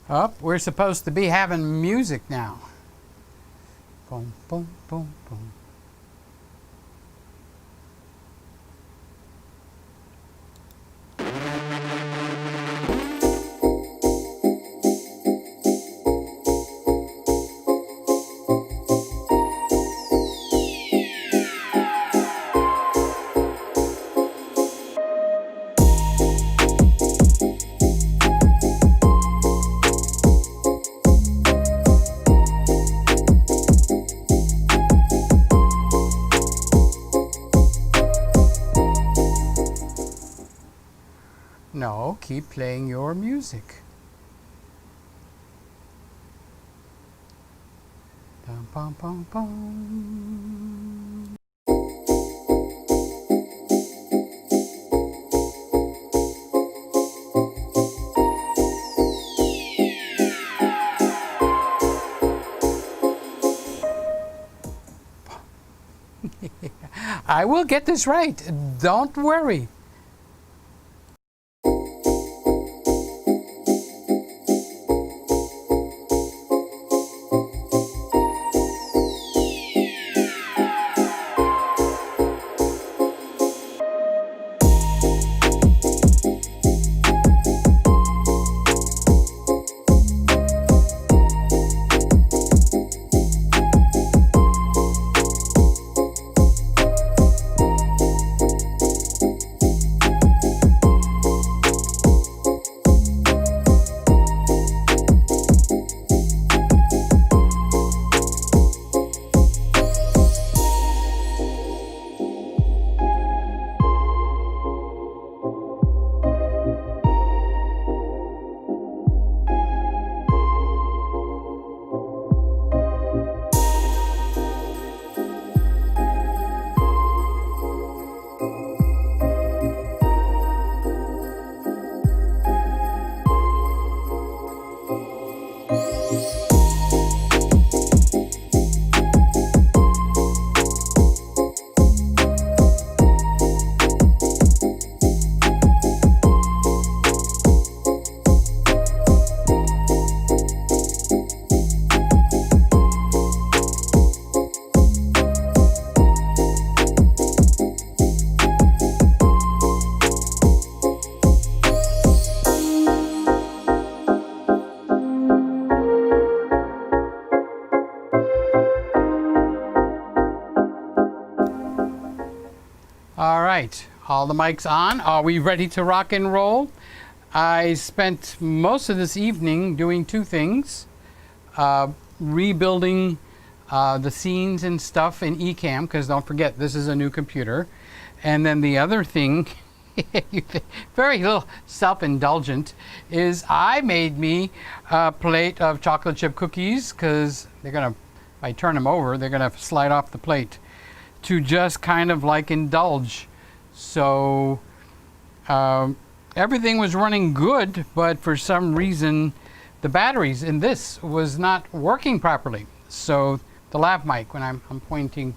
Oh, we're supposed to be having music now. Boom, boom, boom, boom. No, keep playing your music. Dum, bum, bum, bum. I will get this right. Don't worry. All right, all the mics on. Are we ready to rock and roll? I spent most of this evening doing two things. Rebuilding the scenes and stuff in Ecamm, because don't forget, this is a new computer. And then the other thing, very little self-indulgent, is I made me a plate of chocolate chip cookies, because they're going to, if I turn them over, they're going to slide off the plate, to just kind of like indulge. So everything was running good, but for some reason the batteries in this was not working properly. So the lav mic when I'm pointing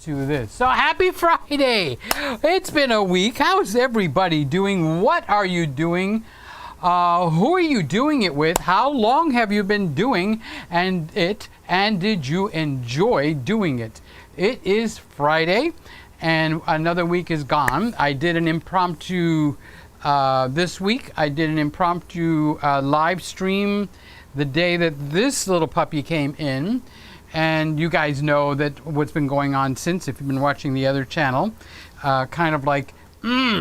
to this. So happy Friday! It's been a week. How's everybody doing? What are you doing? Who are you doing it with? How long have you been doing it? And did you enjoy doing it? It is Friday, and another week is gone. I did an impromptu this week. I did an impromptu live stream the day that this little puppy came in. And you guys know that what's been going on since, if you've been watching the other channel, kind of like,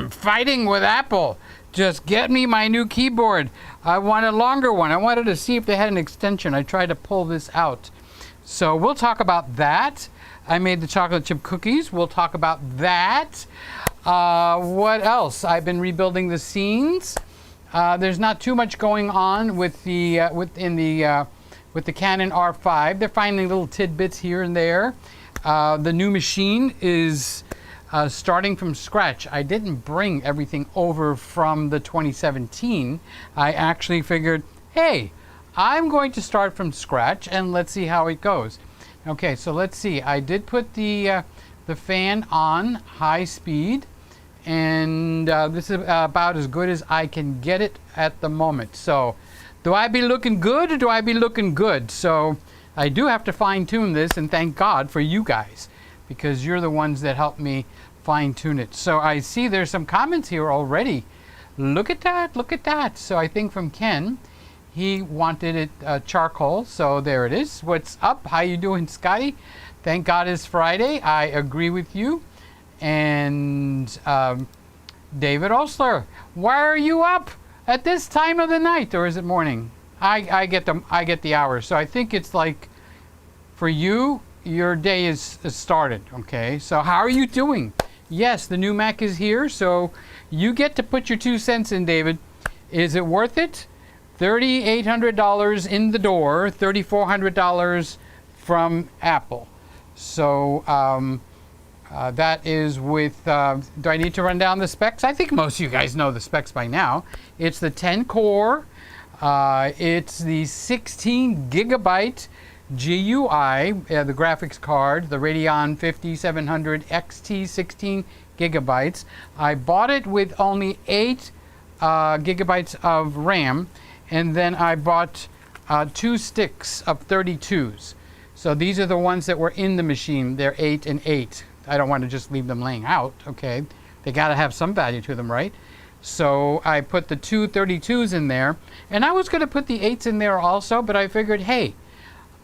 fighting with Apple. Just get me my new keyboard. I want a longer one. I wanted to see if they had an extension. I tried to pull this out. So we'll talk about that. I made the chocolate chip cookies. We'll talk about that. What else? I've been rebuilding the scenes. There's not too much going on with the Canon R5. They're finding little tidbits here and there. The new machine is starting from scratch. I didn't bring everything over from the 2017. I actually figured, hey, I'm going to start from scratch and let's see how it goes. Okay, so let's see. I did put the fan on high speed, and this is about as good as I can get it at the moment. So Do I be looking good or do I be looking good? So I do have to fine tune this, and thank God for you guys, because you're the ones that help me fine tune it. So I see there's some comments here already. Look at that, look at that. So I think from Ken, he wanted it charcoal, so there it is. What's up? How you doing, Scotty? Thank God it's Friday. I agree with you. And David Osler, why are you up at this time of the night, or is it morning? I get the hours. So I think it's like, for you, your day is started. Okay. So how are you doing? Yes, the new Mac is here, so you get to put your 2 cents in, David. Is it worth it? $3,800 in the door, $3,400 from Apple. So that is with, do I need to run down the specs? I think most of you guys know the specs by now. It's the 10 core, it's the 16 gigabyte GUI, the graphics card, the Radeon 5700 XT 16 gigabytes. I bought it with only 8 gigabytes of RAM, and then I bought 2 sticks of 32s. So these are the ones that were in the machine. They're 8 and 8. I don't want to just leave them laying out, okay? They got to have some value to them, right? So I put the 2 32s in there, and I was going to put the 8s in there also, but I figured, hey,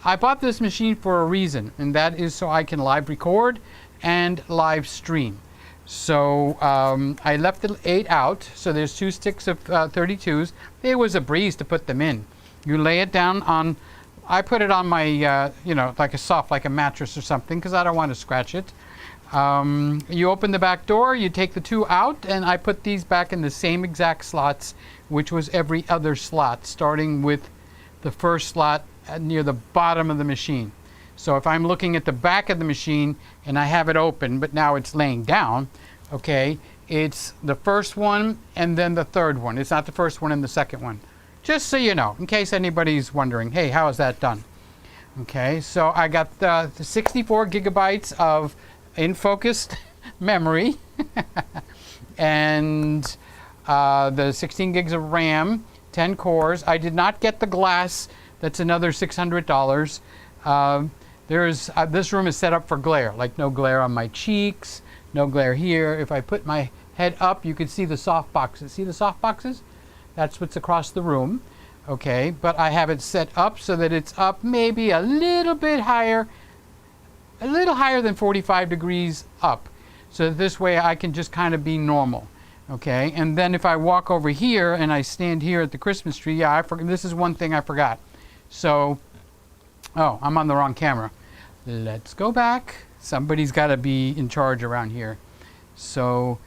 I bought this machine for a reason, and that is so I can live record and live stream. So I left the 8 out, so there's 2 sticks of 32s. It was a breeze to put them in. You lay it down on, I put it on my, you know, like a mattress or something, because I don't want to scratch it. You open the back door, you take the 2 out, and I put these back in the same exact slots, which was every other slot, starting with the first slot near the bottom of the machine. So if I'm looking at the back of the machine and I have it open, but now it's laying down, okay, it's the first one and then the third one. It's not the first one and the second one. Just so you know, in case anybody's wondering, hey, how is that done? Okay, so I got the 64 gigabytes of in-focused memory and the 16 gigs of RAM, 10 cores. I did not get the glass. That's another $600. This room is set up for glare, like no glare on my cheeks, no glare here. If I put my head up, you can see the soft boxes. See the soft boxes? That's what's across the room. Okay, but I have it set up so that it's up maybe a little bit higher, a little higher than 45 degrees up. So this way I can just kind of be normal. Okay, and then if I walk over here and I stand here at the Christmas tree, yeah, this is one thing I forgot. So, oh, I'm on the wrong camera. Let's go back. Somebody's got to be in charge around here. So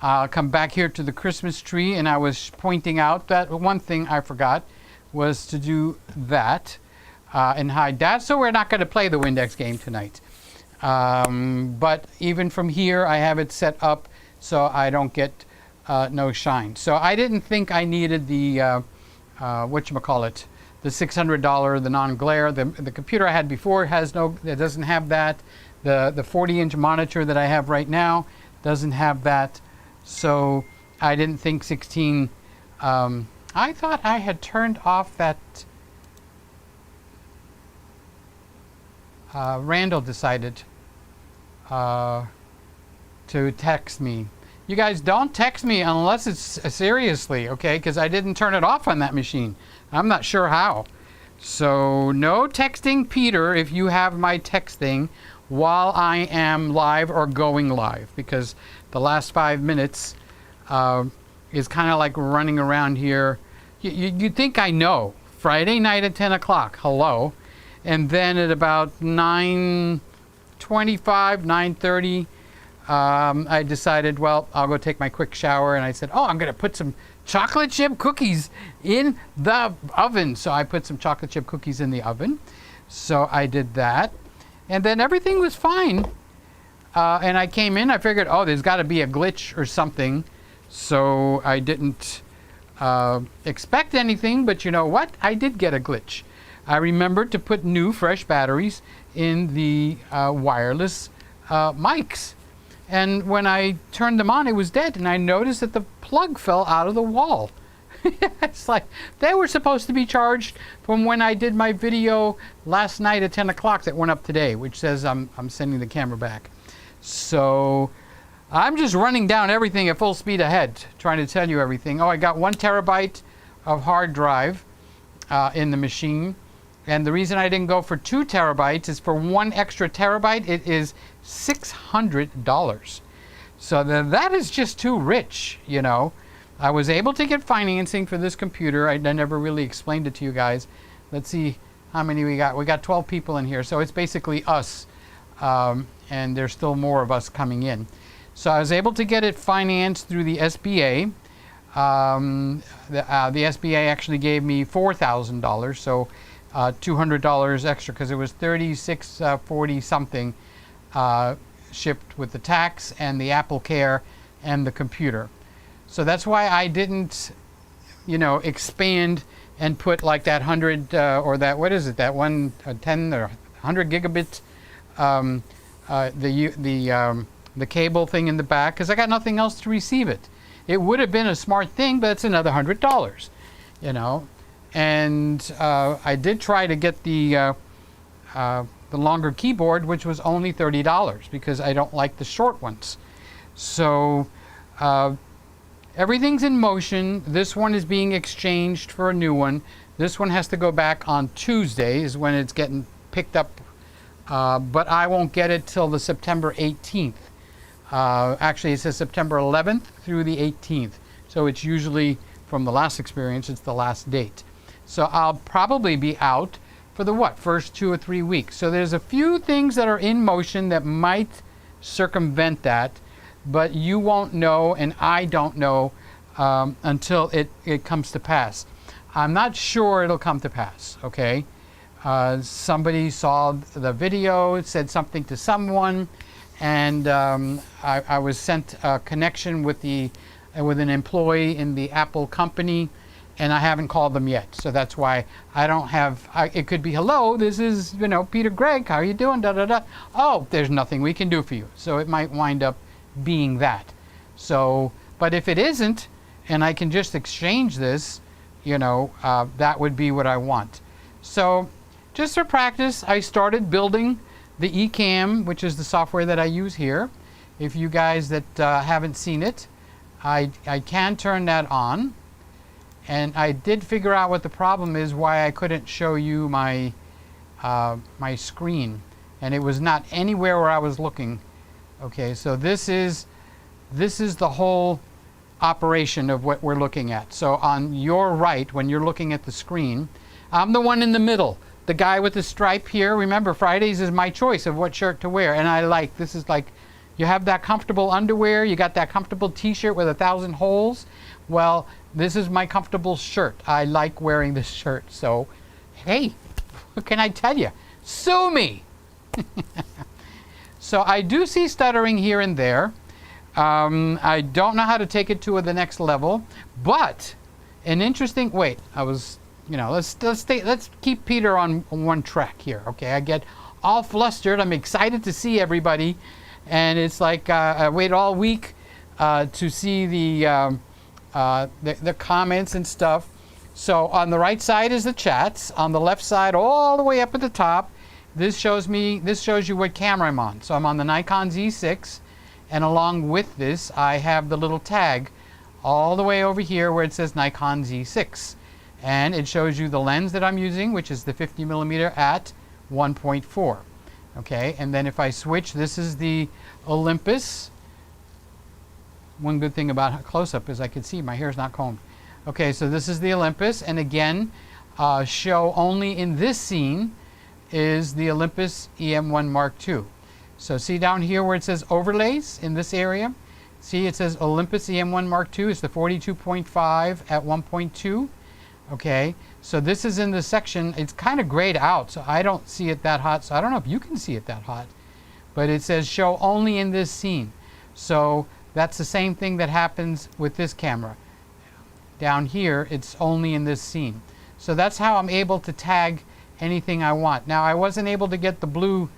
I'll come back here to the Christmas tree, and I was pointing out that one thing I forgot was to do that and hide that. So we're not going to play the Windex game tonight. But even from here, I have it set up so I don't get no shine. So I didn't think I needed the, whatchamacallit, the $600, the non-glare. The computer I had before it doesn't have that. The 40-inch monitor that I have right now doesn't have that. So I didn't think 16. I thought I had turned off that. Randall decided to text me. You guys don't text me unless it's seriously, okay? Because I didn't turn it off on that machine. I'm not sure how. So no texting Peter if you have my texting while I am live or going live, because the last 5 minutes is kind of like running around here. You'd think I know. Friday night at 10 o'clock, hello. And then at about 9:25, 9:30, I decided, well, I'll go take my quick shower. And I said, oh, I'm going to put some chocolate chip cookies in the oven. So I put some chocolate chip cookies in the oven. So I did that. And then everything was fine. And I came in, I figured, oh, there's got to be a glitch or something. So I didn't expect anything. But you know what? I did get a glitch. I remembered to put new, fresh batteries in the wireless mics. And when I turned them on, it was dead. And I noticed that the plug fell out of the wall. It's like they were supposed to be charged from when I did my video last night at 10 o'clock that went up today, which says I'm sending the camera back. So I'm just running down everything at full speed ahead, trying to tell you everything. Oh, I got 1 terabyte of hard drive in the machine. And the reason I didn't go for 2 terabytes is for 1 extra terabyte, it is $600. So that is just too rich, you know. I was able to get financing for this computer. I never really explained it to you guys. Let's see how many we got. We got 12 people in here, so it's basically us. And there's still more of us coming in. So I was able to get it financed through the SBA. The SBA actually gave me $4,000, so $200 extra, because it was $36.40 something shipped with the tax and the Apple Care and the computer. So that's why I didn't, you know, expand and put like that 100 or that, what is it, that 110 or 100 gigabit the cable thing in the back, because I got nothing else to receive it. It would have been a smart thing, but it's another $100, you know. And I did try to get the longer keyboard, which was only $30, because I don't like the short ones. So everything's in motion. This one is being exchanged for a new one. This one has to go back on Tuesday is when it's getting picked up, but I won't get it till the September 18th. Actually, it says September 11th through the 18th. So it's usually, from the last experience, it's the last date. So I'll probably be out for the first 2 or 3 weeks. So there's a few things that are in motion that might circumvent that, but you won't know, and I don't know until it comes to pass. I'm not sure it'll come to pass, okay? Somebody saw the video, said something to someone, and I was sent a connection with an employee in the Apple company, and I haven't called them yet. So that's why I don't have, it could be, hello, this is, you know, PeterGregg, how are you doing, da da da. Oh, there's nothing we can do for you. So it might wind up being that. So, but if it isn't, and I can just exchange this, you know, that would be what I want. So just for practice, I started building the Ecamm, which is the software that I use here. If you guys that haven't seen it, I can turn that on. And I did figure out what the problem is, why I couldn't show you my my screen, and it was not anywhere where I was looking. Okay, so this is the whole operation of what we're looking at. So on your right, when you're looking at the screen, I'm the one in the middle, the guy with the stripe here. Remember, Fridays is my choice of what shirt to wear, and I like, this is like, you have that comfortable underwear, you got that comfortable t-shirt with 1,000 holes. Well, this is my comfortable shirt. I like wearing this shirt. So, hey, what can I tell you? Sue me. So I do see stuttering here and there. I don't know how to take it to the next level, but an interesting, wait, I was, you know, let's keep Peter on one track here. Okay, I get all flustered. I'm excited to see everybody, and it's like I wait all week to see the comments and stuff. So on the right side is the chats. On the left side, all the way up at the top, this shows you what camera I'm on. So I'm on the Nikon Z6, and along with this, I have the little tag all the way over here where it says Nikon Z6, and it shows you the lens that I'm using, which is the 50mm at 1.4. Okay, and then if I switch, this is the Olympus. One good thing about close-up is I can see my hair's not combed. Okay, so this is the Olympus, and again, show only in this scene is the Olympus EM1 Mark II. So see down here where it says overlays in this area? See, it says Olympus EM1 Mark II is the 42.5 at 1.2. Okay, so this is in the section, it's kind of grayed out, so I don't see it that hot, so I don't know if you can see it that hot. But it says show only in this scene. So that's the same thing that happens with this camera. Down here, it's only in this scene. So that's how I'm able to tag anything I want. Now, I wasn't able to get the blue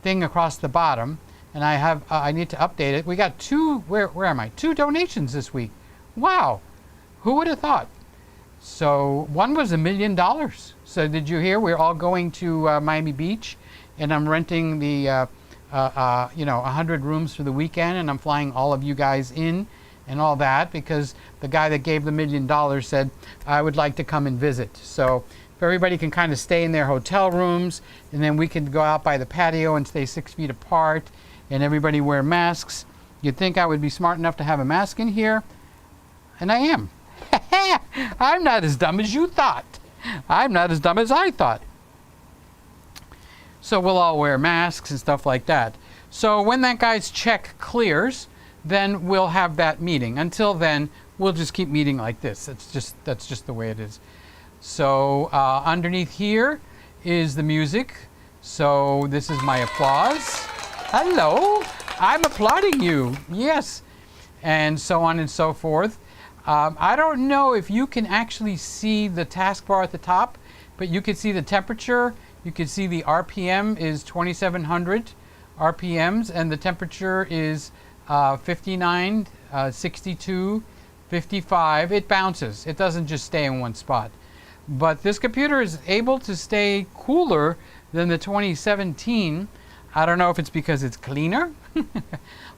thing across the bottom, and I need to update it. We got two, where am I? 2 donations this week. Wow, who would have thought? So one was $1 million. So did you hear? We're all going to Miami Beach, and I'm renting the 100 rooms for the weekend, and I'm flying all of you guys in and all that, because the guy that gave the $1 million said I would like to come and visit. So if everybody can kind of stay in their hotel rooms, and then we can go out by the patio and stay 6 feet apart, and everybody wear masks. You'd think I would be smart enough to have a mask in here, and I am. I'm not as dumb as you thought. I'm not as dumb as I thought. So we'll all wear masks and stuff like that. So when that guy's check clears, then we'll have that meeting. Until then, we'll just keep meeting like this. That's just the way it is. So underneath here is the music. So this is my applause. Hello, I'm applauding you. Yes, and so on and so forth. I don't know if you can actually see the taskbar at the top, but you can see the temperature. You can see the RPM is 2,700 RPMs, and the temperature is 59, 62, 55. It bounces. It doesn't just stay in one spot. But this computer is able to stay cooler than the 2017. I don't know if it's because it's cleaner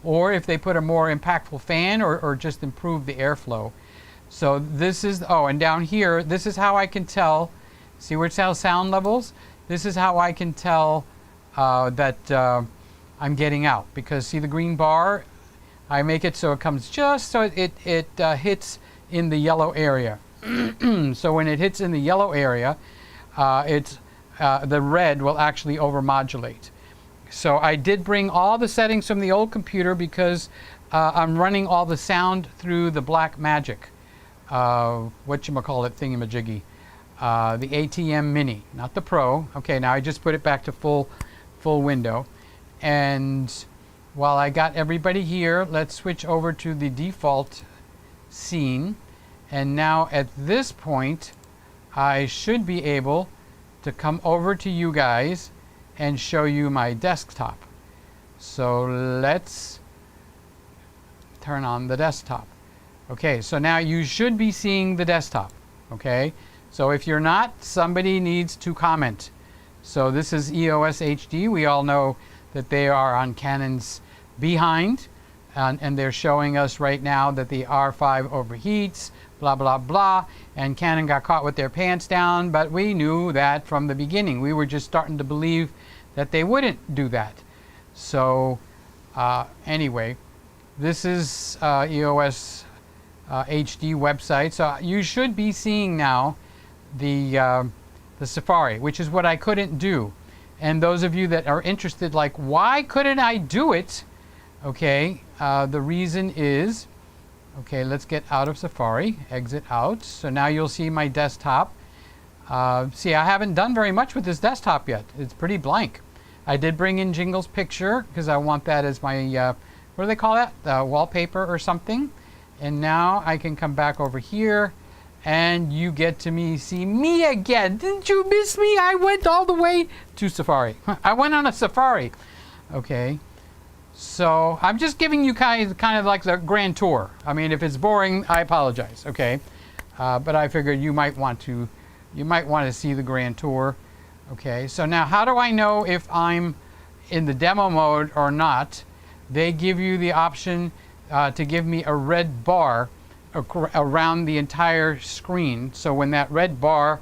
or if they put a more impactful fan or just improve the airflow. So this is, oh, and down here, this is how I can tell. See where it says sound levels? This is how I can tell that I'm getting out, because see the green bar? I make it so it comes just so it hits in the yellow area. So when it hits in the yellow area, the red will actually overmodulate. So I did bring all the settings from the old computer because I'm running all the sound through the Black Magic, whatchamacallit thingamajiggy, the ATM Mini, not the Pro. Okay, now I just put it back to full window. And while I got everybody here, let's switch over to the default scene. And now at this point, I should be able to come over to you guys and show you my desktop. So let's turn on the desktop. Okay, so now you should be seeing the desktop. Okay, so if you're not, somebody needs to comment. So this is EOS HD. We all know that they are on Canon's behind, and they're showing us right now that the R5 overheats, blah, blah, blah, and Canon got caught with their pants down, but we knew that from the beginning. We were just starting to believe that they wouldn't do that. So anyway, this is EOS HD website. So you should be seeing now the Safari, which is what I couldn't do. And those of you that are interested, like, why couldn't I do it? Okay, the reason is, okay, let's get out of Safari, exit out. So now you'll see my desktop. See, I haven't done very much with this desktop yet. It's pretty blank. I did bring in Jingles' picture because I want that as my, what do they call that? Wallpaper or something. And now I can come back over here and you get to see me again. Didn't you miss me? I went all the way to Safari. I went on a safari. Okay. So I'm just giving you kind of like the grand tour. I mean, if it's boring, I apologize. Okay. But I figured you might want to see the grand tour. Okay. So now how do I know if I'm in the demo mode or not? They give you the option to give me a red bar around the entire screen. So when that red bar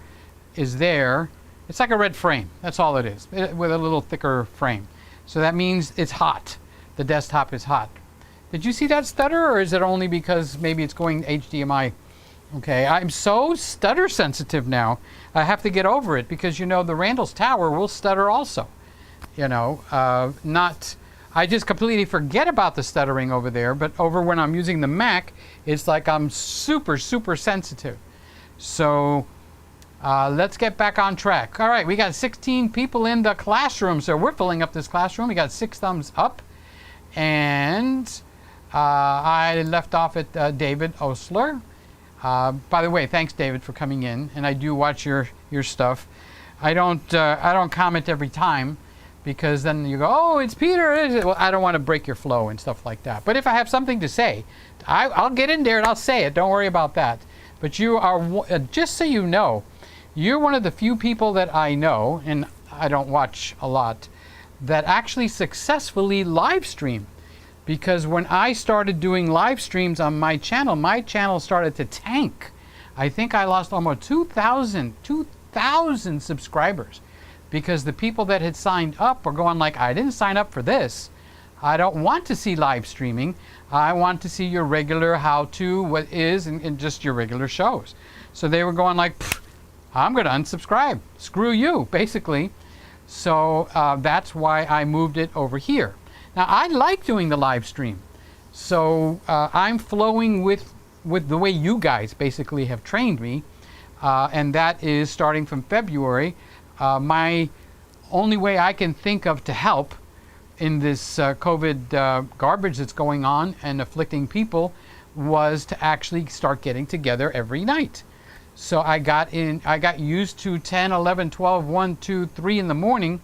is there, it's like a red frame. That's all it is, with a little thicker frame. So that means it's hot. The desktop is hot. Did you see that stutter, or is it only because maybe it's going HDMI? Okay, I'm so stutter sensitive now. I have to get over it because, you know, the Randall's Tower will stutter also. You know, I just completely forget about the stuttering over there, but over when I'm using the Mac, it's like I'm super, super sensitive. So let's get back on track. All right, we got 16 people in the classroom, so we're filling up this classroom. We got 6 thumbs up. And I left off at David Osler. By the way, thanks, David, for coming in. And I do watch your stuff. I don't comment every time, because then you go, oh, it's Peter. Well, I don't want to break your flow and stuff like that. But if I have something to say, I'll get in there and I'll say it. Don't worry about that. But you are, just so you know, you're one of the few people that I know, and I don't watch a lot, that actually successfully live stream. Because when I started doing live streams on my channel started to tank. I think I lost almost 2,000 subscribers because the people that had signed up were going like, I didn't sign up for this. I don't want to see live streaming. I want to see your regular how-to, what is, and just your regular shows. So they were going like, I'm going to unsubscribe. Screw you, basically. So that's why I moved it over here. Now, I like doing the live stream. So I'm flowing with the way you guys basically have trained me. And that is starting from February. My only way I can think of to help in this COVID garbage that's going on and afflicting people was to actually start getting together every night. So I got used to 10, 11, 12, 1, 2, 3 in the morning.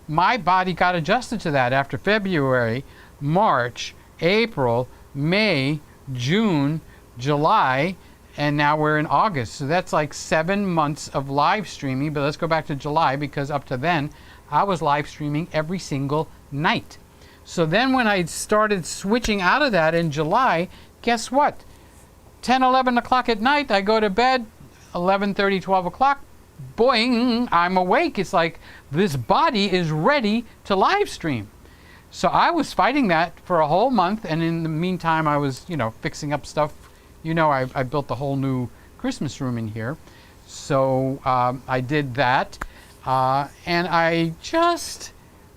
My body got adjusted to that after February, March, April, May, June, July, and now we're in August. So that's like 7 months of live streaming. But let's go back to July, because up to then, I was live streaming every single night. So then when I started switching out of that in July, guess what? 10, 11 o'clock at night, I go to bed, 11:30, 12 o'clock, boing, I'm awake. It's like this body is ready to live stream. So I was fighting that for a whole month, and in the meantime I was, fixing up stuff. I built the whole new Christmas room in here. So I did that, and I just,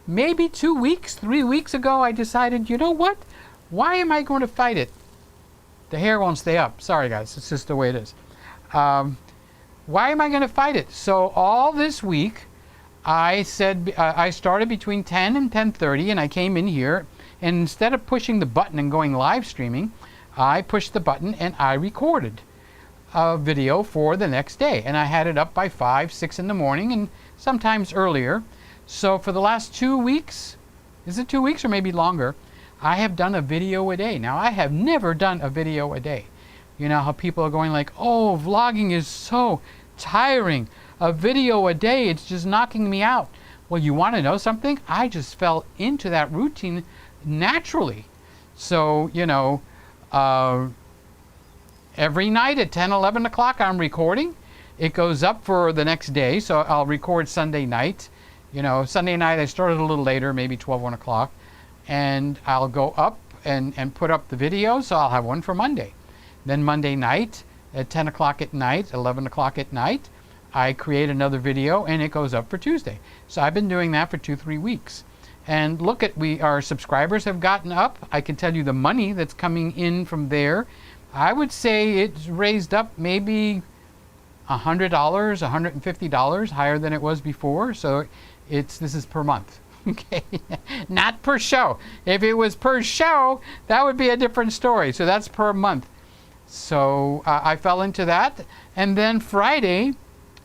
maybe 2 weeks, 3 weeks ago, I decided, you know what? Why am I going to fight it? The hair won't stay up. Sorry guys, it's just the way it is. Why am I going to fight it? So all this week, I said I started between 10 and 10:30, and I came in here, and instead of pushing the button and going live streaming, I pushed the button and I recorded a video for the next day, and I had it up by 5, 6 in the morning, and sometimes earlier. So for the last 2 weeks, is it 2 weeks or maybe longer, I have done a video a day. Now, I have never done a video a day. You know how people are going like, oh, vlogging is so tiring. A video a day, it's just knocking me out. Well, you want to know something? I just fell into that routine naturally. So, every night at 10, 11 o'clock, I'm recording. It goes up for the next day, so I'll record Sunday night. Sunday night I started a little later, maybe 12, 1 o'clock. And I'll go up and put up the video, so I'll have one for Monday. Then Monday night at 10 o'clock at night, 11 o'clock at night, I create another video and it goes up for Tuesday. So I've been doing that for 2-3 weeks. And look at, our subscribers have gotten up. I can tell you the money that's coming in from there. I would say it's raised up maybe $100, $150 higher than it was before. So this is per month. Okay, not per show. If it was per show, that would be a different story. So that's per month. So I fell into that. And then Friday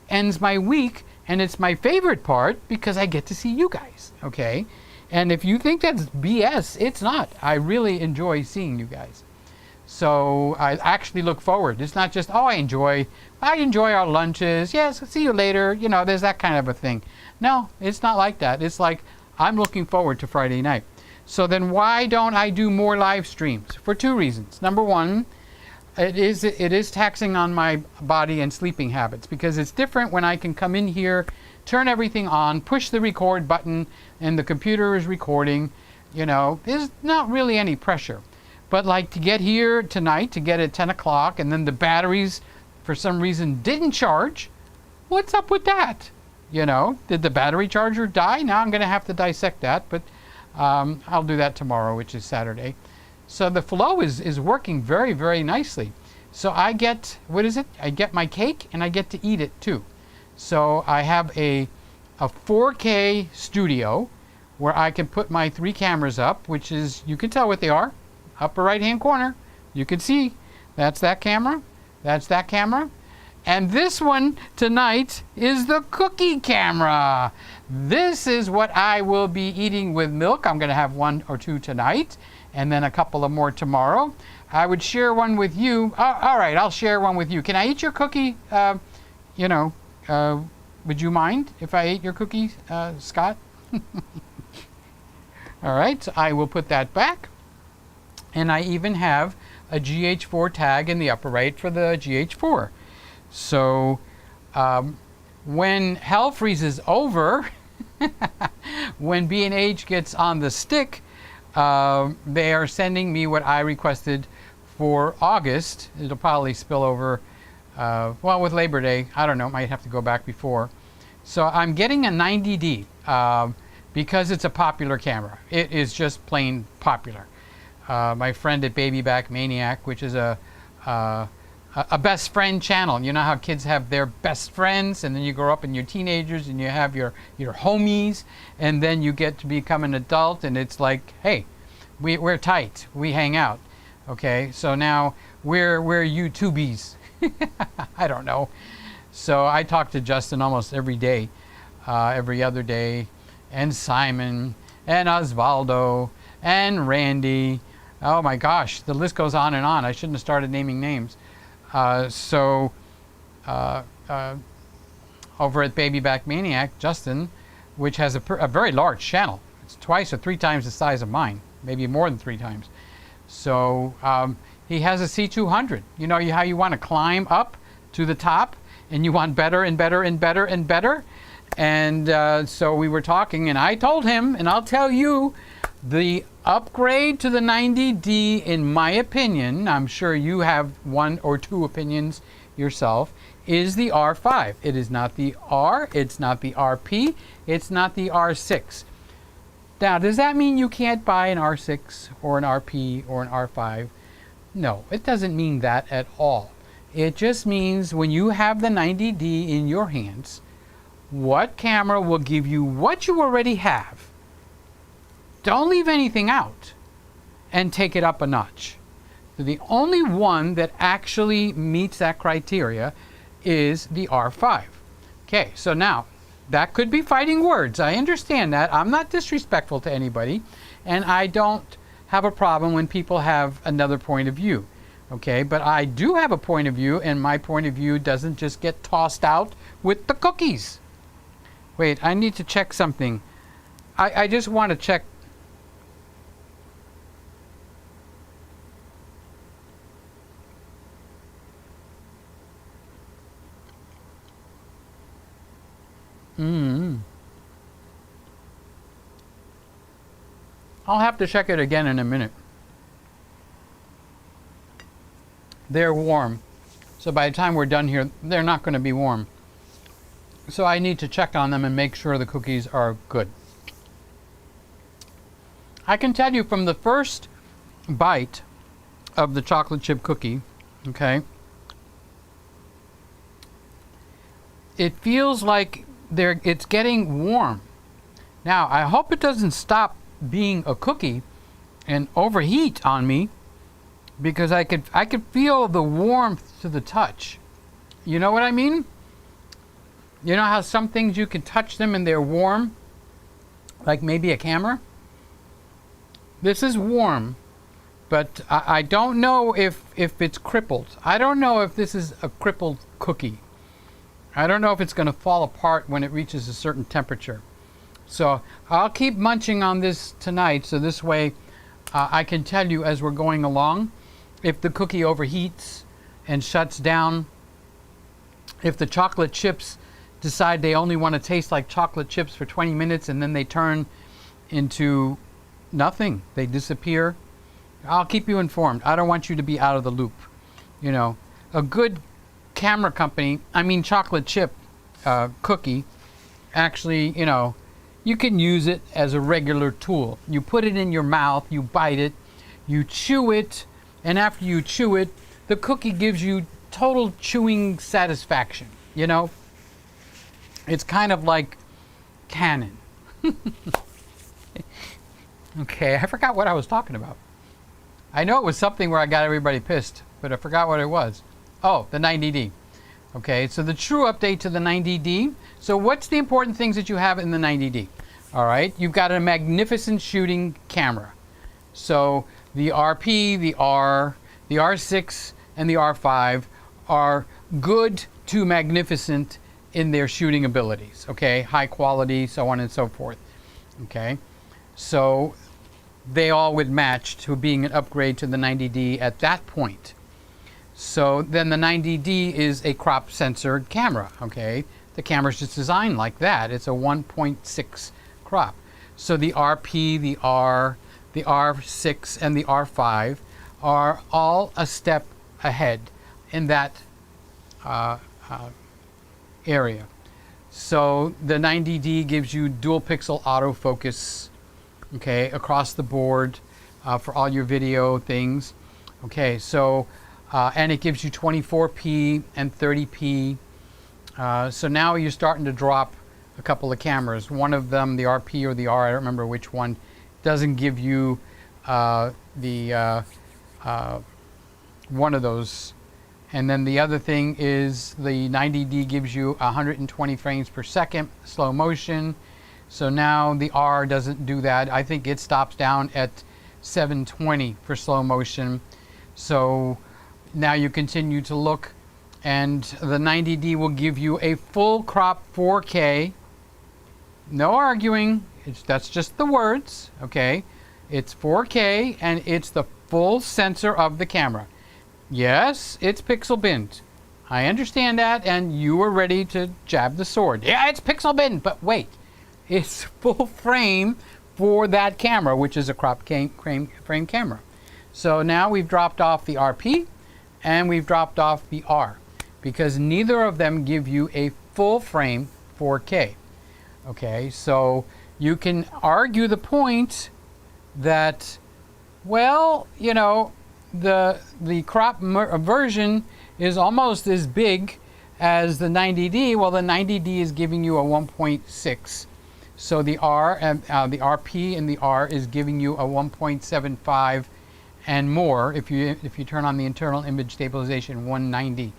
ends my week, and it's my favorite part because I get to see you guys. Okay, and if you think that's BS, it's not. I really enjoy seeing you guys. So I actually look forward. It's not just, oh, I enjoy our lunches. Yes, see you later. There's that kind of a thing. No, it's not like that. It's like, I'm looking forward to Friday night. So then why don't I do more live streams? For 2 reasons. Number one, it is taxing on my body and sleeping habits, because it's different when I can come in here, turn everything on, push the record button, and the computer is recording. There's not really any pressure. But like to get here tonight, to get at 10 o'clock, and then the batteries for some reason didn't charge. What's up with that? Did the battery charger die? Now I'm going to have to dissect that, but I'll do that tomorrow, which is Saturday. So the flow is working very, very nicely. So I get, I get my cake and I get to eat it too. So I have a 4K studio where I can put my 3 cameras up, which is, you can tell what they are. Upper right hand corner, you can see that's that camera, that's that camera. And this one tonight is the cookie camera. This is what I will be eating with milk. I'm going to have 1 or 2 tonight, and then a couple of more tomorrow. I would share one with you. All right, I'll share one with you. Can I eat your cookie? You know, would you mind if I ate your cookie, Scott? All right, so I will put that back. And I even have a GH4 tag in the upper right for the GH4. So when hell freezes over, when B&H gets on the stick, they are sending me what I requested for August. It'll probably spill over, well, with Labor Day. I don't know, might have to go back before. So I'm getting a 90D because it's a popular camera. It is just plain popular. My friend at Baby Back Maniac, which is a best friend channel. You know how kids have their best friends, and then you grow up and you're teenagers and you have your homies, and then you get to become an adult, and it's like, hey, we're tight, we hang out. Okay, so now we're YouTubies. I don't know. So I talk to Justin almost every day, every other day, and Simon, and Osvaldo, and Randy. Oh my gosh, the list goes on and on. I shouldn't have started naming names. Over at Baby Back Maniac, Justin, which has a very large channel. It's 2 or 3 times the size of mine, maybe more than 3 times. So he has a C200. You know how you want to climb up to the top, and you want better and better and better and better. And so we were talking, and I told him, and I'll tell you, the upgrade to the 90D, in my opinion, I'm sure you have 1 or 2 opinions yourself, is the R5. It is not the R, it's not the RP, it's not the R6. Now, does that mean you can't buy an R6 or an RP or an R5? No, it doesn't mean that at all. It just means when you have the 90D in your hands, what camera will give you what you already have? Don't leave anything out and take it up a notch. So the only one that actually meets that criteria is the R5. Okay, so now that could be fighting words. I understand that. I'm not disrespectful to anybody, and I don't have a problem when people have another point of view. Okay, but I do have a point of view, and my point of view doesn't just get tossed out with the cookies. Wait, I need to check something. I just want to check. I'll have to check it again in a minute. They're warm. So by the time we're done here, they're not going to be warm. So I need to check on them and make sure the cookies are good. I can tell you from the first bite of the chocolate chip cookie, okay, it feels like it's getting warm. Now, I hope it doesn't stop being a cookie and overheat on me, because I could feel the warmth to the touch. You know what I mean? You know how some things you can touch them and they're warm? Like maybe a camera? This is warm, but I don't know if it's crippled. I don't know if this is a crippled cookie. I don't know if it's going to fall apart when it reaches a certain temperature. So I'll keep munching on this tonight, so this way I can tell you as we're going along if the cookie overheats and shuts down, if the chocolate chips decide they only want to taste like chocolate chips for 20 minutes and then they turn into nothing, they disappear. I'll keep you informed. I don't want you to be out of the loop. You know, a good camera company, I mean chocolate chip cookie, actually, you know, you can use it as a regular tool. You put it in your mouth, you bite it, you chew it, and after you chew it, the cookie gives you total chewing satisfaction. You know, it's kind of like Canon. Okay, I forgot what I was talking about. I know it was something where I got everybody pissed, but I forgot what it was. Oh, the 90D. Okay, so the true update to the 90D. So what's the important things that you have in the 90D? All right, you've got a magnificent shooting camera. So the RP, the R, the R6 and the R5 are good to magnificent in their shooting abilities, okay? High quality, so on and so forth, okay? So they all would match to being an upgrade to the 90D at that point. So then the 90D is a crop censored camera, okay? The camera's just designed like that. It's a 1.6 crop. So the RP, the R, the R6, and the R5 are all a step ahead in that area. So the 90D gives you dual pixel autofocus, okay, across the board for all your video things. Okay, so and it gives you 24p and 30p. So now you're starting to drop a couple of cameras. One of them, the RP or the R, I don't remember which one, doesn't give you one of those. And then the other thing is the 90D gives you 120 frames per second slow motion. So now the R doesn't do that. I think it stops down at 720 for slow motion. So now you continue to look, and the 90D will give you a full crop 4K. No arguing. That's just the words, okay? It's 4K and it's the full sensor of the camera. Yes, it's pixel binned. I understand that, and you were ready to jab the sword. Yeah, it's pixel binned, but wait. It's full frame for that camera, which is a crop frame camera. So now we've dropped off the RP and we've dropped off the R, because neither of them give you a full frame 4K. Okay, so you can argue the point that, well, you know, the crop version is almost as big as the 90D. Well, the 90D is giving you a 1.6. So the R and the RP and the R is giving you a 1.75 and more. If you turn on the internal image stabilization, 190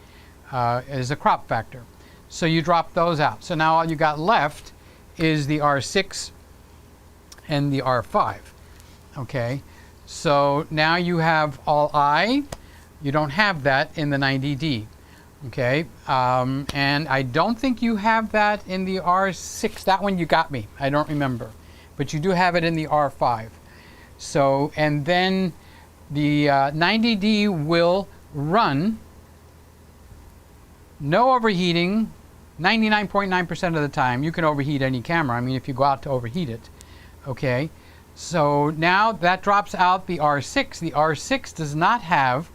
is a crop factor. So you drop those out. So now all you got left is the R6 and the R5. Okay. So now you have all I. You don't have that in the 90D. Okay. And I don't think you have that in the R6. That one you got me. I don't remember. But you do have it in the R5. So, and then the 90D will run no overheating 99.9% of the time. You can overheat any camera. I mean, if you go out to overheat it. Okay. So now that drops out the R6. The R6 does not have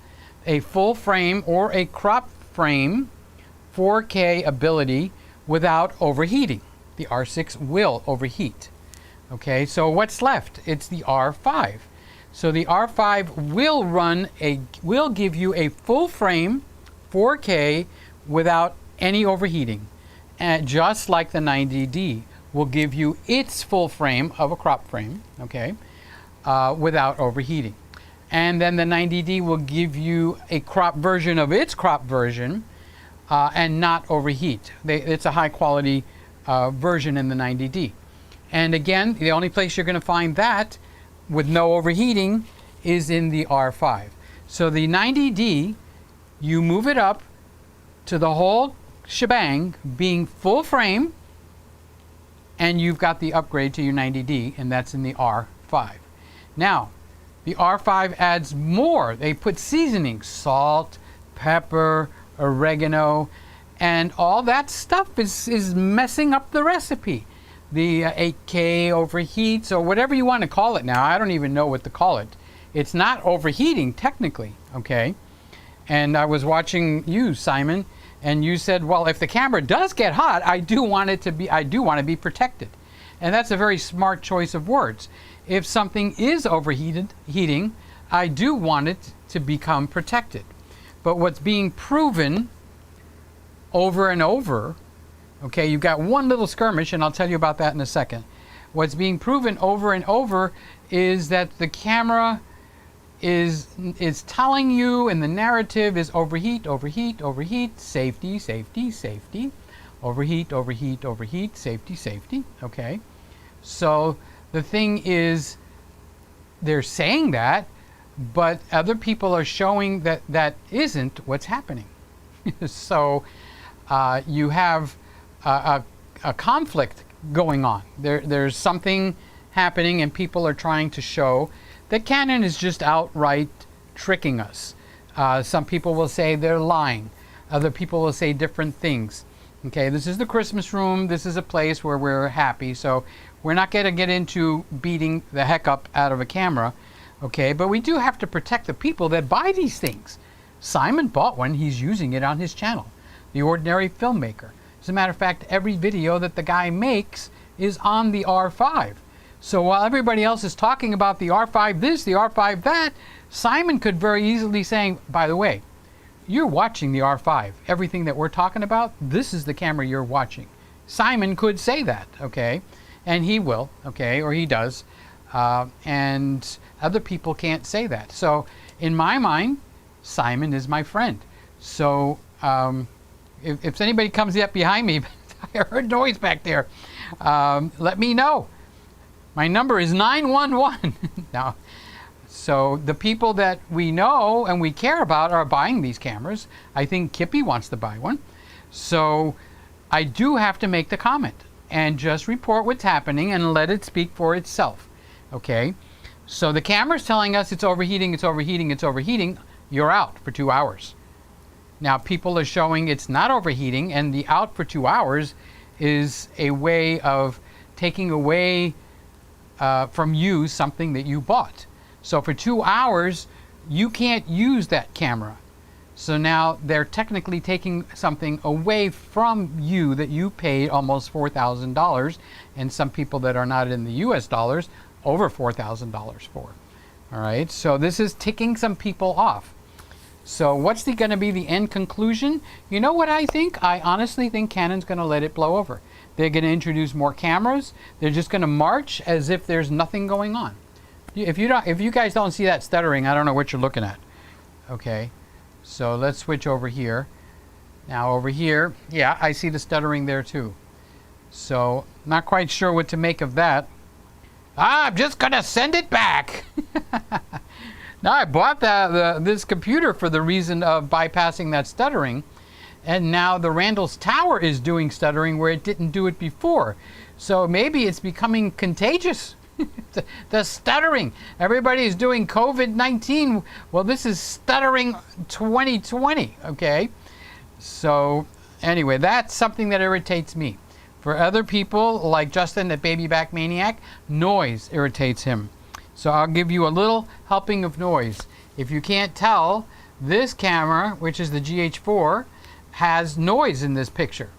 a full frame or a crop frame 4K ability without overheating. The R6 will overheat. Okay, so what's left? It's the R5. So the R5 will give you a full frame 4K without any overheating, and just like the 90D will give you its full frame of a crop frame, okay, without overheating. And then the 90D will give you a crop version of its crop version and not overheat. It's a high quality version in the 90D. And again, the only place you're going to find that with no overheating is in the R5. So the 90D, you move it up to the whole shebang being full frame, and you've got the upgrade to your 90D, and that's in the R5. Now, the R5 adds more. They put seasoning, salt, pepper, oregano, and all that stuff is messing up the recipe. The 8K overheats, or whatever you want to call it now. I don't even know what to call it. It's not overheating technically, okay? And I was watching you, Simon, and you said, well, if the camera does get hot, I do want to be protected. And that's a very smart choice of words. If something is overheating, I do want it to become protected. But what's being proven over and over, okay, you've got one little skirmish, and I'll tell you about that in a second. What's being proven over and over is that the camera is telling you, and the narrative is overheat, overheat, overheat, safety, safety, safety, overheat, overheat, overheat, safety, safety, okay? So the thing is, they're saying that, but other people are showing that that isn't what's happening. So you have a conflict going on. There's something happening, and people are trying to show that Canon is just outright tricking us. Some people will say they're lying. Other people will say different things. Okay, this is the Christmas room. This is a place where we're happy. So we're not going to get into beating the heck up out of a camera. Okay, but we do have to protect the people that buy these things. Simon bought one. He's using it on his channel. The Ordinary Filmmaker. As a matter of fact, every video that the guy makes is on the R5. So while everybody else is talking about the R5 this, the R5 that, Simon could very easily say, by the way, you're watching the R5. Everything that we're talking about, this is the camera you're watching. Simon could say that, okay? And he will, okay, or he does. And other people can't say that. So in my mind, Simon is my friend. So if anybody comes up behind me, I heard noise back there, let me know. My number is 911. Now, so the people that we know and we care about are buying these cameras. I think Kippy wants to buy one. So I do have to make the comment and just report what's happening and let it speak for itself. Okay? So the camera's telling us it's overheating, it's overheating, it's overheating. You're out for 2 hours. Now people are showing it's not overheating, and the out for 2 hours is a way of taking away from you something that you bought. So for 2 hours, you can't use that camera. So now they're technically taking something away from you that you paid almost $4,000, and some people that are not in the US dollars, over $4,000 for. All right, so this is ticking some people off. So what's going to be the end conclusion? You know what I think? I honestly think Canon's going to let it blow over. They're going to introduce more cameras. They're just going to march as if there's nothing going on. If you guys don't see that stuttering, I don't know what you're looking at. Okay, so let's switch over here. Now over here, yeah, I see the stuttering there too. So not quite sure what to make of that. I'm just gonna send it back. Now I bought this computer for the reason of bypassing that stuttering, and now the Randall's Tower is doing stuttering where it didn't do it before. So maybe it's becoming contagious. The stuttering. Everybody is doing COVID-19. Well, this is stuttering 2020, okay? So anyway, that's something that irritates me. For other people, like Justin, the Baby Back Maniac, noise irritates him. So I'll give you a little helping of noise. If you can't tell, this camera, which is the GH4, has noise in this picture.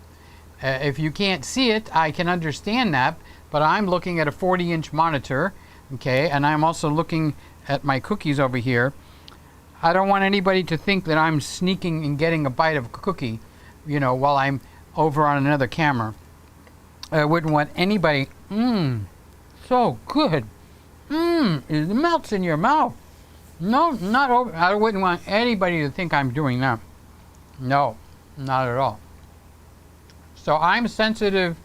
If you can't see it, I can understand that, but I'm looking at a 40-inch monitor, okay, and I'm also looking at my cookies over here. I don't want anybody to think that I'm sneaking and getting a bite of a cookie, you know, while I'm over on another camera. I wouldn't want anybody, so good. It melts in your mouth. No, not over. I wouldn't want anybody to think I'm doing that. No, not at all. So I'm sensitive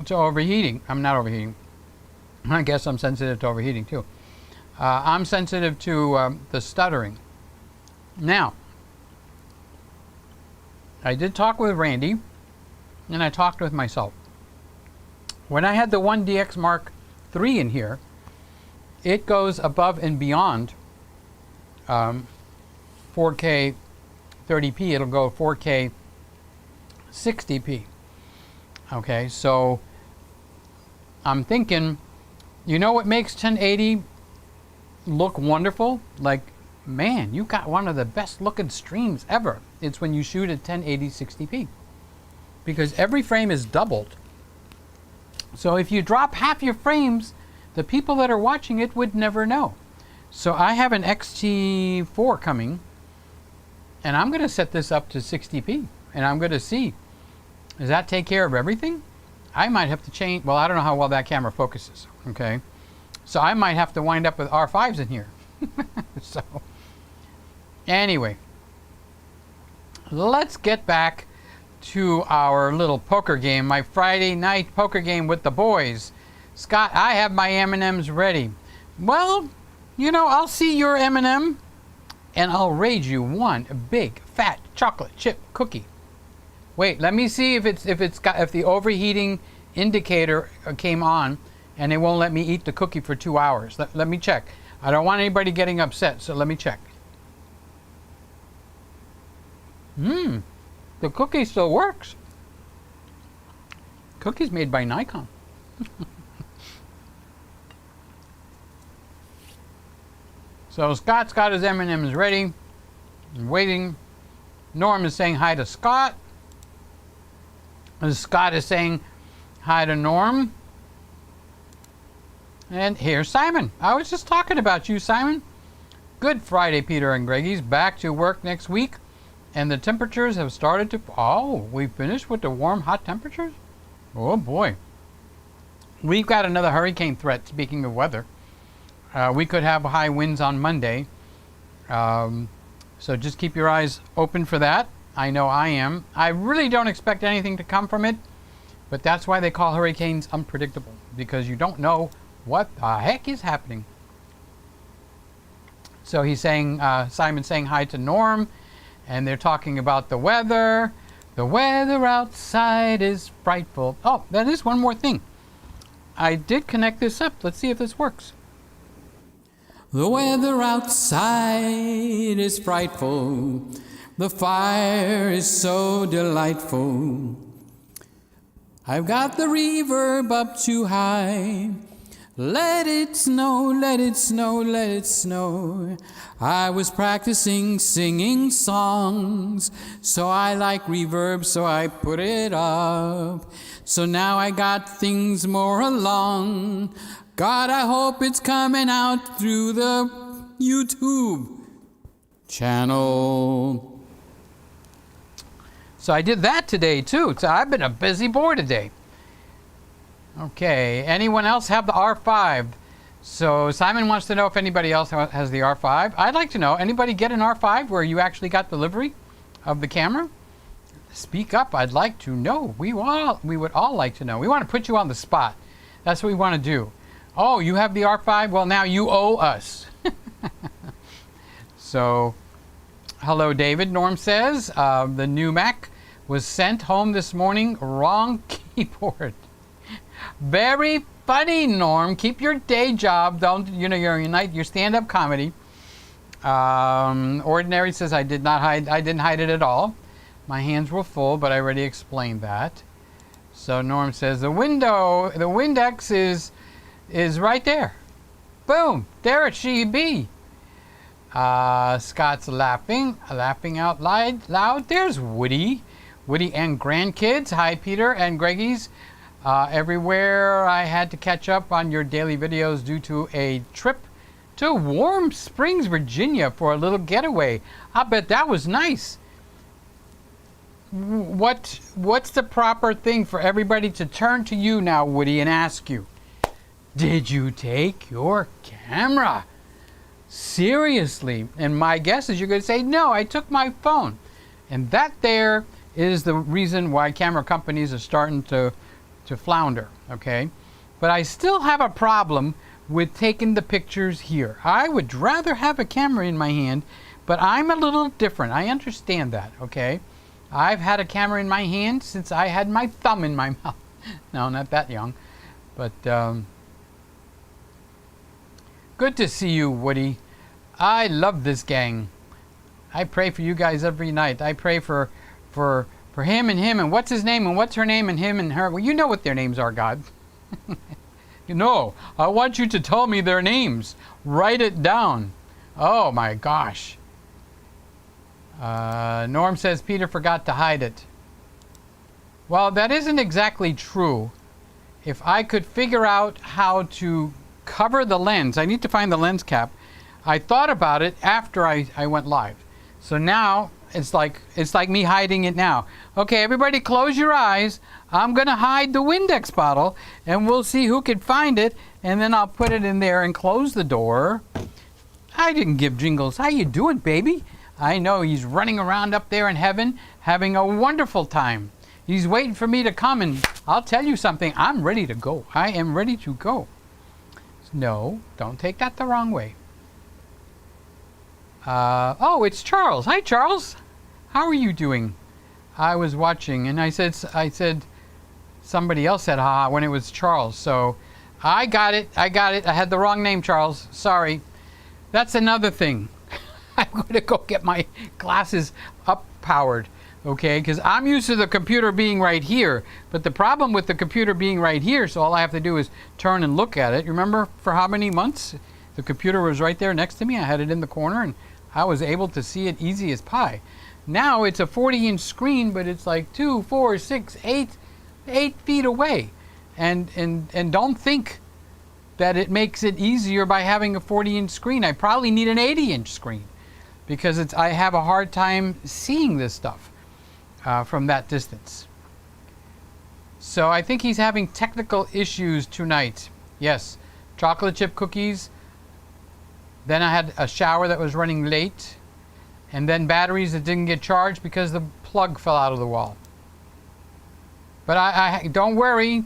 to overheating. I'm not overheating. I guess I'm sensitive to overheating too. I'm sensitive to the stuttering. Now, I did talk with Randy, and I talked with myself. When I had the 1DX Mark III in here, it goes above and beyond 4K 30p. It'll go 4K 60p. Okay, so I'm thinking, you know what makes 1080 look wonderful? Like, man, you got one of the best looking streams ever. It's when you shoot at 1080 60p. Because every frame is doubled. So if you drop half your frames, the people that are watching it would never know. So I have an XT4 coming, and I'm going to set this up to 60p, and I'm going to see, does that take care of everything? I might have to change, well, I don't know how well that camera focuses, okay? So I might have to wind up with R5s in here. So anyway, let's get back to our little poker game, my Friday night poker game with the boys. Scott, I have my M&Ms ready. Well, You know, I'll see your M&M and I'll raid you one big fat chocolate chip cookie. Wait, let me see if the overheating indicator came on and it won't let me eat the cookie for 2 hours. Let me check. I don't want anybody getting upset, so let me check. The cookie still works. Cookie's made by Nikon. So Scott's got his M&Ms ready and waiting. Norm is saying hi to Scott. And Scott is saying hi to Norm. And here's Simon. I was just talking about you, Simon. Good Friday, Peter and Greggy's back to work next week. And the temperatures have started to... Oh, we finished with the warm, hot temperatures? Oh, boy. We've got another hurricane threat, speaking of weather. We could have high winds on Monday. So just keep your eyes open for that. I know I am. I really don't expect anything to come from it. But that's why they call hurricanes unpredictable. Because you don't know what the heck is happening. So he's saying, Simon's saying hi to Norm. And they're talking about the weather. The weather outside is frightful. Oh, that is one more thing. I did connect this up. Let's see if this works. The weather outside is frightful. The fire is so delightful. I've got the reverb up too high. Let it snow, let it snow, let it snow. I was practicing singing songs, so I like reverb, so I put it up. So now I got things more along. God, I hope it's coming out through the YouTube channel. So I did that today too. So I've been a busy boy today. Okay, anyone else have the R5? So Simon wants to know if anybody else has the R5. I'd like to know, anybody get an R5 where you actually got delivery of the camera? Speak up, I'd like to know. We would all like to know. We want to put you on the spot. That's what we want to do. Oh, you have the R5? Well, now you owe us. So, hello David, Norm says. The new Mac was sent home this morning. Wrong keyboard. Very funny, Norm. Keep your day job. Don't, your stand-up comedy. Ordinary says I didn't hide it at all. My hands were full, but I already explained that. So Norm says the Windex is right there. Boom, there it she be. Scott's laughing out loud. There's Woody and grandkids. Hi, Peter and Greggy's. Everywhere I had to catch up on your daily videos due to a trip to Warm Springs, Virginia for a little getaway. I bet that was nice. What's the proper thing for everybody to turn to you now, Woody, and ask you? Did you take your camera? Seriously? And my guess is you're going to say, no, I took my phone. And that there is the reason why camera companies are starting to flounder, okay? But I still have a problem with taking the pictures here. I would rather have a camera in my hand, but I'm a little different. I understand that, okay? I've had a camera in my hand since I had my thumb in my mouth. No, not that young. But good to see you, Woody. I love this gang. I pray for you guys every night. I pray for him and what's his name and what's her name and him and her. Well, you know what their names are, God. No, I want you to tell me their names. Write it down. Oh my gosh. Norm says Peter forgot to hide it. Well, that isn't exactly true. If I could figure out how to cover the lens, I need to find the lens cap. I thought about it after I went live. So now it's like me hiding it now. Okay, everybody close your eyes. I'm going to hide the Windex bottle and we'll see who can find it, and then I'll put it in there and close the door. I didn't give Jingles. How you doing, baby? I know he's running around up there in heaven having a wonderful time. He's waiting for me to come, and I'll tell you something. I'm ready to go. I am ready to go. No, don't take that the wrong way. Oh, it's Charles. Hi, Charles. How are you doing? I was watching, and I said somebody else said ha when it was Charles. So I got it. I had the wrong name, Charles. Sorry. That's another thing. I'm going to go get my glasses up powered, okay? Because I'm used to the computer being right here. But the problem with the computer being right here, so all I have to do is turn and look at it. You remember for how many months? The computer was right there next to me. I had it in the corner, and I was able to see it easy as pie. Now it's a 40-inch screen, but it's like 2, 4, 6, 8 feet away. And don't think that it makes it easier by having a 40-inch screen. I probably need an 80-inch screen because I have a hard time seeing this stuff from that distance. So I think he's having technical issues tonight. Yes, chocolate chip cookies. Then I had a shower that was running late. And then batteries that didn't get charged because the plug fell out of the wall. But I don't worry.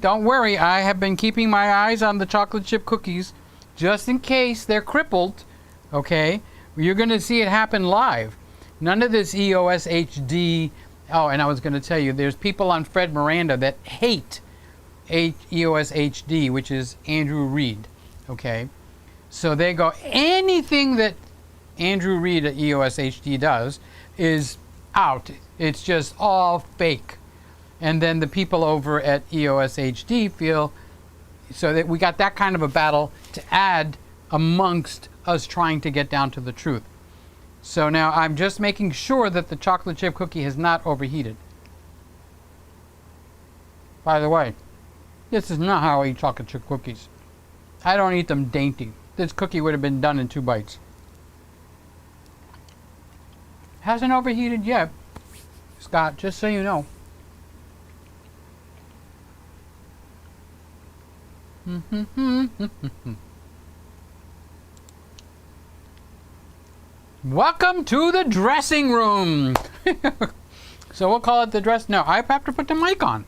I have been keeping my eyes on the chocolate chip cookies just in case they're crippled. Okay? You're going to see it happen live. None of this EOS HD. Oh, and I was going to tell you, there's people on Fred Miranda that hate EOS HD, which is Andrew Reed. Okay? So they go, anything that Andrew Reed at EOS HD does is out. It's just all fake. And then the people over at EOS HD feel so that we got that kind of a battle to add amongst us trying to get down to the truth. So now I'm just making sure that the chocolate chip cookie has not overheated. By the way, this is not how I eat chocolate chip cookies. I don't eat them dainty. This cookie would have been done in 2 bites. Hasn't overheated yet, Scott, just so you know. Welcome to the dressing room. So we'll call it the dress. No, I have to put the mic on.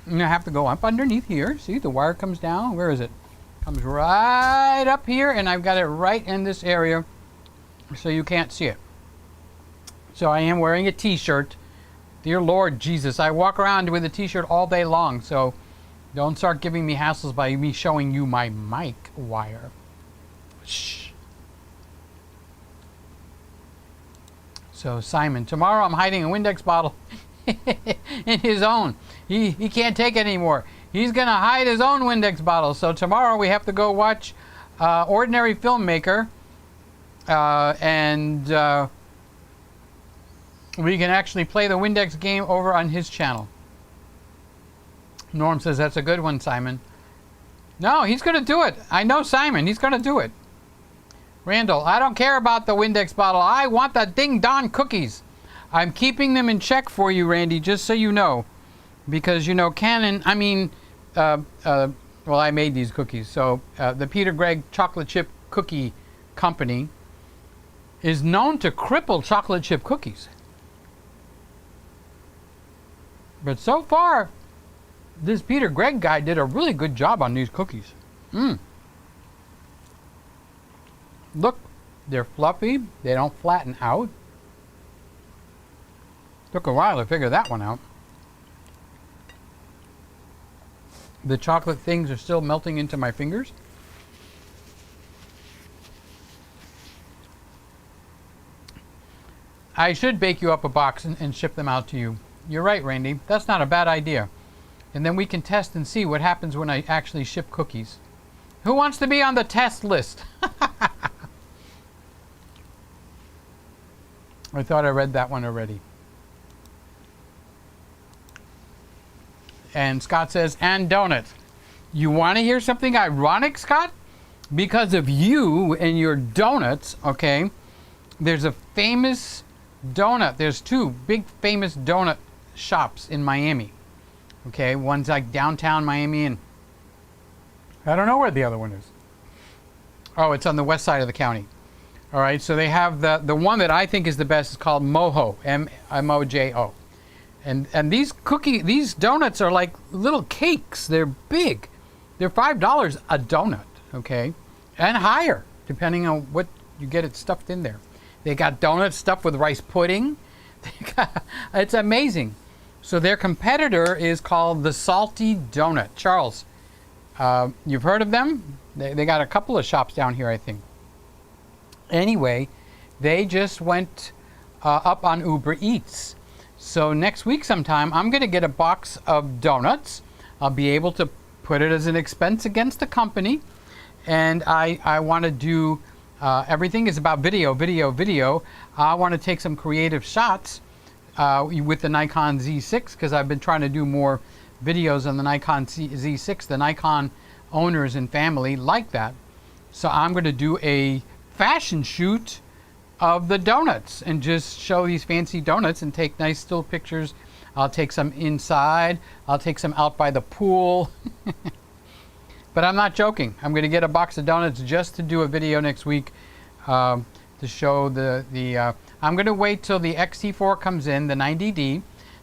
And I have to go up underneath here. See, the wire comes down. Where is it? Comes right up here, and I've got it right in this area so you can't see it. So I am wearing a t-shirt. Dear Lord Jesus, I walk around with a t-shirt all day long, so don't start giving me hassles by me showing you my mic wire. Shh. So Simon, tomorrow I'm hiding a Windex bottle in his own. He can't take it anymore. He's going to hide his own Windex bottle. So tomorrow we have to go watch Ordinary Filmmaker, and we can actually play the Windex game over on his channel. Norm says that's a good one, Simon. No, he's going to do it. I know Simon. He's going to do it. Randall, I don't care about the Windex bottle. I want the ding-dong cookies. I'm keeping them in check for you, Randy, just so you know. Because, you know, Canon, I mean, well, I made these cookies. So the PeterGregg chocolate chip cookie company is known to cripple chocolate chip cookies. But so far, this PeterGregg guy did a really good job on these cookies. Look, they're fluffy. They don't flatten out. Took a while to figure that one out. The chocolate things are still melting into my fingers. I should bake you up a box and ship them out to you. You're right, Randy. That's not a bad idea. And then we can test and see what happens when I actually ship cookies. Who wants to be on the test list? I thought I read that one already. And Scott says, and donuts. You want to hear something ironic, Scott? Because of you and your donuts, okay, there's a famous donut. There's 2 big famous donut shops in Miami. Okay, one's like downtown Miami, and I don't know where the other one is. Oh, it's on the west side of the county. All right, so they have the one that I think is the best is called Mojo, M-O-J-O. And these donuts are like little cakes. They're big. They're $5 a donut, okay? And higher, depending on what you get it stuffed in there. They got donuts stuffed with rice pudding. It's amazing. So their competitor is called the Salty Donut. Charles, you've heard of them? They got a couple of shops down here, I think. Anyway, they just went up on Uber Eats. So next week sometime, I'm going to get a box of donuts. I'll be able to put it as an expense against the company. And I want to do, everything is about video. I want to take some creative shots with the Nikon Z6 because I've been trying to do more videos on the Nikon Z6. The Nikon owners and family like that. So I'm going to do a fashion shoot of the donuts and just show these fancy donuts and take nice still pictures. I'll take some inside. I'll take some out by the pool. But I'm not joking. I'm going to get a box of donuts just to do a video next week to show I'm going to wait till the X-T4 comes in, the 90D.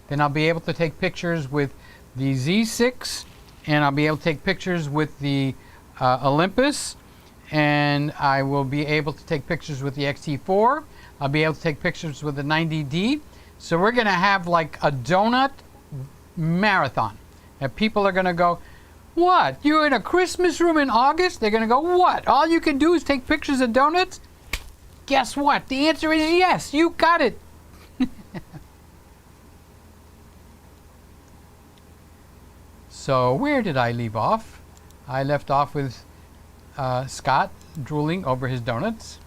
Then I'll be able to take pictures with the Z6, and I'll be able to take pictures with the Olympus, and I will be able to take pictures with the X-T4. I'll be able to take pictures with the 90D. So we're going to have like a donut marathon. And people are going to go, what? You're in a Christmas room in August? They're going to go, what? All you can do is take pictures of donuts? Guess what? The answer is yes. You got it. So where did I leave off? I left off with Scott drooling over his donuts.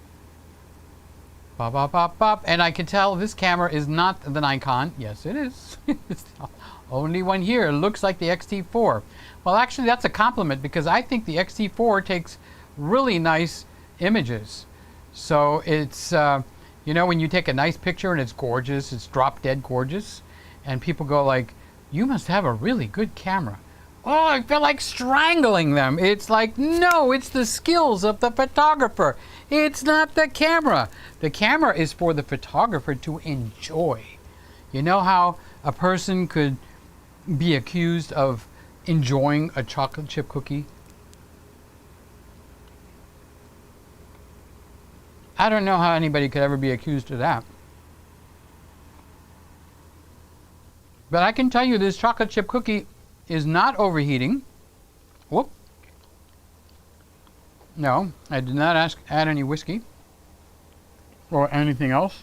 Bop, bop, bop, bop. And I can tell this camera is not the Nikon. Yes, it is. It's the only one here. It looks like the X-T4. Well, actually, that's a compliment because I think the X-T4 takes really nice images. So it's, you know, when you take a nice picture and it's gorgeous, it's drop dead gorgeous, and people go like, you must have a really good camera. Oh, I feel like strangling them. It's like, no, it's the skills of the photographer. It's not the camera. The camera is for the photographer to enjoy. You know how a person could be accused of enjoying a chocolate chip cookie? I don't know how anybody could ever be accused of that. But I can tell you this chocolate chip cookie is not overheating. Whoop. No, I did not add any whiskey or anything else.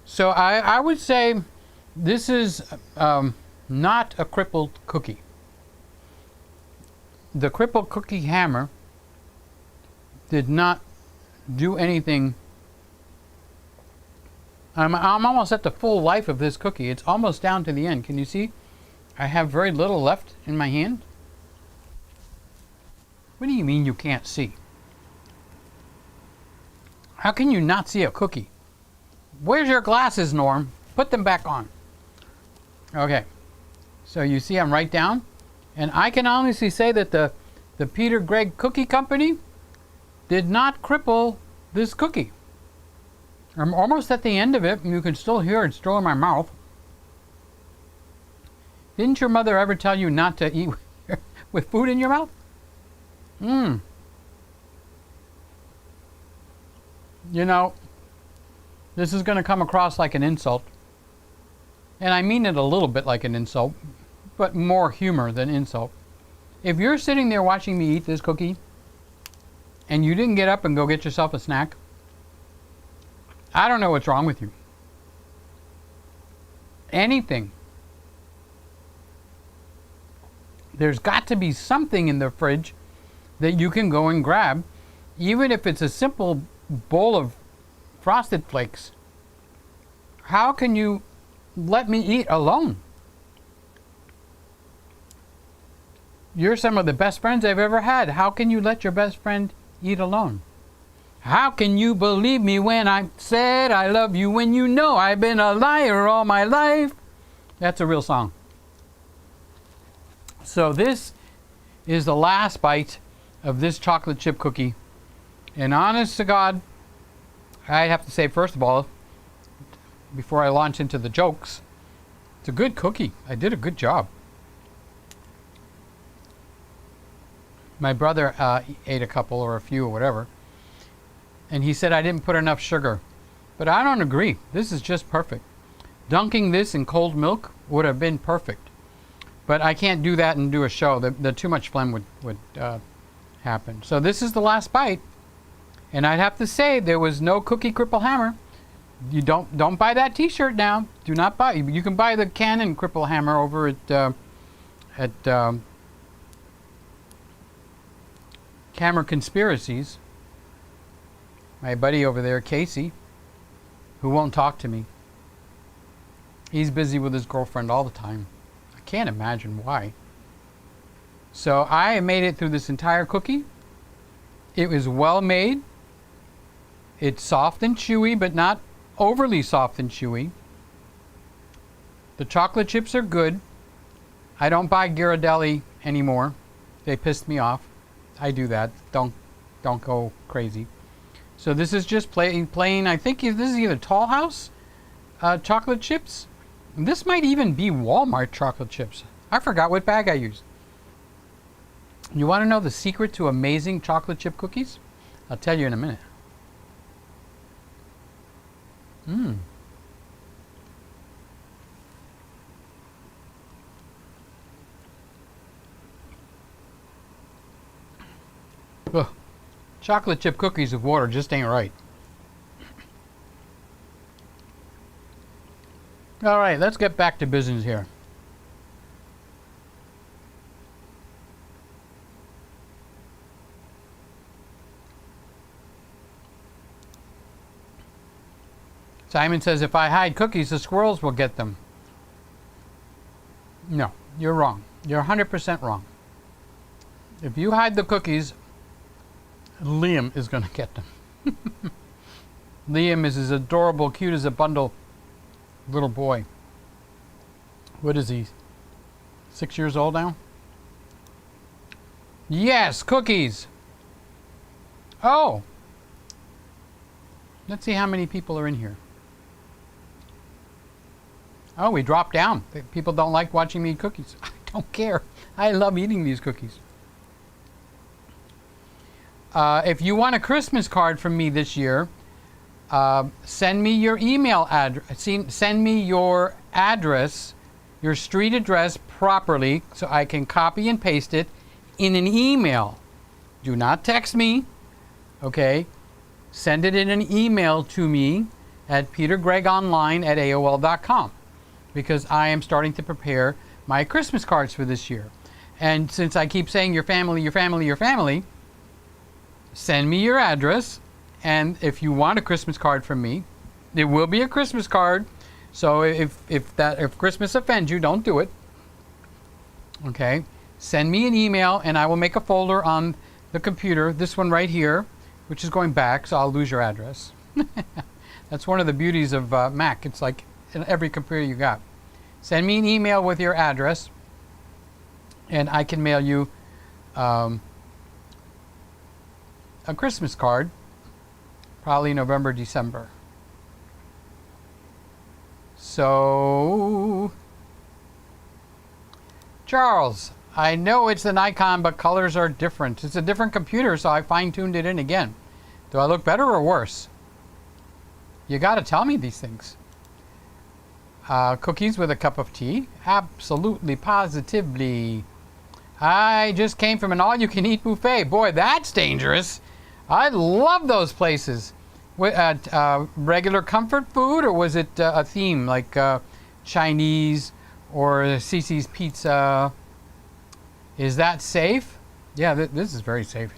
So I would say this is not a crippled cookie. The crippled cookie hammer did not do anything. I'm almost at the full life of this cookie. It's almost down to the end. Can you see? I have very little left in my hand. What do you mean you can't see? How can you not see a cookie? Where's your glasses, Norm? Put them back on. Okay. So you see I'm right down. And I can honestly say that the PeterGregg Cookie Company did not cripple this cookie. I'm almost at the end of it, and you can still hear it still in my mouth. Didn't your mother ever tell you not to eat with food in your mouth? You know, this is going to come across like an insult. And I mean it a little bit like an insult, but more humor than insult. If you're sitting there watching me eat this cookie, and you didn't get up and go get yourself a snack, I don't know what's wrong with you. Anything. There's got to be something in the fridge that you can go and grab, even if it's a simple bowl of Frosted Flakes. How can you let me eat alone? You're some of the best friends I've ever had. How can you let your best friend eat alone? How can you believe me when I said I love you when you know I've been a liar all my life? That's a real song. So this is the last bite of this chocolate chip cookie. And honest to God, I have to say, first of all, before I launch into the jokes, it's a good cookie. I did a good job. My brother ate a couple or a few or whatever, and he said I didn't put enough sugar. But I don't agree. This is just perfect. Dunking this in cold milk would have been perfect. But I can't do that and do a show. The too much phlegm would happen. So this is the last bite. And I'd have to say there was no Cookie Cripple Hammer. You don't buy that T-shirt now. Do not buy. You can buy the Canon Cripple Hammer over at Camera Conspiracies. My buddy over there, Casey, who won't talk to me. He's busy with his girlfriend all the time. I can't imagine why. So I made it through this entire cookie. It was well made. It's soft and chewy, but not overly soft and chewy. The chocolate chips are good. I don't buy Ghirardelli anymore. They pissed me off. I do that. Don't go crazy. So this is just plain. I think this is either Tall House chocolate chips. This might even be Walmart chocolate chips. I forgot what bag I used. You want to know the secret to amazing chocolate chip cookies? I'll tell you in a minute. Ugh. Chocolate chip cookies with water just ain't right. All right, let's get back to business here. Simon says, if I hide cookies, the squirrels will get them. No, you're wrong. You're 100% wrong. If you hide the cookies, Liam is going to get them. Liam is as adorable, cute as a bundle little boy. What is he? 6 years old now? Yes, cookies. Oh. Let's see how many people are in here. Oh, we dropped down. People don't like watching me eat cookies. I don't care. I love eating these cookies. If you want a Christmas card from me this year, send me your email address. Send me your address, your street address properly so I can copy and paste it in an email. Do not text me, okay? Send it in an email to me at PeterGreggOnline@AOL.com because I am starting to prepare my Christmas cards for this year. And since I keep saying your family, your family, your family, send me your address. And if you want a Christmas card from me, there will be a Christmas card. So if Christmas offends you, don't do it. Okay? Send me an email and I will make a folder on the computer, this one right here, which is going back, so I'll lose your address. That's one of the beauties of Mac. It's like in every computer you got. Send me an email with your address and I can mail you a Christmas card. Probably November, December. So, Charles, I know it's an icon, but colors are different. It's a different computer, so I fine-tuned it in again. Do I look better or worse? You got to tell me these things. Cookies with a cup of tea? Absolutely, positively. I just came from an all-you-can-eat buffet. Boy, that's dangerous. I love those places. Regular comfort food, or was it a theme like Chinese or Cece's Pizza? Is that safe? Yeah, this is very safe.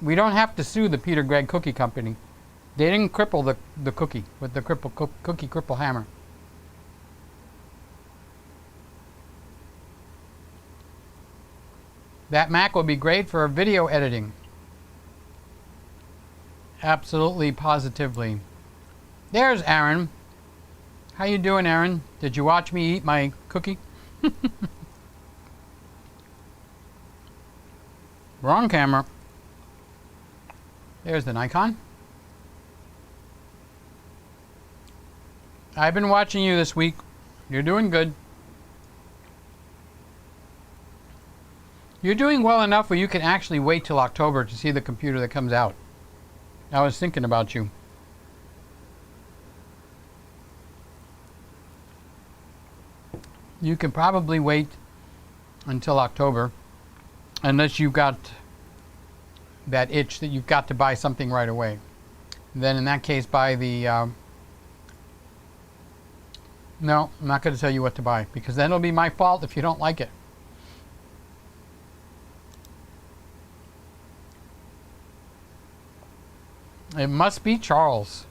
We don't have to sue the PeterGregg Cookie Company. They didn't cripple the cookie with the cookie cripple hammer. That Mac will be great for video editing. Absolutely, positively. There's Aaron. How you doing, Aaron? Did you watch me eat my cookie? Wrong camera. There's the Nikon. I've been watching you this week. You're doing good. You're doing well enough where you can actually wait till October to see the computer that comes out. I was thinking about you. You can probably wait until October, unless you've got that itch that you've got to buy something right away. Then in that case, buy the... no, I'm not going to tell you what to buy, because then it'll be my fault if you don't like it. It must be Charles.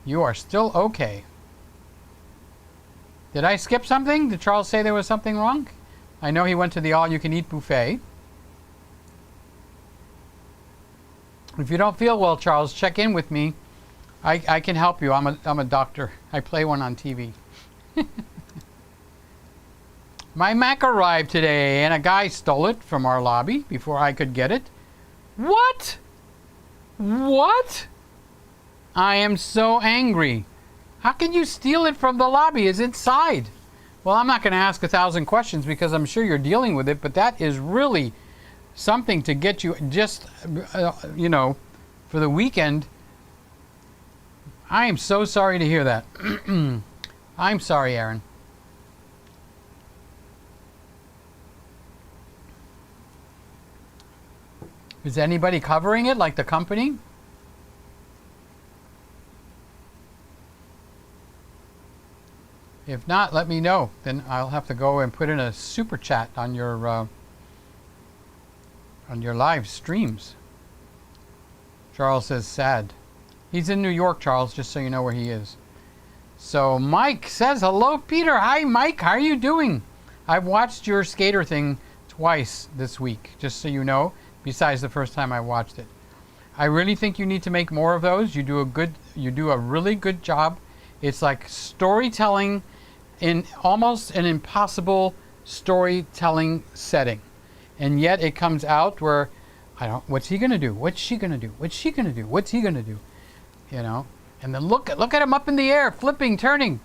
You are still okay. Did I skip something? Did Charles say there was something wrong? I know he went to the all-you-can-eat buffet. If you don't feel well, Charles, check in with me. I can help you. I'm a doctor. I play one on TV. My Mac arrived today, and a guy stole it from our lobby before I could get it. What? What? I am so angry. How can you steal it from the lobby? It's inside. Well, I'm not going to ask 1,000 questions because I'm sure you're dealing with it, but that is really something to get you just, you know, for the weekend. I am so sorry to hear that. I'm sorry, Aaron. Is anybody covering it, like the company? If not, let me know. Then I'll have to go and put in a super chat on your live streams. Charles says sad. He's in New York, Charles, just so you know where he is. So Mike says, hello, Peter. Hi, Mike. How are you doing? I've watched your skater thing twice this week, just so you know, besides the first time I watched it. I really think you need to make more of those. You do a really good job. It's like storytelling in almost an impossible storytelling setting. And yet it comes out where, what's he going to do? What's she going to do? What's she going to do? What's he going to do? You know? And then look at him up in the air, flipping, turning.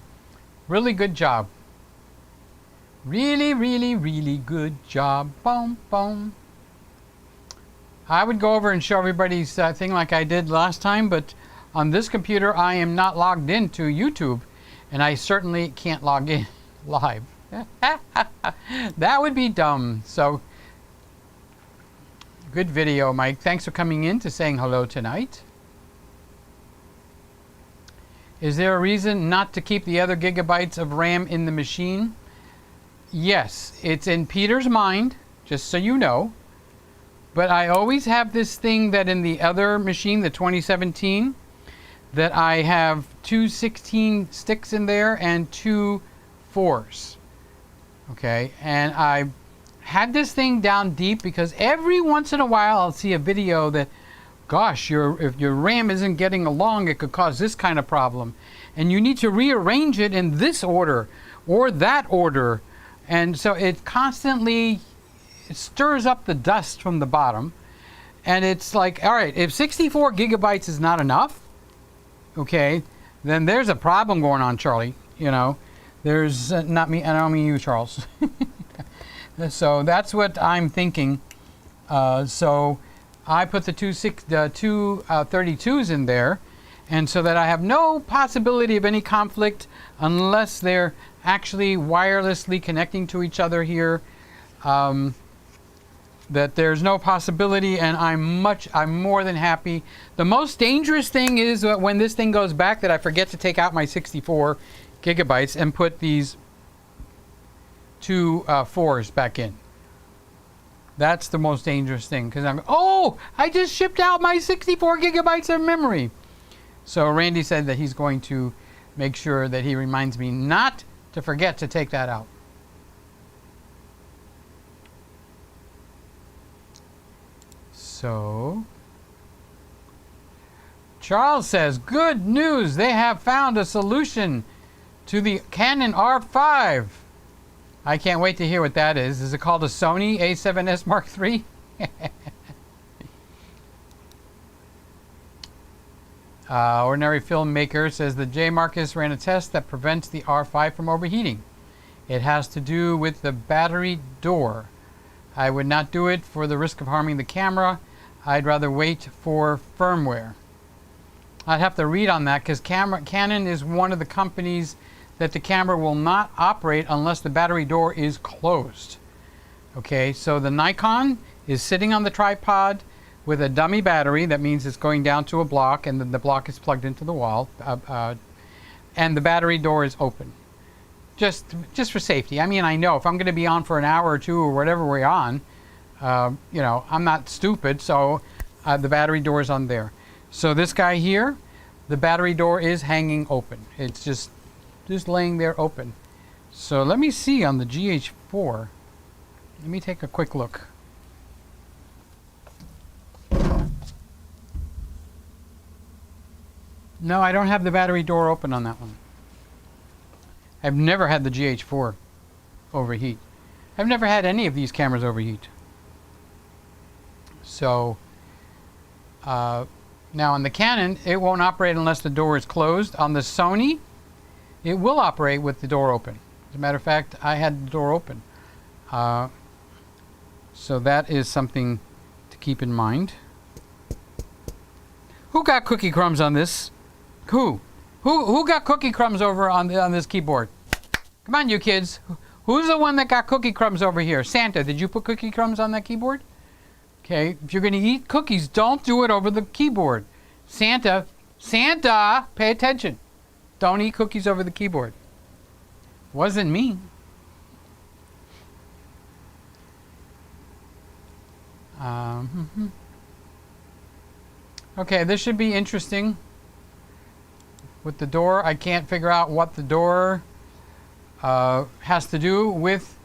Really good job. Really, really, really good job. Boom, boom. I would go over and show everybody's thing like I did last time, but on this computer I am not logged into YouTube, and I certainly can't log in live. That would be dumb. So, good video, Mike. Thanks for coming in to saying hello tonight. Is there a reason not to keep the other gigabytes of RAM in the machine? Yes, it's in Peter's mind, just so you know. But I always have this thing that in the other machine, the 2017, that I have two 16 sticks in there and two 4s. Okay, and I had this thing down deep because every once in a while I'll see a video that, gosh, if your RAM isn't getting along, it could cause this kind of problem. And you need to rearrange it in this order or that order. And so it constantly stirs up the dust from the bottom. And it's like, all right, if 64 gigabytes is not enough, okay, then there's a problem going on, Charlie. You know, there's not me, I don't mean you, Charles. So that's what I'm thinking. So I put the two 32s in there, and so that I have no possibility of any conflict unless they're actually wirelessly connecting to each other here. That there's no possibility, and I'm more than happy. The most dangerous thing is when this thing goes back that I forget to take out my 64 gigabytes and put these two 4s back in. That's the most dangerous thing, because I just shipped out my 64 gigabytes of memory. So Randy said that he's going to make sure that he reminds me not to forget to take that out. So Charles says, good news, they have found a solution to the Canon R5. I can't wait to hear what that is. Is it called a Sony A7S Mark III? Ordinary Filmmaker says the J. Marcus ran a test that prevents the R5 from overheating. It has to do with the battery door. I would not do it for the risk of harming the camera. I'd rather wait for firmware. I'd have to read on that because Canon is one of the companies that the camera will not operate unless the battery door is closed. Okay, so the Nikon is sitting on the tripod with a dummy battery. That means it's going down to a block, and then the block is plugged into the wall, and the battery door is open. Just for safety. I mean, I know if I'm going to be on for an hour or two or whatever we're on, you know, I'm not stupid, so the battery door is on there. So this guy here, the battery door is hanging open. It's just laying there open. So let me see on the GH4. Let me take a quick look. No, I don't have the battery door open on that one. I've never had the GH4 overheat. I've never had any of these cameras overheat. So, now on the Canon, it won't operate unless the door is closed. On the Sony, it will operate with the door open. As a matter of fact, I had the door open. So that is something to keep in mind. Who got cookie crumbs on this? Who got cookie crumbs over on this keyboard? Come on, you kids. Who's the one that got cookie crumbs over here? Santa, did you put cookie crumbs on that keyboard? Okay, if you're going to eat cookies, don't do it over the keyboard. Santa, pay attention. Don't eat cookies over the keyboard. Wasn't me. Okay, this should be interesting. With the door, I can't figure out what the door has to do with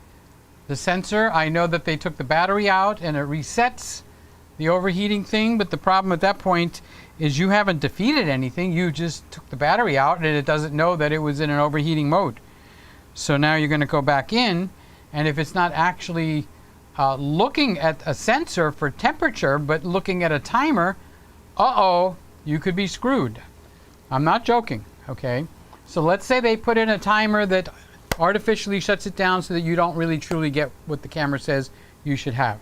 the sensor. I know that they took the battery out and it resets the overheating thing, but the problem at that point is you haven't defeated anything. You just took the battery out and it doesn't know that it was in an overheating mode. So now you're going to go back in, and if it's not actually looking at a sensor for temperature but looking at a timer, you could be screwed. I'm not joking, okay? So let's say they put in a timer that artificially shuts it down so that you don't really truly get what the camera says you should have.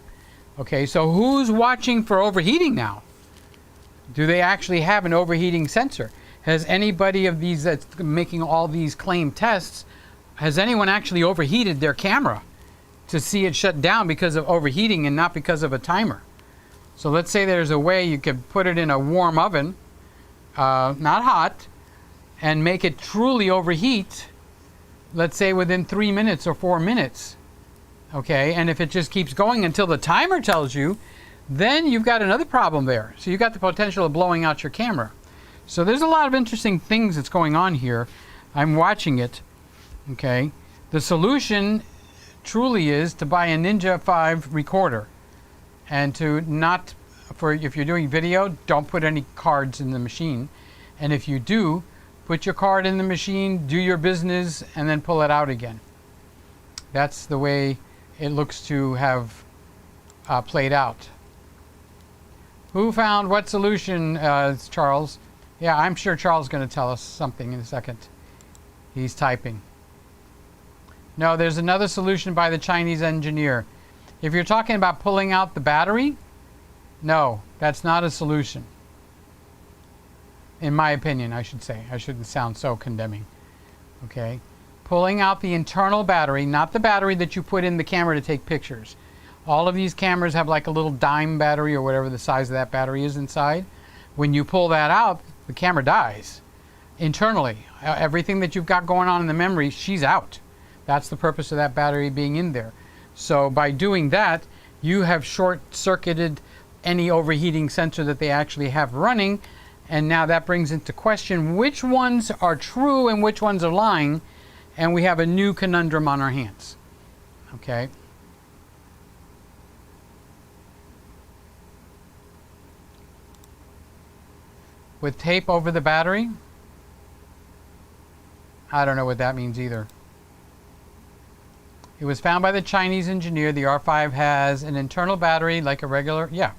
Okay, so who's watching for overheating now? Do they actually have an overheating sensor? Has anybody of these that's making all these claim tests, has anyone actually overheated their camera to see it shut down because of overheating and not because of a timer? So let's say there's a way you could put it in a warm oven, not hot, and make it truly overheat, let's say within 3 minutes or 4 minutes. Okay, and if it just keeps going until the timer tells you, then you've got another problem there. So you've got the potential of blowing out your camera. So there's a lot of interesting things that's going on here. I'm watching it. Okay, the solution truly is to buy a Ninja 5 recorder, and to not, if you're doing video, don't put any cards in the machine. And if you do, put your card in the machine, do your business, and then pull it out again. That's the way it looks to have played out. Who found what solution, Charles? Yeah, I'm sure Charles is going to tell us something in a second. He's typing. No, there's another solution by the Chinese engineer. If you're talking about pulling out the battery, no, that's not a solution. In my opinion, I should say. I shouldn't sound so condemning. Okay? Pulling out the internal battery, not the battery that you put in the camera to take pictures. All of these cameras have like a little dime battery or whatever the size of that battery is inside. When you pull that out, the camera dies. Internally, everything that you've got going on in the memory, she's out. That's the purpose of that battery being in there. So by doing that, you have short-circuited any overheating sensor that they actually have running, and now that brings into question which ones are true and which ones are lying, and we have a new conundrum on our hands. Okay? With tape over the battery? I don't know what that means either. It was found by the Chinese engineer. The R5 has an internal battery like a regular, yeah.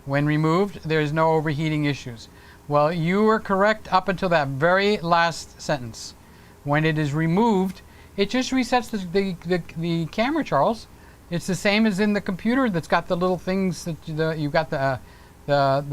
When removed, there is no overheating issues. Well, you were correct up until that very last sentence. When it is removed, it just resets the camera, Charles. It's the same as in the computer that's got the little things that you've got the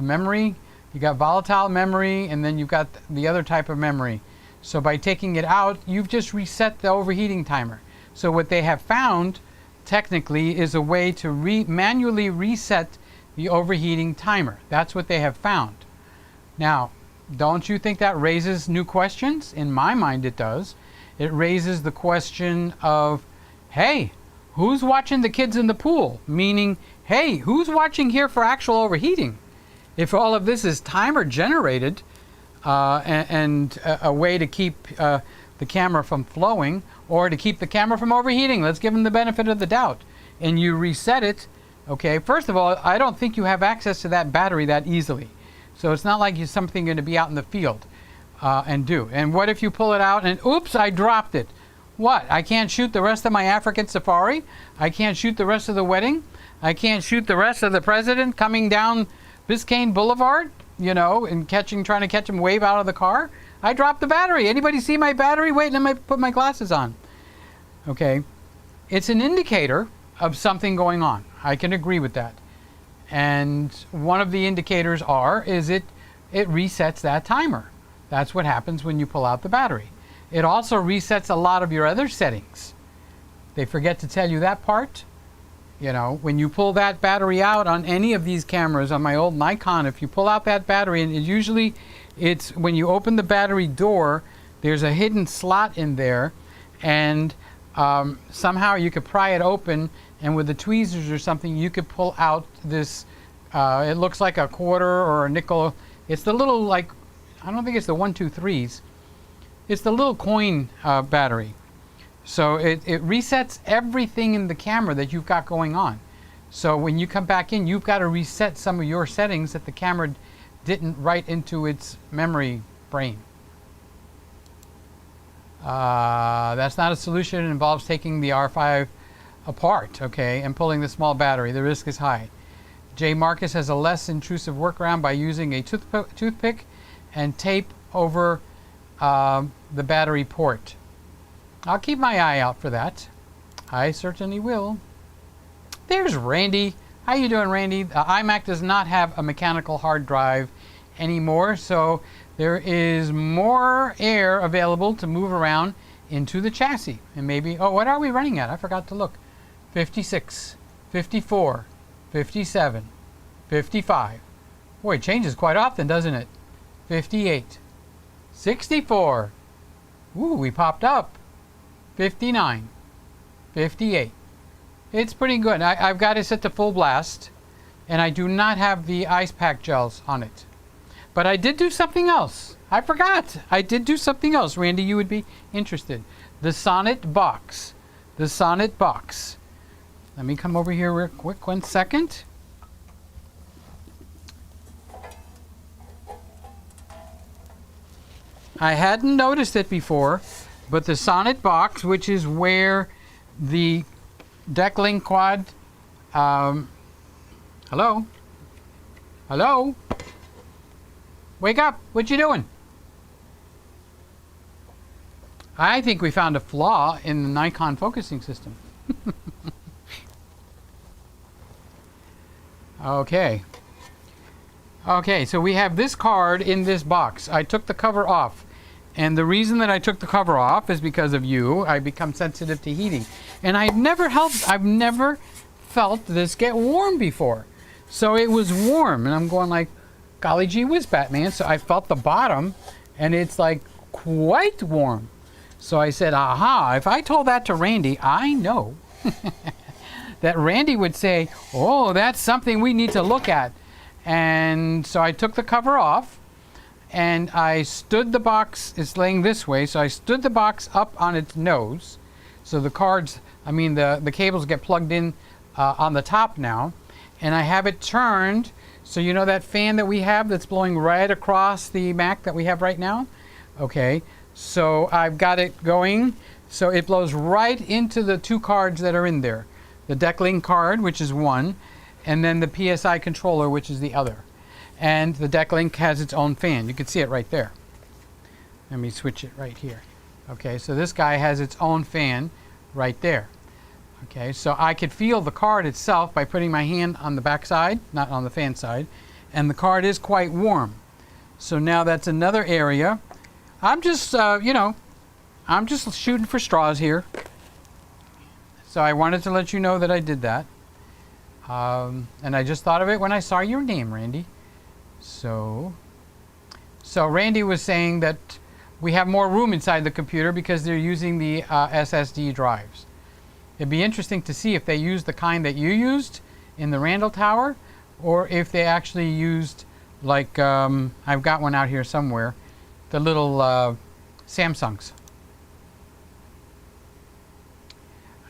memory, you got volatile memory, and then you've got the other type of memory. So by taking it out, you've just reset the overheating timer. So what they have found technically is a way to manually reset the overheating timer. That's what they have found. Now, don't you think that raises new questions? In my mind it does. It raises the question of, hey, who's watching the kids in the pool? Meaning, hey, who's watching here for actual overheating? If all of this is timer generated and a way to keep the camera from flowing or to keep the camera from overheating, let's give them the benefit of the doubt, and you reset it, okay, first of all, I don't think you have access to that battery that easily. So it's not like you're something going to be out in the field and do. And what if you pull it out and, oops, I dropped it? What? I can't shoot the rest of my African safari? I can't shoot the rest of the wedding? I can't shoot the rest of the president coming down Biscayne Boulevard, you know, and trying to catch him wave out of the car? I dropped the battery. Anybody see my battery? Wait, let me put my glasses on. Okay. It's an indicator of something going on. I can agree with that. And one of the indicators is it resets that timer. That's what happens when you pull out the battery. It also resets a lot of your other settings. They forget to tell you that part. You know, when you pull that battery out on any of these cameras, on my old Nikon, if you pull out that battery, and it's when you open the battery door, there's a hidden slot in there, and somehow you could pry it open, and with the tweezers or something, you could pull out this, it looks like a quarter or a nickel. It's the little, like, I don't think it's the 1, 2, 3s. It's the little coin battery. So it resets everything in the camera that you've got going on. So when you come back in, you've got to reset some of your settings that the camera didn't write into its memory brain. That's not a solution. It involves taking the R5 apart, okay, and pulling the small battery. The risk is high. J. Marcus has a less intrusive workaround by using a toothpick and tape over the battery port. I'll keep my eye out for that. I certainly will. There's Randy. How you doing, Randy? iMac does not have a mechanical hard drive anymore, so there is more air available to move around into the chassis. And maybe, oh, what are we running at? I forgot to look. 56, 54, 57, 55. Boy, it changes quite often, doesn't it? 58, 64. Ooh, we popped up. 59, 58. It's pretty good. I've got it set to full blast, and I do not have the ice pack gels on it. But I did do something else. I forgot. I did do something else. Randy, you would be interested. The Sonnet box. The Sonnet box. Let me come over here real quick, 1 second. I hadn't noticed it before, but the Sonnet box, which is where the Decklink Quad, hello? Hello? Wake up, what you doing? I think we found a flaw in the Nikon focusing system. Okay. Okay, so we have this card in this box. I took the cover off. And the reason that I took the cover off is because of you. I become sensitive to heating. And I've never felt this get warm before. So it was warm, and I'm going like, golly gee whiz, Batman. So I felt the bottom, and it's like quite warm. So I said, aha, if I told that to Randy, I know that Randy would say, oh, that's something we need to look at. And so I took the cover off, and I stood the box, it's laying this way, so I stood the box up on its nose. So the the cables get plugged in on the top now. And I have it turned, so you know that fan that we have that's blowing right across the Mac that we have right now? Okay, so I've got it going, so it blows right into the 2 cards that are in there. The Decklink card, which is one, and then the PSI controller, which is the other. And the Decklink has its own fan. You can see it right there. Let me switch it right here. Okay, so this guy has its own fan right there. Okay, so I could feel the card itself by putting my hand on the back side, not on the fan side, and the card is quite warm. So now that's another area. I'm just, I'm just shooting for straws here. So I wanted to let you know that I did that. And I just thought of it when I saw your name, Randy. So Randy was saying that we have more room inside the computer because they're using the SSD drives. It'd be interesting to see if they used the kind that you used in the Randall Tower, or if they actually used, like, I've got one out here somewhere, the little Samsungs.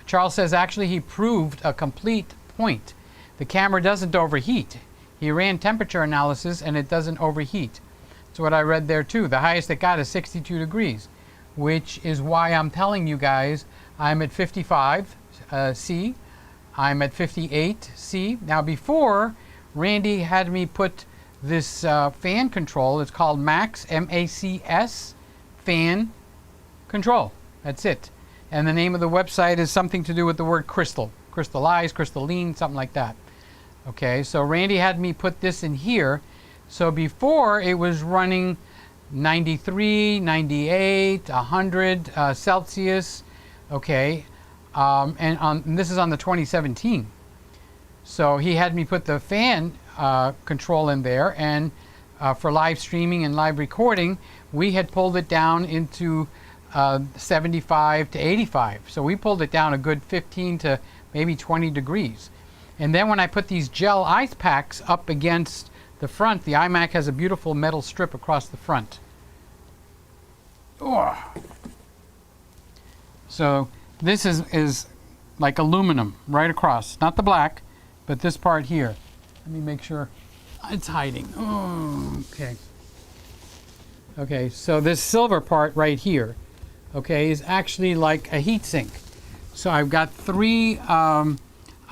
Charles says actually he proved a complete point. The camera doesn't overheat. He ran temperature analysis and it doesn't overheat. That's what I read there too. The highest it got is 62 degrees, which is why I'm telling you guys I'm at 55 C. I'm at 58 C. Now before, Randy had me put this fan control. It's called Max, M-A-C-S, fan control. That's it. And the name of the website is something to do with the word crystal. Crystallize, crystalline, something like that. Okay, so Randy had me put this in here. So before it was running 93, 98, 100 Celsius. Okay, and this is on the 2017. So he had me put the fan control in there, and for live streaming and live recording, we had pulled it down into 75 to 85. So we pulled it down a good 15 to maybe 20 degrees. And then when I put these gel ice packs up against the front, the iMac has a beautiful metal strip across the front. Oh. So this is like aluminum right across, not the black, but this part here. Let me make sure it's hiding. Oh, okay. Okay, so this silver part right here, okay, is actually like a heat sink. So I've got 3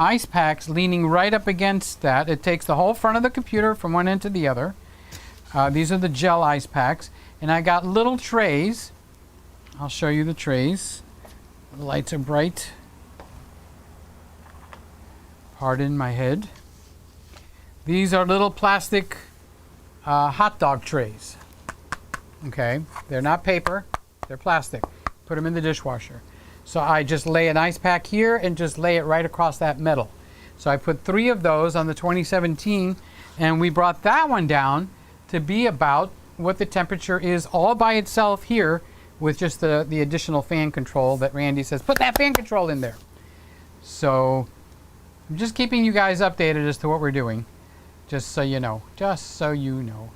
ice packs leaning right up against that. It takes the whole front of the computer from one end to the other. These are the gel ice packs. And I got little trays. I'll show you the trays. The lights are bright. Pardon my head. These are little plastic hot dog trays. Okay, they're not paper, they're plastic. Put them in the dishwasher. So I just lay an ice pack here and just lay it right across that metal. So I put 3 of those on the 2017, and we brought that one down to be about what the temperature is all by itself here, with just the additional fan control that Randy says, put that fan control in there. So I'm just keeping you guys updated as to what we're doing, just so you know, just so you know.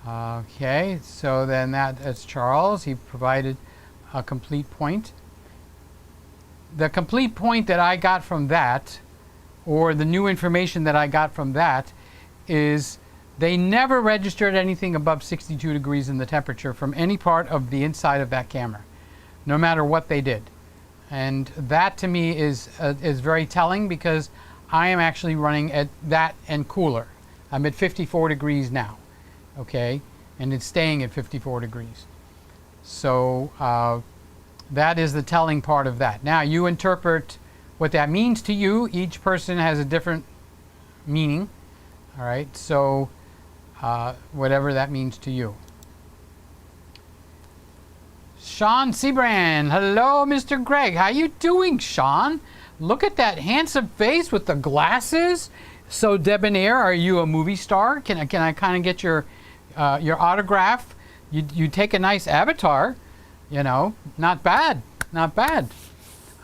Okay, so then that's Charles. He provided a complete point. The complete point that I got from that, or the new information that I got from that, is they never registered anything above 62 degrees in the temperature from any part of the inside of that camera, no matter what they did. And that to me is very telling, because I am actually running at that and cooler. I'm at 54 degrees now. Okay, and it's staying at 54 degrees. So that is the telling part of that. Now you interpret what that means to you. Each person has a different meaning. All right, so whatever that means to you. Sean Seabrand, hello, Mr. Gregg. How you doing, Sean? Look at that handsome face with the glasses. So debonair. Are you a movie star? Can I kind of get your autograph? You take a nice avatar, you know. Not bad, not bad.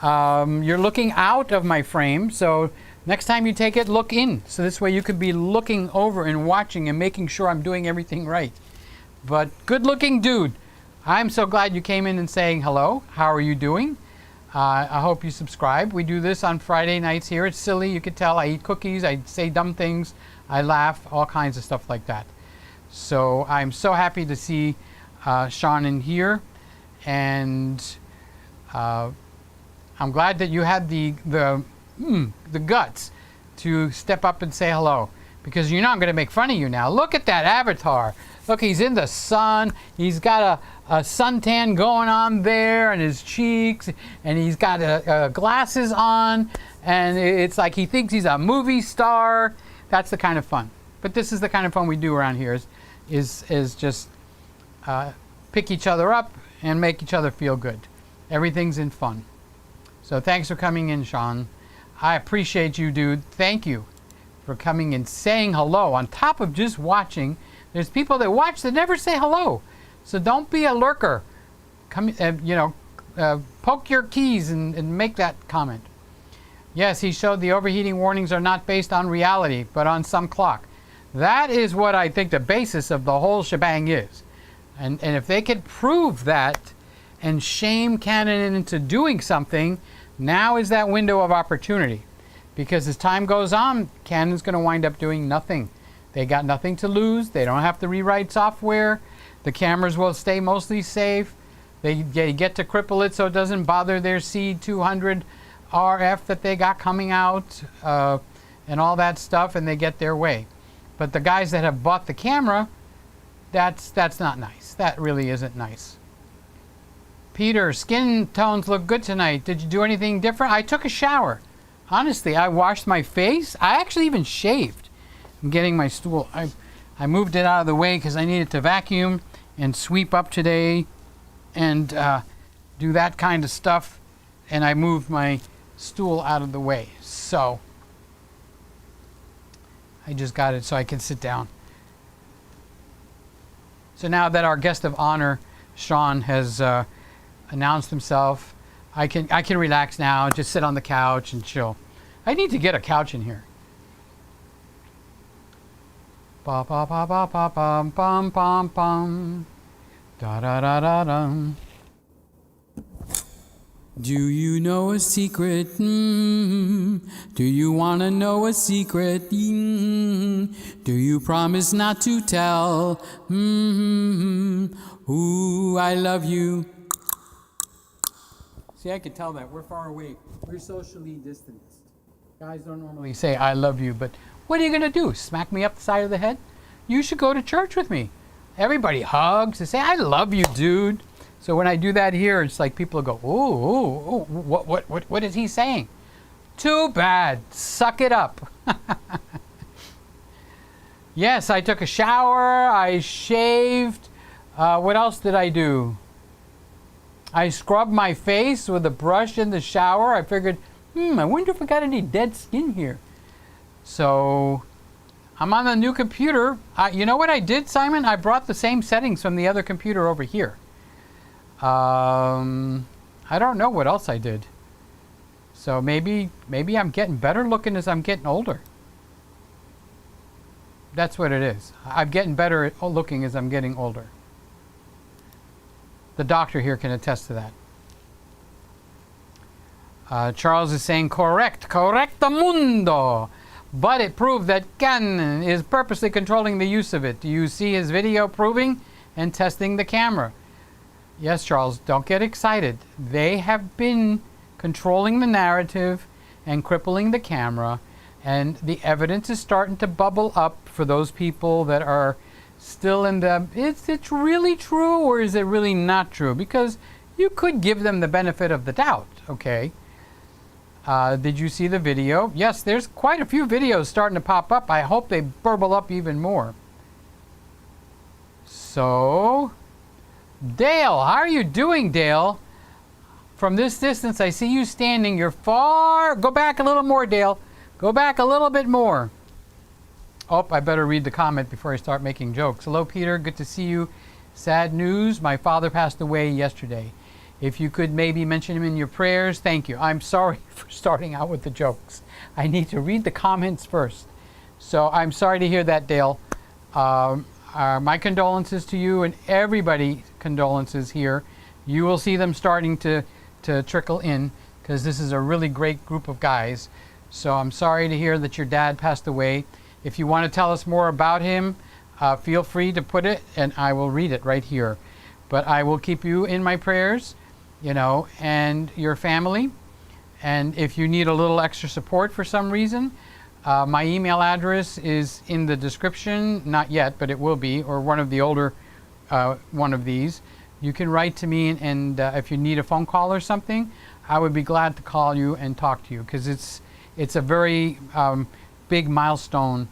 You're looking out of my frame, so next time you take it, look in. So this way you could be looking over and watching and making sure I'm doing everything right. But good looking dude. I'm so glad you came in and saying hello. How are you doing? I hope you subscribe. We do this on Friday nights here. It's silly. You could tell I eat cookies. I say dumb things. I laugh. All kinds of stuff like that. So I'm so happy to see Sean in here. And I'm glad that you had the guts to step up and say hello. because you know I'm going to make fun of you now. Look at that avatar. Look, he's in the sun. He's got a suntan going on there on his cheeks, and he's got glasses on, and it's like he thinks he's a movie star. That's the kind of fun. But this is the kind of fun we do around here, is just pick each other up and make each other feel good. Everything's in fun. So thanks for coming in, Sean. I appreciate you, dude. Thank you for coming and saying hello. On top of just watching, there's people that watch that never say hello. So don't be a lurker. Come, poke your keys and make that comment. Yes, he showed the overheating warnings are not based on reality, but on some clock. That is what I think the basis of the whole shebang is. And if they could prove that and shame Canon into doing something, now is that window of opportunity. Because as time goes on, Canon's going to wind up doing nothing. They got nothing to lose. They don't have to rewrite software. The cameras will stay mostly safe. They get to cripple it so it doesn't bother their C200 RF that they got coming out and all that stuff, and they get their way. But the guys that have bought the camera, that's not nice. That really isn't nice. Peter, skin tones look good tonight. Did you do anything different? I took a shower. Honestly, I washed my face. I actually even shaved. I'm getting my stool. I moved it out of the way because I needed to vacuum and sweep up today and do that kind of stuff. And I moved my stool out of the way. So I just got it so I can sit down. So now that our guest of honor, Sean, has announced himself, I can relax now and just sit on the couch and chill. I need to get a couch in here. Ba ba ba ba ba bum bum bum bum. Da da da da dum. Do you know a secret? Do you want to know a secret? Do you promise not to tell? Ooh, I love you. See, I can tell that. We're far away. We're socially distanced. Guys don't normally say, I love you, but what are you going to do? Smack me up the side of the head? You should go to church with me. Everybody hugs and say, I love you, dude. So when I do that here, it's like people go, ooh, what is he saying? Too bad. Suck it up. Yes, I took a shower. I shaved. What else did I do? I scrubbed my face with a brush in the shower. I figured, I wonder if I got any dead skin here. So I'm on the new computer. You know what I did, Simon? I brought the same settings from the other computer over here. I don't know what else I did. So maybe I'm getting better looking as I'm getting older. That's what it is. I'm getting better at looking as I'm getting older. The doctor here can attest to that. Charles is saying, correcto mundo. But it proved that Canon is purposely controlling the use of it. Do you see his video proving and testing the camera? Yes, Charles, don't get excited. They have been controlling the narrative and crippling the camera, and the evidence is starting to bubble up for those people that are still in the, it's really true or is it really not true? Because you could give them the benefit of the doubt, okay? Did you see the video? Yes, there's quite a few videos starting to pop up. I hope they burble up even more. So, Dale, how are you doing, Dale? From this distance, I see you standing. You're far. Go back a little more, Dale. Go back a little bit more. Oh, I better read the comment before I start making jokes. Hello, Peter. Good to see you. Sad news. My father passed away yesterday. If you could maybe mention him in your prayers, thank you. I'm sorry for starting out with the jokes. I need to read the comments first. So I'm sorry to hear that, Dale. My condolences to you and everybody. Condolences here. You will see them starting to trickle in because this is a really great group of guys. So I'm sorry to hear that your dad passed away. If you want to tell us more about him, feel free to put it and I will read it right here. But I will keep you in my prayers, you know, and your family. And if you need a little extra support for some reason, My email address is in the description, not yet, but it will be, or one of the older one of these. You can write to me, and if you need a phone call or something, I would be glad to call you and talk to you, because it's a very big milestone,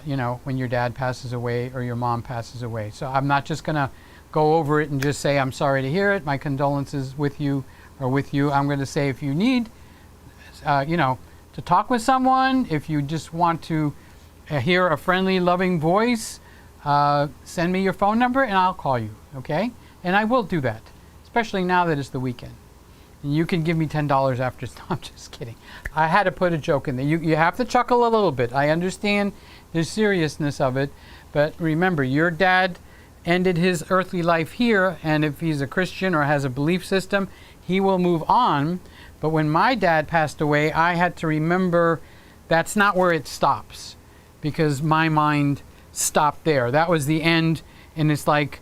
you know, when your dad passes away or your mom passes away. So I'm not just going to go over it and just say, I'm sorry to hear it, my condolences with you or with you. I'm going to say, if you need, you know, to talk with someone, if you just want to hear a friendly, loving voice, send me your phone number and I'll call you, okay? And I will do that, especially now that it's the weekend. And you can give me $10 after. No, I'm just kidding. I had to put a joke in there. You have to chuckle a little bit. I understand the seriousness of it, but remember, your dad ended his earthly life here, and if he's a Christian or has a belief system, he will move on. But when my dad passed away, I had to remember that's not where it stops, because my mind stopped there. That was the end, and it's like,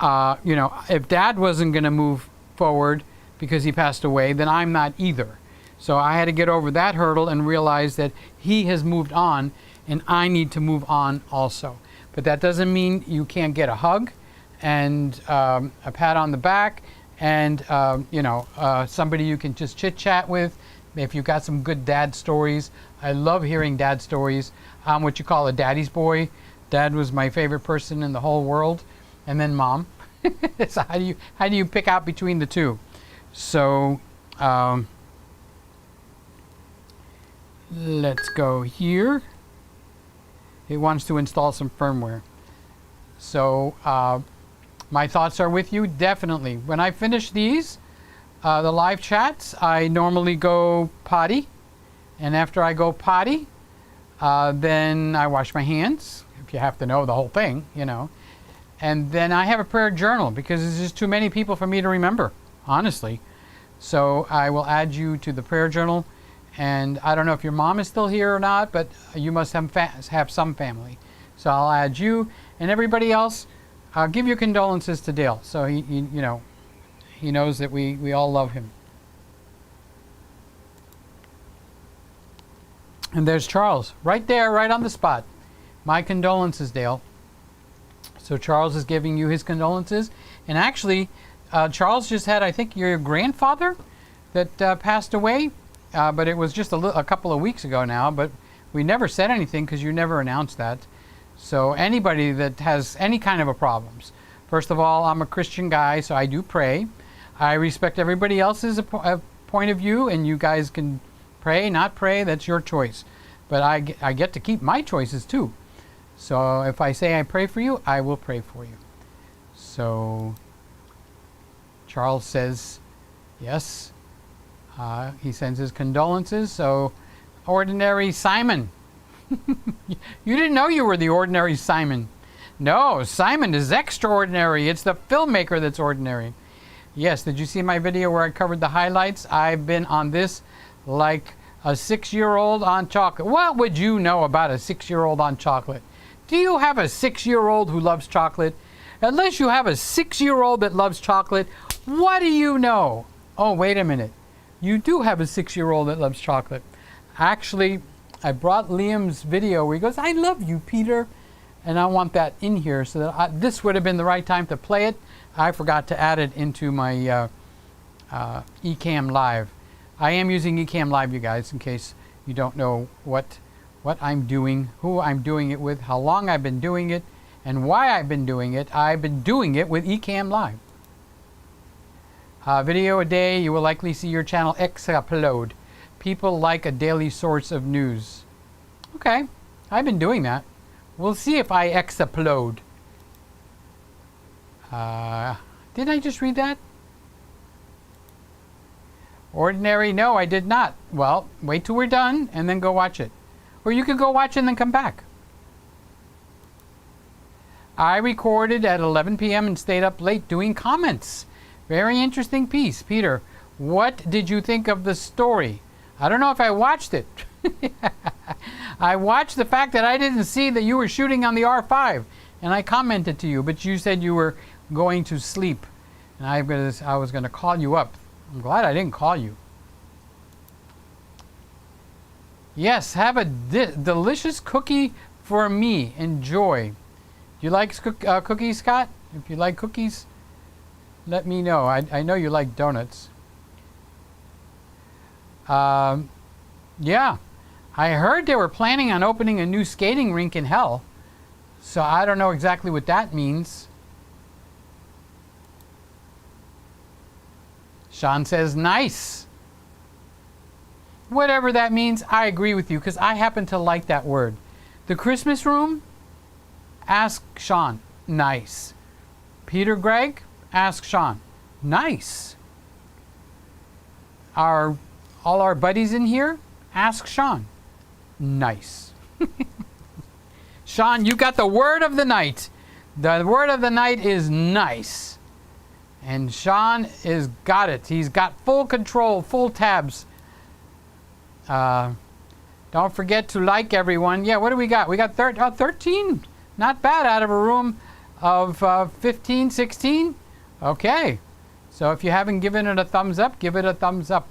you know, if dad wasn't going to move forward because he passed away, then I'm not either. So I had to get over that hurdle and realize that he has moved on, and I need to move on also. But that doesn't mean you can't get a hug and a pat on the back and, you know, somebody you can just chit-chat with. If you've got some good dad stories. I love hearing dad stories. I'm what you call a daddy's boy. Dad was my favorite person in the whole world. And then mom. So how do you pick out between the two? So let's go here. It wants to install some firmware. So my thoughts are with you, definitely. When I finish these, the live chats, I normally go potty. And after I go potty, then I wash my hands, if you have to know the whole thing, you know. And then I have a prayer journal, because there's just too many people for me to remember, honestly. So I will add you to the prayer journal. And I don't know if your mom is still here or not, but you must have some family. So I'll add you, and everybody else, give your condolences to Dale. So he you know, he knows that we all love him. And there's Charles, right there, right on the spot. My condolences, Dale. So Charles is giving you his condolences. And actually, Charles just had, I think, your grandfather that passed away. But it was just a couple of weeks ago now. But we never said anything because you never announced that. So anybody that has any kind of a problems. First of all, I'm a Christian guy, so I do pray. I respect everybody else's point of view, and you guys can pray, not pray, that's your choice. But I get to keep my choices too. So if I say I pray for you, I will pray for you. So Charles says yes. He sends his condolences. So Ordinary Simon. You didn't know you were the Ordinary Simon. No, Simon is extraordinary. It's the filmmaker that's ordinary. Yes, did you see my video where I covered the highlights? I've been on this like a 6-year-old on chocolate. What would you know about a 6-year-old on chocolate? Do you have a 6-year-old who loves chocolate? Unless you have a 6-year-old that loves chocolate, what do you know? Oh, wait a minute. You do have a 6-year-old that loves chocolate. Actually, I brought Liam's video where he goes, I love you, Peter. And I want that in here so that this would have been the right time to play it. I forgot to add it into my Ecamm Live. I am using Ecamm Live, you guys, in case you don't know what I'm doing, who I'm doing it with, how long I've been doing it, and why I've been doing it. I've been doing it with Ecamm Live. Video a day, you will likely see your channel explode. People like a daily source of news. Okay, I've been doing that. We'll see if I explode. Did I just read that? Ordinary? No, I did not. Well, wait till we're done and then go watch it. Or you could go watch it and then come back. I recorded at 11 p.m. and stayed up late doing comments. Very interesting piece. Peter, what did you think of the story? I don't know if I watched it. I watched the fact that I didn't see that you were shooting on the R5, and I commented to you, but you said you were going to sleep, and I was going to call you up. I'm glad I didn't call you. Yes, have a delicious cookie for me. Enjoy. You like cookies, Scott? If you like cookies, let me know. I know you like donuts. Yeah, I heard they were planning on opening a new skating rink in hell. So I don't know exactly what that means. Sean says, nice. Whatever that means, I agree with you because I happen to like that word. The Christmas room, ask Sean, nice. PeterGregg, ask Sean, nice. All our buddies in here, ask Sean, nice. Sean, you got the word of the night. The word of the night is nice. And Sean is got it. He's got full control, full tabs. Don't forget to like, everyone. Yeah, what do we got? We got 13. Not bad out of a room of 15, 16. Okay. So if you haven't given it a thumbs up, give it a thumbs up.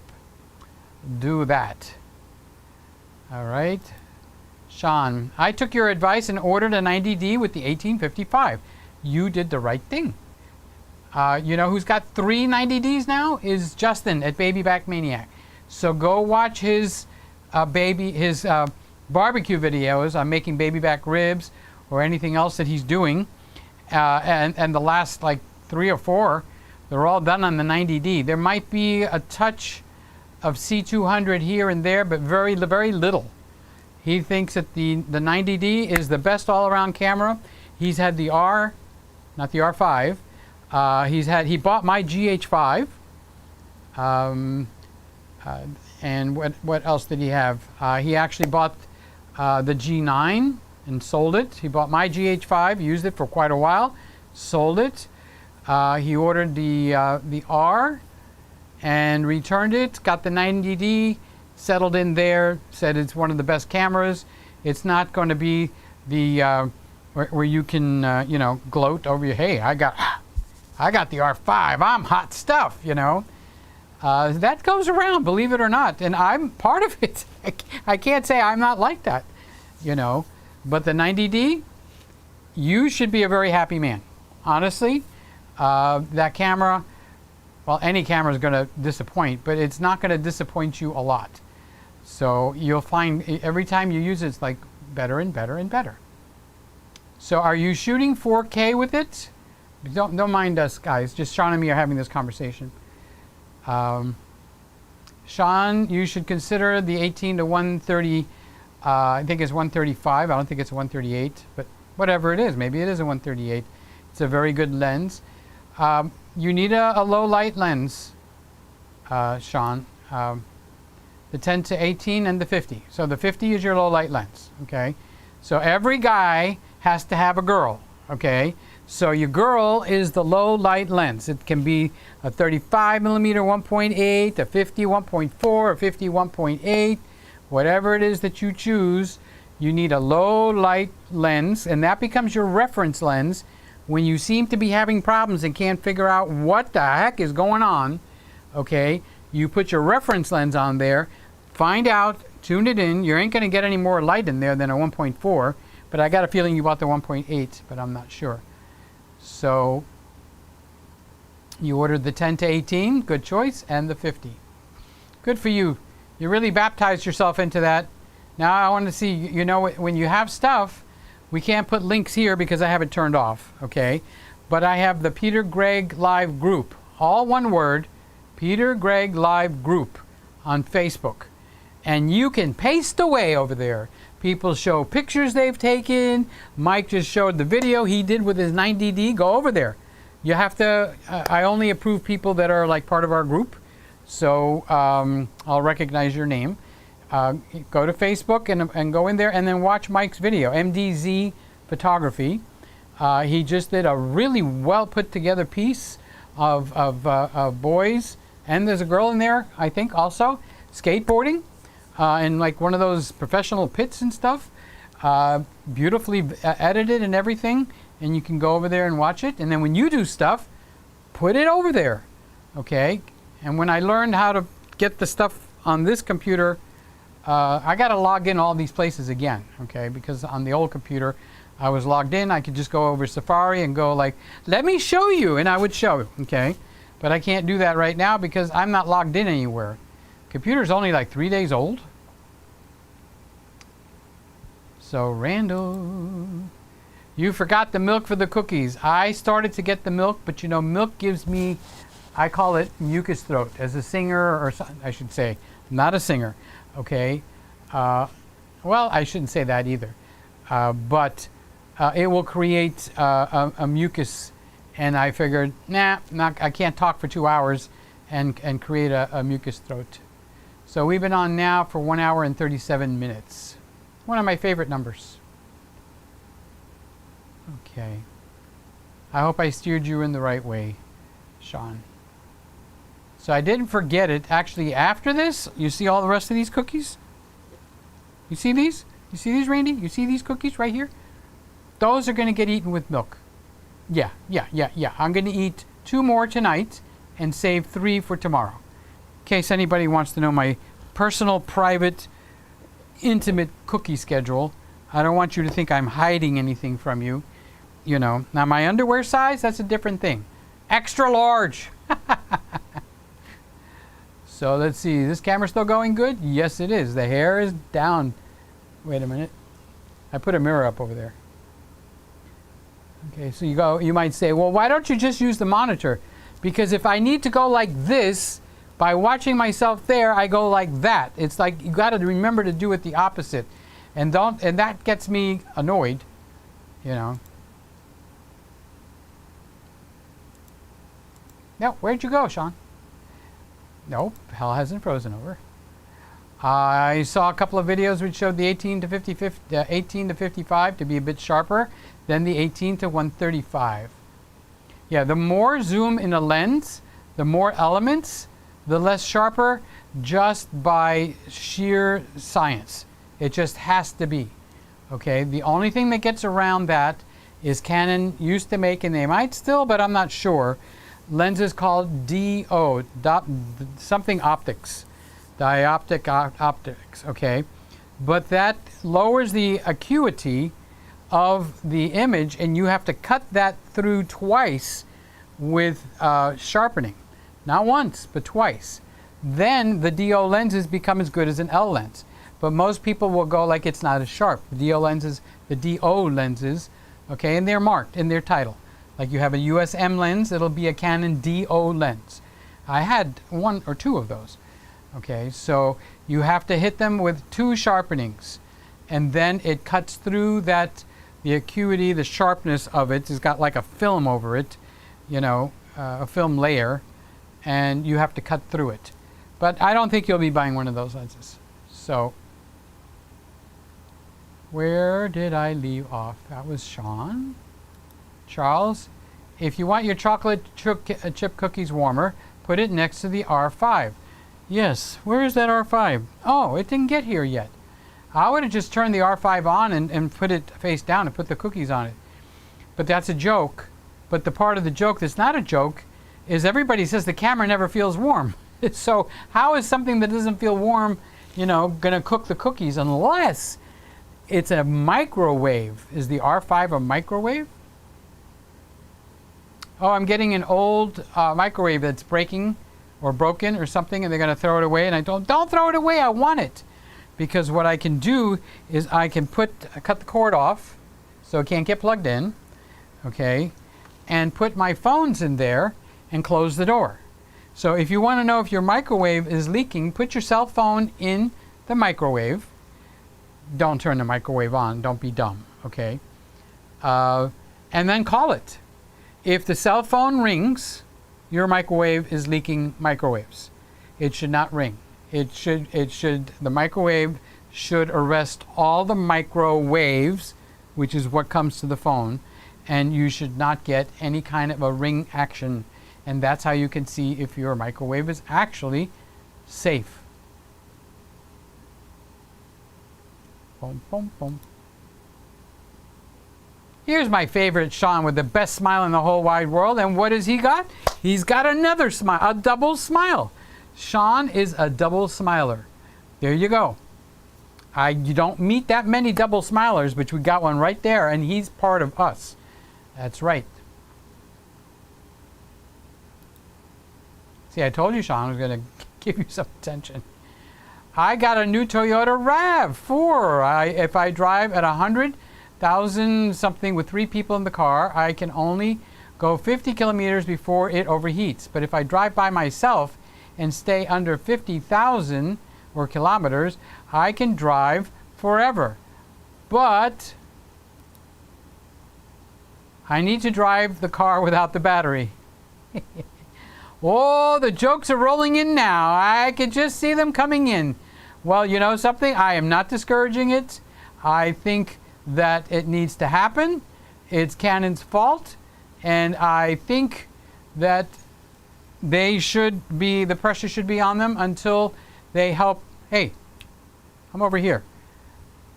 Do that. All right. Sean, I took your advice and ordered a 90D with the 1855. You did the right thing. You know who's got 3 90Ds now? Is Justin at Baby Back Maniac. So go watch his barbecue videos on making baby back ribs or anything else that he's doing. And the last like 3 or 4, they're all done on the 90D. There might be a touch of C200 here and there, but very, very little. He thinks that the 90D is the best all-around camera. He's had the R, not the R5. He bought my GH5. And what else did he have? He actually bought the G9 and sold it. He bought my GH5, used it for quite a while, sold it. He ordered the R and returned it, got the 90D, settled in there, said it's one of the best cameras. It's not going to be the where you can you know, gloat over your, hey, I got the R5, I'm hot stuff, you know. That goes around, believe it or not, and I'm part of it. I can't say I'm not like that, you know. But the 90D, you should be a very happy man. Honestly, that camera, well, any camera is going to disappoint, but it's not going to disappoint you a lot. So you'll find every time you use it, it's like better and better and better. So are you shooting 4K with it? Don't mind us, guys. Just Sean and me are having this conversation. Sean, you should consider the 18 to 130. I think it's 135. I don't think it's 138, but whatever it is, maybe it is a 138. It's a very good lens. You need a low light lens, Sean. The 10 to 18 and the 50. So the 50 is your low light lens. Okay. So every guy has to have a girl. Okay. So your girl is the low light lens. It can be a 35 millimeter 1.8, a 50 1.4, a 50 1.8, whatever it is that you choose. You need a low light lens, and that becomes your reference lens when you seem to be having problems and can't figure out what the heck is going on. Okay, you put your reference lens on there, find out, tune it in. You ain't going to get any more light in there than a 1.4, but I got a feeling you bought the 1.8, but I'm not sure. So you ordered the 10 to 18, good choice, and the 50. Good for you. You really baptized yourself into that. Now I want to see, you know, when you have stuff, we can't put links here because I have it turned off, okay? But I have the PeterGregg Live group, all one word, PeterGregg Live group on Facebook. And you can paste away over there. People show pictures they've taken. Mike just showed the video he did with his 90D. Go over there. You have to, I only approve people that are like part of our group. So I'll recognize your name. Go to Facebook and go in there and then watch Mike's video, MDZ Photography. He just did a really well put together piece of boys. And there's a girl in there, I think, also, skateboarding. In like one of those professional pits and stuff, beautifully edited and everything, and you can go over there and watch it. And then when you do stuff, put it over there, okay? And when I learned how to get the stuff on this computer I got to log in all these places again, okay? Because on the old computer, I was logged in. I could just go over Safari and go like, let me show you, and I would show, okay? But I can't do that right now because I'm not logged in anywhere. Computer's only like 3 days old. So Randall, you forgot the milk for the cookies. I started to get the milk, but you know, milk gives me, I call it mucus throat. As a singer, or I should say, not a singer, okay? Well, I shouldn't say that either. But it will create a mucus, and I figured, nah, I can't talk for 2 hours and create a mucus throat. So we've been on now for 1 hour and 37 minutes. One of my favorite numbers. Okay. I hope I steered you in the right way, Sean. So I didn't forget it. Actually, after this, you see all the rest of these cookies? You see these? You see these, Randy? You see these cookies right here? Those are going to get eaten with milk. Yeah. I'm going to eat 2 more tonight and save 3 for tomorrow. In case anybody wants to know my personal, private, intimate cookie schedule. I don't want you to think I'm hiding anything from you. You know. Now my underwear size, that's a different thing. Extra large. So let's see. Is this camera still going good? Yes, it is. The hair is down. Wait a minute. I put a mirror up over there. Okay, so you might say, well, why don't you just use the monitor? Because if I need to go like this, by watching myself there, I go like that. It's like you got to remember to do it the opposite. And that gets me annoyed, you know. No, where'd you go, Sean? Nope, hell hasn't frozen over. I saw a couple of videos which showed the 18 to 55 to be a bit sharper than the 18 to 135. Yeah, the more zoom in a lens, the more elements, the less sharper, just by sheer science. It just has to be. Okay, the only thing that gets around that is Canon used to make, and they might still, but I'm not sure, lenses called DO, something optics, dioptic optics, okay? But that lowers the acuity of the image, and you have to cut that through twice with sharpening. Not once, but twice. Then the DO lenses become as good as an L lens. But most people will go like it's not as sharp. The DO lenses, okay, and they're marked in their title. Like you have a USM lens, it'll be a Canon DO lens. I had 1 or 2 of those. Okay, so you have to hit them with 2 sharpenings. And then it cuts through that, the acuity, the sharpness of it has got like a film over it, you know, a film layer. And you have to cut through it. But I don't think you'll be buying one of those lenses. So, where did I leave off? That was Sean. Charles, if you want your chocolate chip cookies warmer, put it next to the R5. Yes, where is that R5? Oh, it didn't get here yet. I would have just turned the R5 on and put it face down and put the cookies on it. But that's a joke. But the part of the joke that's not a joke is everybody says the camera never feels warm. So how is something that doesn't feel warm, you know, going to cook the cookies unless it's a microwave? Is the R5 a microwave? Oh, I'm getting an old microwave that's breaking or broken or something, and they're going to throw it away. And I don't throw it away. I want it. Because what I can do is I can cut the cord off so it can't get plugged in, okay, and put my phones in there and close the door. So if you want to know if your microwave is leaking, put your cell phone in the microwave. Don't turn the microwave on. Don't be dumb, okay? And then call it. If the cell phone rings, your microwave is leaking microwaves. It should not ring. The microwave should arrest all the microwaves, which is what comes to the phone, and you should not get any kind of a ring action. And that's how you can see if your microwave is actually safe. Boom, boom, boom. Here's my favorite Sean with the best smile in the whole wide world. And what has he got? He's got another smile, a double smile. Sean is a double smiler. There you go. You don't meet that many double smilers, but we got one right there, and he's part of us. That's right. See, I told you Sean was going to give you some attention. I got a new Toyota RAV4. If I drive at 100,000 something with 3 people in the car, I can only go 50 kilometers before it overheats. But if I drive by myself and stay under 50,000 or kilometers, I can drive forever. But I need to drive the car without the battery. Oh, the jokes are rolling in now. I can just see them coming in. Well, you know something? I am not discouraging it. I think that it needs to happen. It's Canon's fault. And I think that the pressure should be on them until they help. Hey, I'm over here.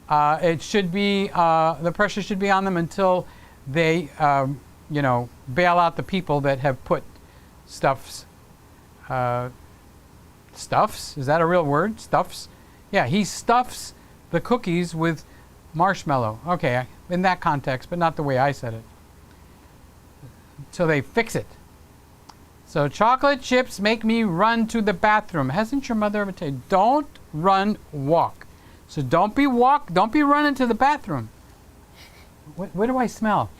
The pressure should be on them until they, bail out the people that have put stuffs. Stuffs? Is that a real word? Stuffs? Yeah, he stuffs the cookies with marshmallow. Okay, in that context, but not the way I said it. So they fix it. So chocolate chips make me run to the bathroom. Hasn't your mother ever told you? Don't run, walk. So don't be running to the bathroom. What do I smell?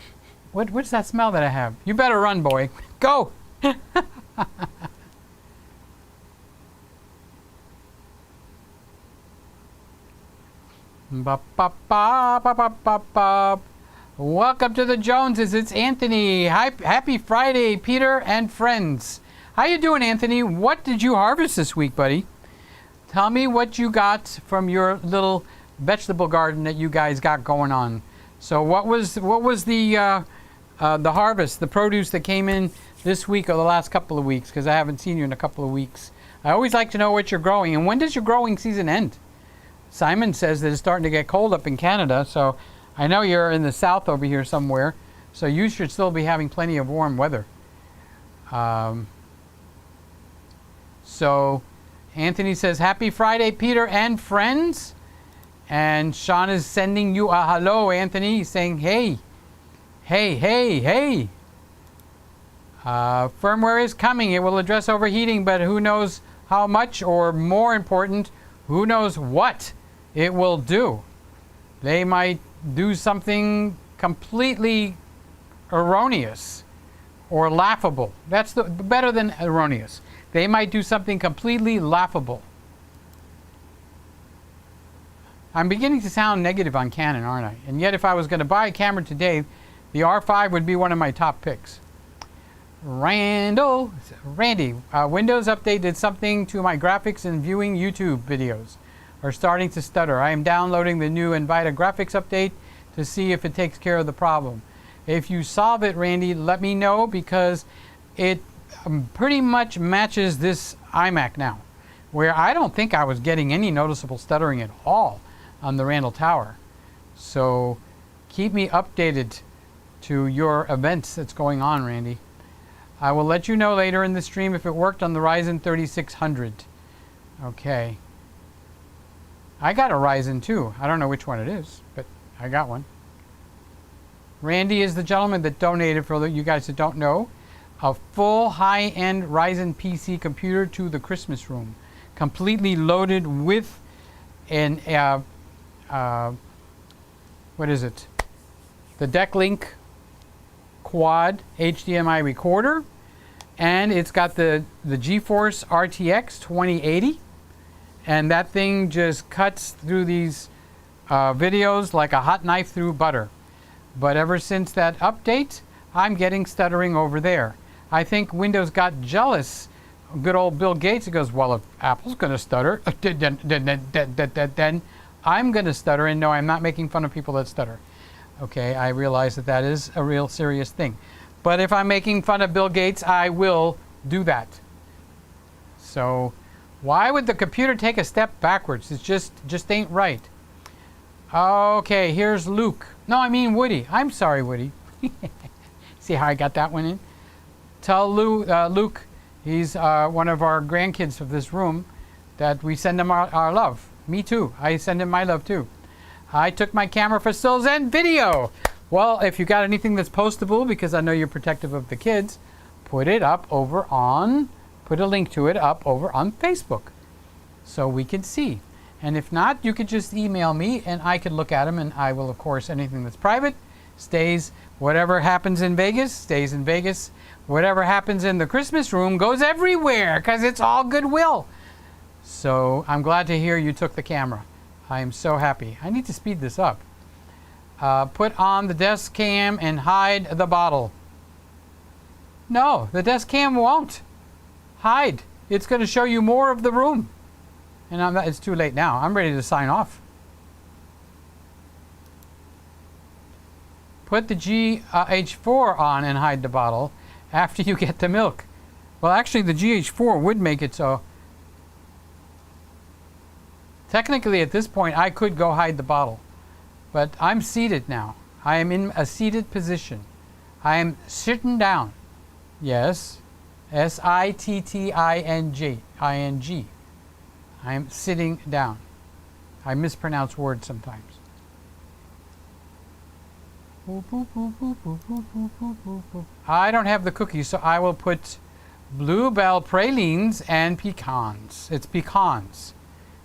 What's that smell that I have? You better run, boy. Go! Welcome to the Joneses. It's Anthony. Happy Friday, Peter and friends. How you doing, Anthony? What did you harvest this week, buddy? Tell me what you got from your little vegetable garden that you guys got going on. So what was the harvest, the produce that came in this week or the last couple of weeks? Because I haven't seen you in a couple of weeks. I always like to know what you're growing. And when does your growing season end? Simon says that it's starting to get cold up in Canada, so I know you're in the south over here somewhere, so you should still be having plenty of warm weather. So Anthony says, happy Friday, Peter and friends. And Sean is sending you a hello, Anthony. He's saying, hey. Hey, hey, hey. Firmware is coming. It will address overheating, but who knows how much, or more important, who knows what it will do. They might do something completely erroneous or laughable. That's better than erroneous. They might do something completely laughable. I'm beginning to sound negative on Canon, aren't I? And yet if I was going to buy a camera today, the R5 would be one of my top picks. Randy, Windows Update did something to my graphics and viewing YouTube videos are starting to stutter. I am downloading the new Nvidia graphics update to see if it takes care of the problem. If you solve it, Randy, let me know, because it pretty much matches this iMac now, where I don't think I was getting any noticeable stuttering at all on the Randall Tower. So keep me updated to your events that's going on, Randy. I will let you know later in the stream if it worked on the Ryzen 3600. Okay. I got a Ryzen too. I don't know which one it is, but I got one. Randy is the gentleman that donated, for you guys that don't know, a full high-end Ryzen PC computer to the Christmas room, completely loaded with an what is it? The DeckLink quad HDMI recorder, and it's got the GeForce RTX 2080, and that thing just cuts through these videos like a hot knife through butter. But ever since that update, I'm getting stuttering over there. I think Windows got jealous. Good old Bill Gates, he goes, well, if Apple's going to stutter, then I'm going to stutter. And no, I'm not making fun of people that stutter. Okay, I realize that that is a real serious thing. But if I'm making fun of Bill Gates, I will do that. So why would the computer take a step backwards? It just ain't right. Okay, here's Luke. No, I mean Woody. I'm sorry, Woody. See how I got that one in? Tell Luke, he's one of our grandkids of this room, that we send him our love. Me too. I send him my love too. I took my camera for stills and video. Well, if you got anything that's postable, because I know you're protective of the kids, put it up over on, put a link to it up over on Facebook so we can see. And if not, you could just email me and I could look at them, and I will, of course, anything that's private stays. Whatever happens in Vegas stays in Vegas. Whatever happens in the Christmas room goes everywhere because it's all goodwill. So I'm glad to hear you took the camera. I am so happy. I need to speed this up. Put on the desk cam and hide the bottle. No, the desk cam won't hide. It's going to show you more of the room. And it's too late now. I'm ready to sign off. Put the GH4 on and hide the bottle after you get the milk. Well, actually, the GH4 would make it so. Technically, at this point, I could go hide the bottle. But I'm seated now. I am in a seated position. I am sitting down. Yes. S-I-T-T-I-N-G. I-N-G. I am sitting down. I mispronounce words sometimes. I don't have the cookies, so I will put bluebell pralines and pecans. It's pecans.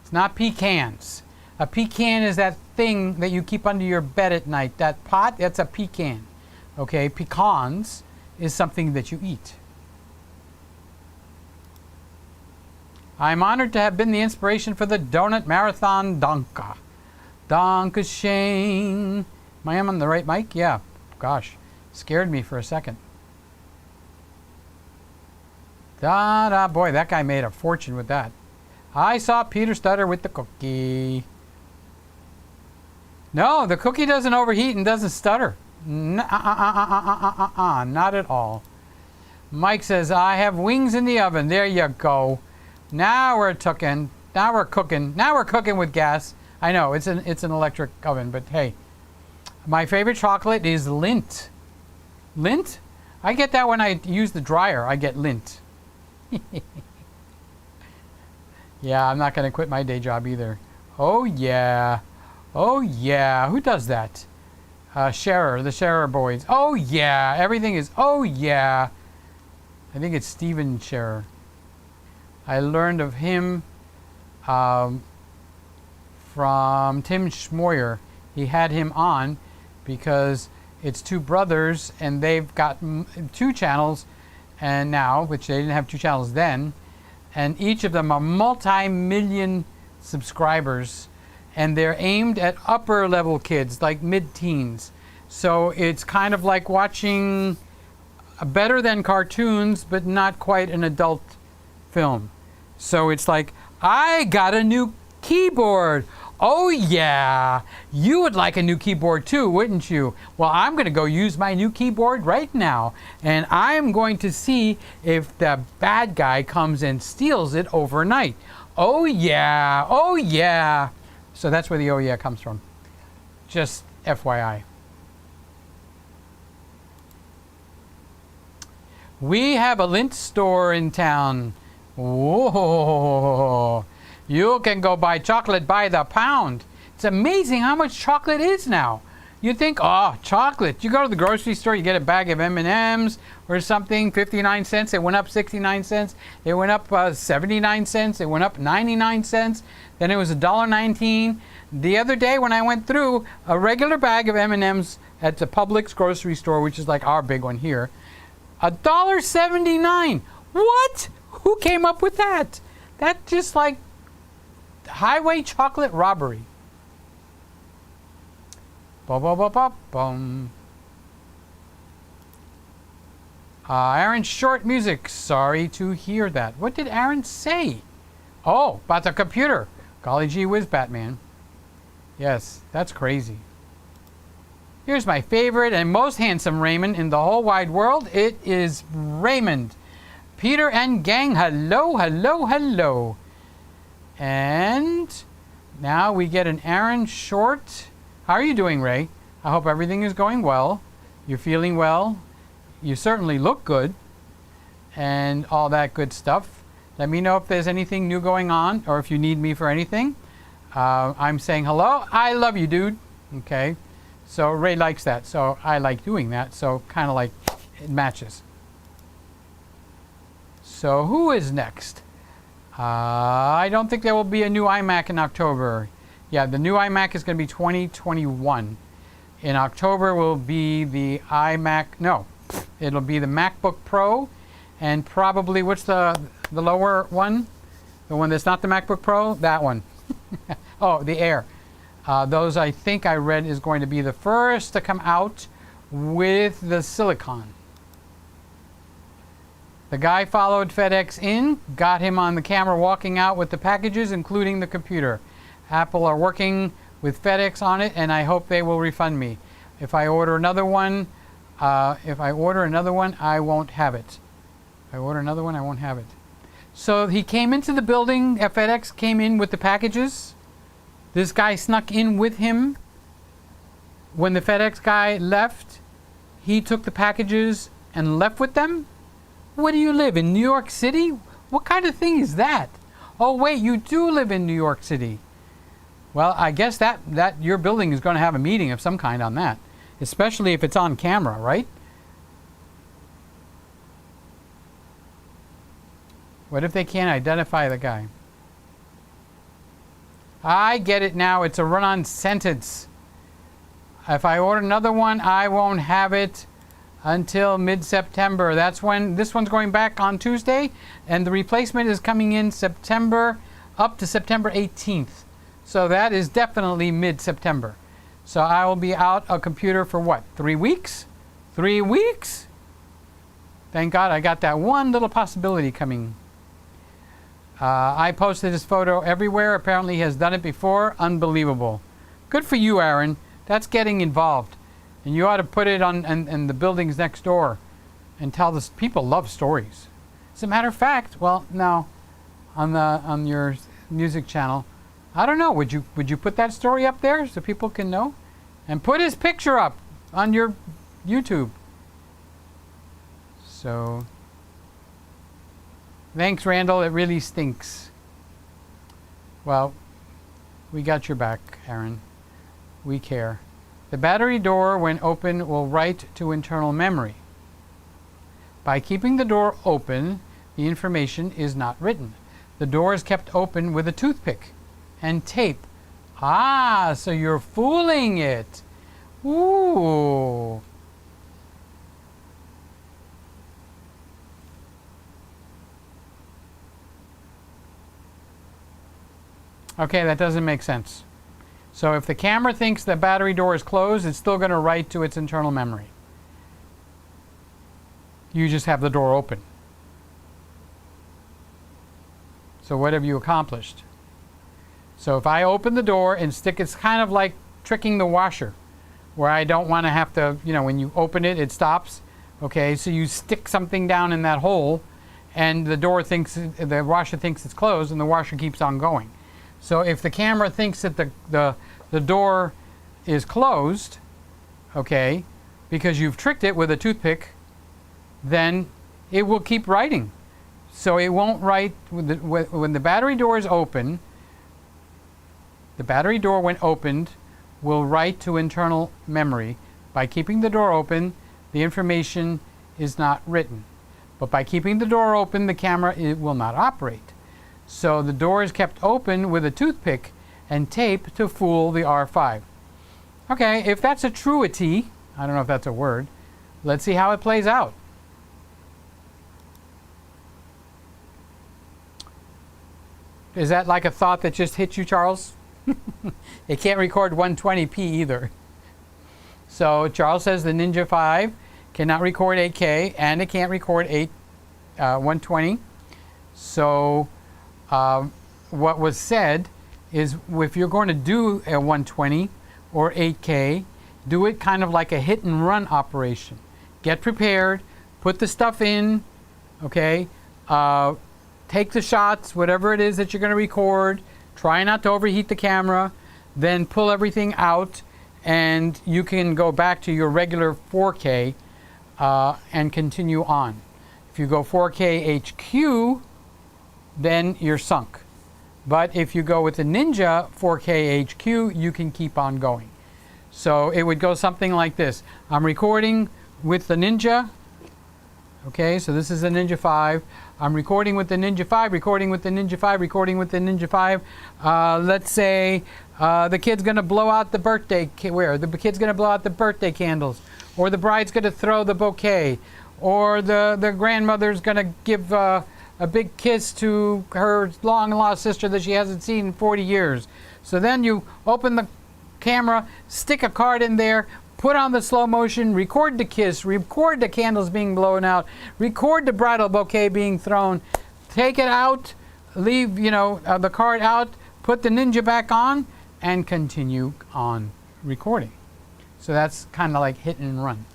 It's not pecans. A pecan is that thing that you keep under your bed at night. That pot, that's a pecan. Okay, pecans is something that you eat. I'm honored to have been the inspiration for the Donut Marathon Danke. Danke Shane. Am I on the right mic? Yeah. Gosh, scared me for a second. Boy, that guy made a fortune with that. I saw Peter stutter with the cookie. No, the cookie doesn't overheat and doesn't stutter. Not at all. Mike says, I have wings in the oven. There you go. Now we're cooking. Now we're cooking. Now we're cooking with gas. I know, it's an electric oven, but hey. My favorite chocolate is Lindt. Lindt? I get that when I use the dryer. I get Lindt. Yeah, I'm not going to quit my day job either. Oh, yeah. Oh, yeah. Who does that? Scherer, the Scherer boys. Oh, yeah. Everything is, oh, yeah. I think it's Steven Scherer. I learned of him from Tim Schmoyer. He had him on because it's two brothers and they've got two channels and now, which they didn't have two channels then, and each of them are multi-million subscribers, and they're aimed at upper level kids, like mid-teens. So it's kind of like watching better than cartoons, but not quite an adult film. So it's like, I got a new keyboard. Oh yeah, you would like a new keyboard too, wouldn't you? Well, I'm going to go use my new keyboard right now, and I'm going to see if the bad guy comes and steals it overnight. Oh yeah, oh yeah. So that's where the oh yeah comes from. Just FYI. We have a Lindt store in town. Whoa. You can go buy chocolate by the pound. It's amazing how much chocolate is now. You think, oh, chocolate. You go to the grocery store, you get a bag of M&Ms or something, 59 cents. It went up 69 cents. It went up 79 cents. It went up 99 cents. Then it was $1.19. The other day when I went through, a regular bag of M&Ms at the Publix grocery store, which is like our big one here, $1.79. What? Who came up with that? That's just like highway chocolate robbery. Aaron Aaron's short music. Sorry to hear that. What did Aaron say? Oh, about the computer. Golly gee whiz, Batman. Yes, that's crazy. Here's my favorite and most handsome Raymond in the whole wide world. It is Raymond. Peter and gang, hello, hello, hello. And now we get an Aaron short. How are you doing, Ray? I hope everything is going well. You're feeling well. You certainly look good. And all that good stuff. Let me know if there's anything new going on or if you need me for anything. I'm saying hello. I love you, dude. Okay. So Ray likes that. So I like doing that. So kind of like it matches. So who is next? I don't think there will be a new iMac in October. Yeah, the new iMac is going to be 2021. In October will be the iMac. No, it'll be the MacBook Pro, and probably what's the lower one? The one that's not the MacBook Pro? That one. Oh, the Air. Those I think I read is going to be the first to come out with the silicon. The guy followed FedEx in, got him on the camera walking out with the packages, including the computer. Apple are working with FedEx on it, and I hope they will refund me. If I order another one, I won't have it. If I order another one, I won't have it. So he came into the building. FedEx came in with the packages. This guy snuck in with him. When the FedEx guy left, he took the packages and left with them. Where do you live? In New York City? What kind of thing is that? Oh wait, you do live in New York City. Well, I guess that your building is going to have a meeting of some kind on that, especially if it's on camera, right? What if they can't identify the guy? I get it now. It's a run-on sentence. If I order another one, I won't have it until mid-September. That's when this one's going back on Tuesday, and the replacement is coming in September, up to September 18th. So that is definitely mid-September. So I will be out a computer for what, 3 weeks? 3 weeks? Thank God I got that one little possibility coming. I posted this photo everywhere. Apparently he has done it before. Unbelievable. Good for you, Aaron. That's getting involved. And you ought to put it on in the buildings next door and tell this. People love stories. As a matter of fact, well, now on your music channel, I don't know. Would you put that story up there so people can know? And put his picture up on your YouTube. So, thanks, Randall. It really stinks. Well, we got your back, Aaron. We care. The battery door, when open, will write to internal memory. By keeping the door open, the information is not written. The door is kept open with a toothpick and tape. Ah, so you're fooling it. Ooh. Okay, that doesn't make sense. So if the camera thinks the battery door is closed, it's still going to write to its internal memory. You just have the door open. So what have you accomplished? So if I open the door and stick, it's kind of like tricking the washer, where I don't want to have to, when you open it, it stops. Okay, so you stick something down in that hole, and the washer thinks it's closed, and the washer keeps on going. So if the camera thinks that the door is closed, okay, because you've tricked it with a toothpick, then it will keep writing. So it won't write when the battery door is open. The battery door, when opened, will write to internal memory. By keeping the door open, the information is not written. But by keeping the door open, the camera will not operate. So the door is kept open with a toothpick and tape to fool the R5. Okay, if that's a truity, I don't know if that's a word, let's see how it plays out. Is that like a thought that just hit you, Charles? It can't record 120p either. So Charles says the Ninja 5 cannot record 8K and it can't record 120. So what was said is, if you're going to do a 120 or 8K, do it kind of like a hit and run operation. Get prepared, put the stuff in, okay, take the shots, whatever it is that you're going to record, try not to overheat the camera, then pull everything out, and you can go back to your regular 4K and continue on. If you go 4K HQ, then you're sunk. But if you go with the Ninja 4K HQ, you can keep on going. So it would go something like this. I'm recording with the Ninja. Okay, so this is the Ninja 5. I'm recording with the Ninja 5, recording with the Ninja 5, recording with the Ninja 5. Let's say the kid's going to blow out the birthday, the kid's going to blow out the birthday candles, or the bride's going to throw the bouquet, or the grandmother's going to give a big kiss to her long-lost sister that she hasn't seen in 40 years. So then you open the camera, stick a card in there, put on the slow motion, record the kiss, record the candles being blown out, record the bridal bouquet being thrown, take it out, leave the card out, put the Ninja back on, and continue on recording. So that's kind of like hit and run.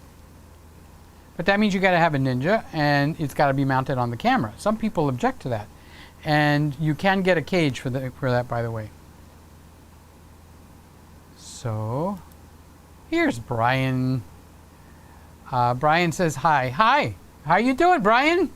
But that means you got to have a Ninja, and it's got to be mounted on the camera. Some people object to that, and you can get a cage for that, by the way. So here's Brian. Brian says hi. Hi. How you doing, Brian?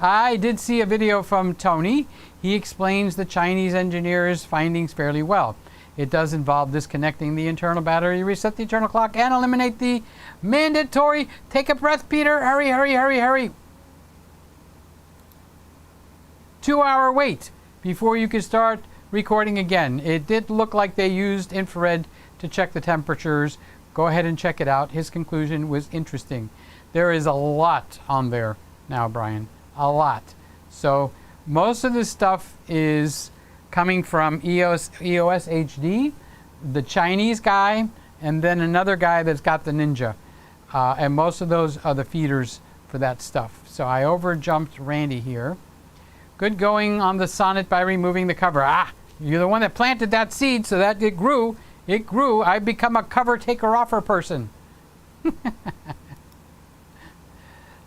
I did see a video from Tony. He explains the Chinese engineer's findings fairly well. It does involve disconnecting the internal battery, reset the internal clock, and eliminate the mandatory. Take a breath, Peter. Hurry, hurry, hurry, hurry. 2-hour wait before you can start recording again. It did look like they used infrared to check the temperatures. Go ahead and check it out. His conclusion was interesting. There is a lot on there now, Brian. A lot. So most of this stuff is coming from EOS HD, the Chinese guy, and then another guy that's got the Ninja. And most of those are the feeders for that stuff. So I overjumped Randy here. Good going on the Sonnet by removing the cover. Ah, you're the one that planted that seed so that it grew. It grew. I've become a cover taker-offer person.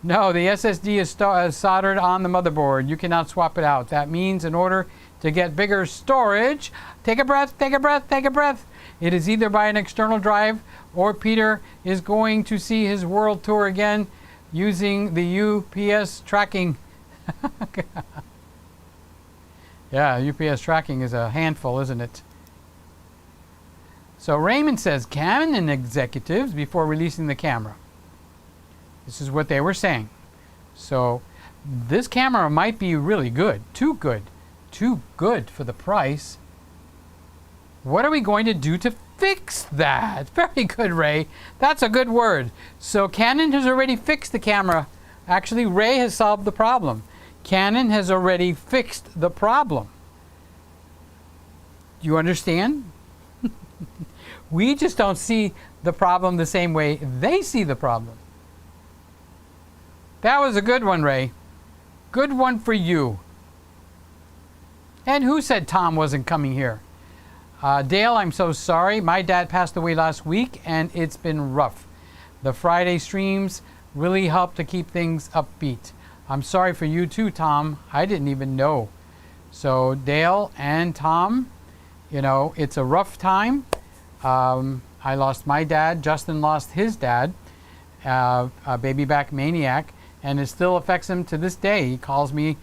No, the SSD is soldered on the motherboard. You cannot swap it out. That means in order to get bigger storage, take a breath, take a breath, take a breath. It is either by an external drive or Peter is going to see his world tour again using the UPS tracking. Yeah, UPS tracking is a handful, isn't it? So Raymond says, Canon executives, before releasing the camera. This is what they were saying. So this camera might be really good. Too good. Too good for the price. What are we going to do to fix that? Very good, Ray. That's a good word. So Canon has already fixed the camera. Actually, Ray has solved the problem. Canon has already fixed the problem. You understand? We just don't see the problem the same way they see the problem. That was a good one, Ray. Good one for you. And who said Tom wasn't coming here? Dale, I'm so sorry. My dad passed away last week, and it's been rough. The Friday streams really help to keep things upbeat. I'm sorry for you too, Tom. I didn't even know. So Dale and Tom, it's a rough time. I lost my dad. Justin lost his dad, a baby back maniac, and it still affects him to this day. He calls me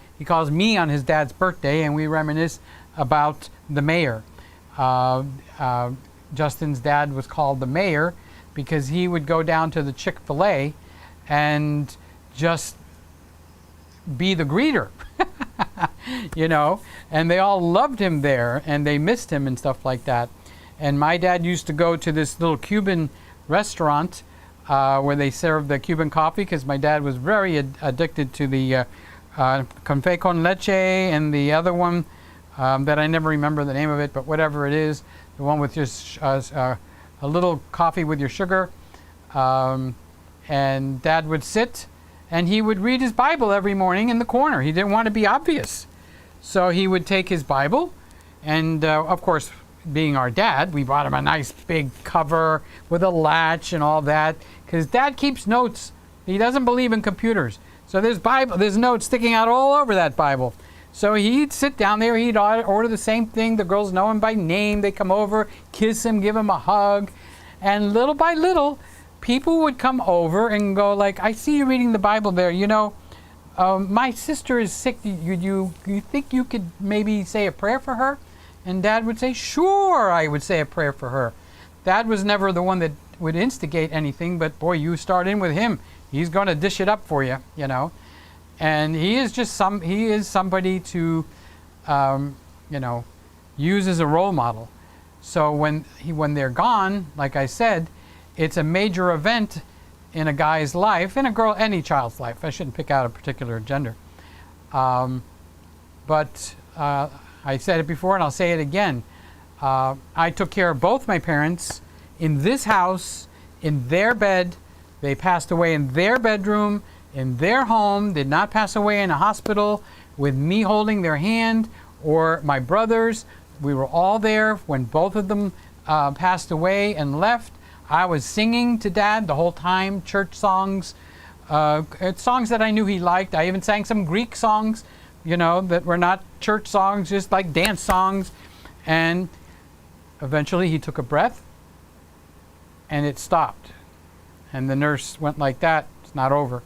on his dad's birthday, and we reminisce about the mayor. Justin's dad was called the mayor because he would go down to the Chick-fil-A and just be the greeter. And they all loved him there, and they missed him and stuff like that. And my dad used to go to this little Cuban restaurant where they served the Cuban coffee, because my dad was very addicted to the Café con Leche and the other one that I never remember the name of it, but whatever it is, the one with just a little coffee with your sugar. And Dad would sit and he would read his Bible every morning in the corner. He didn't want to be obvious. So he would take his Bible, and of course, being our dad, we bought him a nice big cover with a latch and all that, because Dad keeps notes. He doesn't believe in computers. So there's notes sticking out all over that Bible. So he'd sit down there, he'd order the same thing. The girls know him by name. They come over, kiss him, give him a hug. And little by little, people would come over and go like, I see you reading the Bible there. my sister is sick. You think you could maybe say a prayer for her? And Dad would say, sure, I would say a prayer for her. Dad was never the one that would instigate anything, but boy, you start in with him, he's going to dish it up for you, you know. And he is just he is somebody to, you know, use as a role model. So when they're gone, like I said, it's a major event in a guy's life, in any child's life. I shouldn't pick out a particular gender. But I said it before and I'll say it again. I took care of both my parents in this house, in their bed. They passed away in their bedroom, in their home, did not pass away in a hospital with me holding their hand or my brothers. We were all there when both of them passed away and left. I was singing to Dad the whole time, church songs, songs that I knew he liked. I even sang some Greek songs, you know, that were not church songs, just like dance songs. And eventually he took a breath and it stopped. And the nurse went like that, it's not over.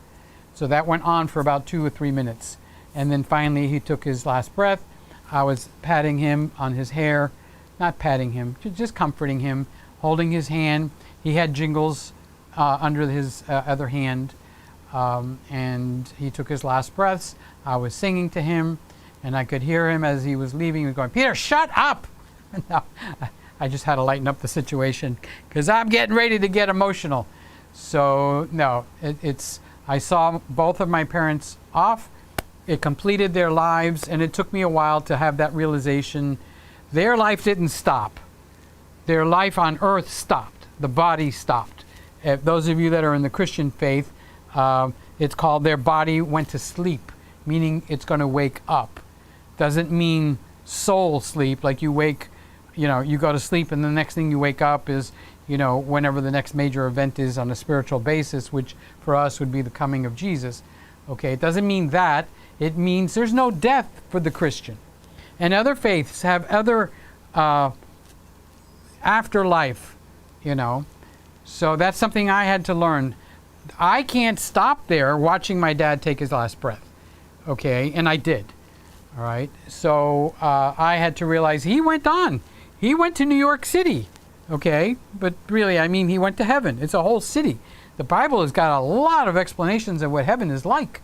So that went on for about 2 or 3 minutes. And then finally he took his last breath. I was patting him on his hair, not patting him, just comforting him, holding his hand. He had Jingles under his other hand, and he took his last breaths. I was singing to him, and I could hear him as he was leaving. He was going, "Peter, shut up!" No, I just had to lighten up the situation because I'm getting ready to get emotional. So no, I saw both of my parents off. It completed their lives, and it took me a while to have that realization. Their life didn't stop. Their life on earth stopped. The body stopped. Those of you that are in the Christian faith, it's called their body went to sleep, meaning it's going to wake up. Doesn't mean soul sleep, like you wake, you know, you go to sleep and the next thing you wake up is, you know, whenever the next major event is on a spiritual basis, which for us would be the coming of Jesus. Okay, it doesn't mean that. It means there's no death for the Christian. And other faiths have other afterlife, you know. So that's something I had to learn. I can't stop there watching my dad take his last breath. Okay, and I did. All right, so I had to realize he went on. He went to New York City. Okay, but really, I mean, he went to heaven. It's a whole city. The Bible has got a lot of explanations of what heaven is like.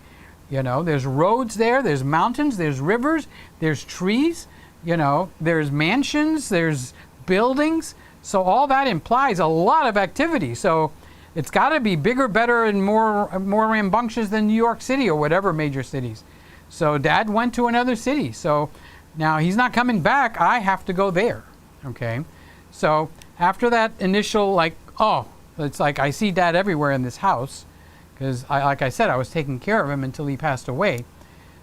You know, there's roads there, there's mountains, there's rivers, there's trees, you know, there's mansions, there's buildings. So all that implies a lot of activity. So it's got to be bigger, better, and more rambunctious than New York City or whatever major cities. So Dad went to another city. So now he's not coming back. I have to go there. Okay. So after that initial, like, oh, it's like I see Dad everywhere in this house. Because, like I said, I was taking care of him until he passed away.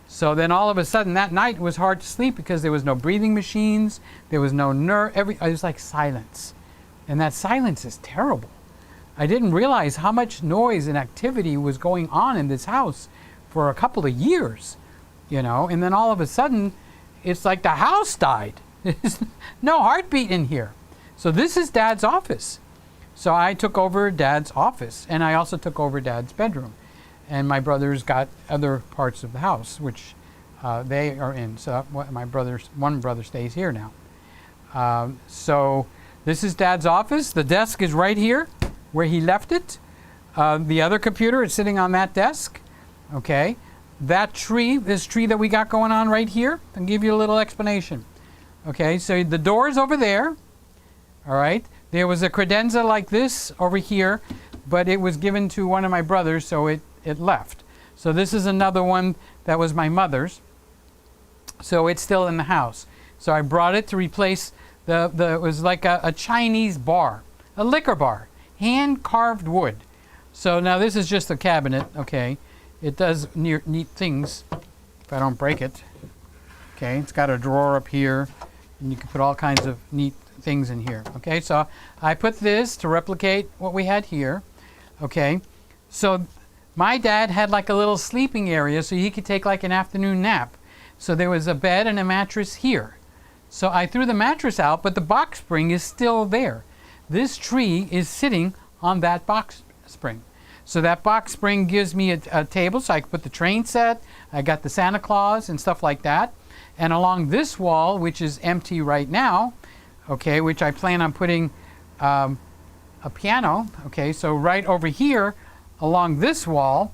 So then all of a sudden that night it was hard to sleep because there was no breathing machines, there was no nerve, it was like silence. And that silence is terrible. I didn't realize how much noise and activity was going on in this house for a couple of years, you know, and then all of a sudden it's like the house died. There's no heartbeat in here. So this is Dad's office. So I took over Dad's office, and I also took over Dad's bedroom. And my brothers got other parts of the house, which they are in. So one brother stays here now. So this is Dad's office. The desk is right here where he left it. The other computer is sitting on that desk. Okay. That tree, this tree that we got going on right here, I'll give you a little explanation. Okay, so the door is over there. All right. There was a credenza like this over here, but it was given to one of my brothers, so it left. So this is another one that was my mother's. So it's still in the house. So I brought it to replace it was like a Chinese bar, a liquor bar, hand-carved wood. So now this is just a cabinet, okay. It does neat things if I don't break it. Okay, it's got a drawer up here, and you can put all kinds of neat things in here. Okay, so I put this to replicate what we had here. Okay, so my dad had like a little sleeping area so he could take like an afternoon nap. So there was a bed and a mattress here. So I threw the mattress out, but the box spring is still there. This tree is sitting on that box spring. So that box spring gives me a table so I can put the train set. I got the Santa Claus and stuff like that. And along this wall, which is empty right now, okay, which I plan on putting a piano, okay, so right over here along this wall,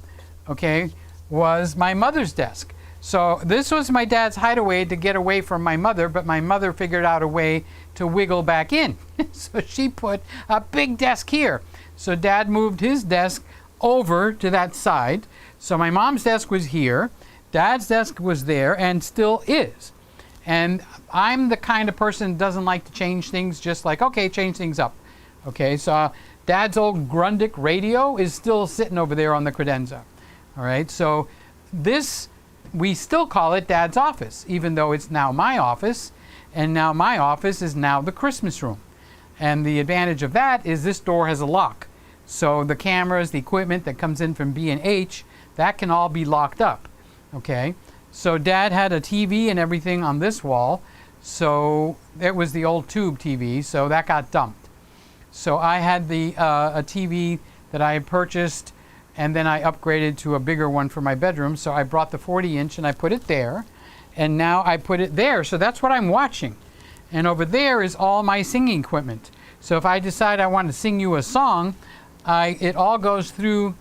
okay, was my mother's desk. So this was my dad's hideaway to get away from my mother, but my mother figured out a way to wiggle back in. So she put a big desk here. So dad moved his desk over to that side. So my mom's desk was here, dad's desk was there, and still is. And I'm the kind of person that doesn't like to change things, just like, okay, change things up. Okay, so dad's old Grundig radio is still sitting over there on the credenza. All right, so this, we still call it dad's office, even though it's now my office. And now my office is now the Christmas room. And the advantage of that is this door has a lock. So the cameras, the equipment that comes in from B&H, that can all be locked up. Okay, so dad had a TV and everything on this wall. So it was the old tube TV, so that got dumped. So I had a TV that I had purchased, and then I upgraded to a bigger one for my bedroom. So I brought the 40-inch and I put it there, and now I put it there. So that's what I'm watching. And over there is all my singing equipment. So if I decide I want to sing you a song, it all goes through.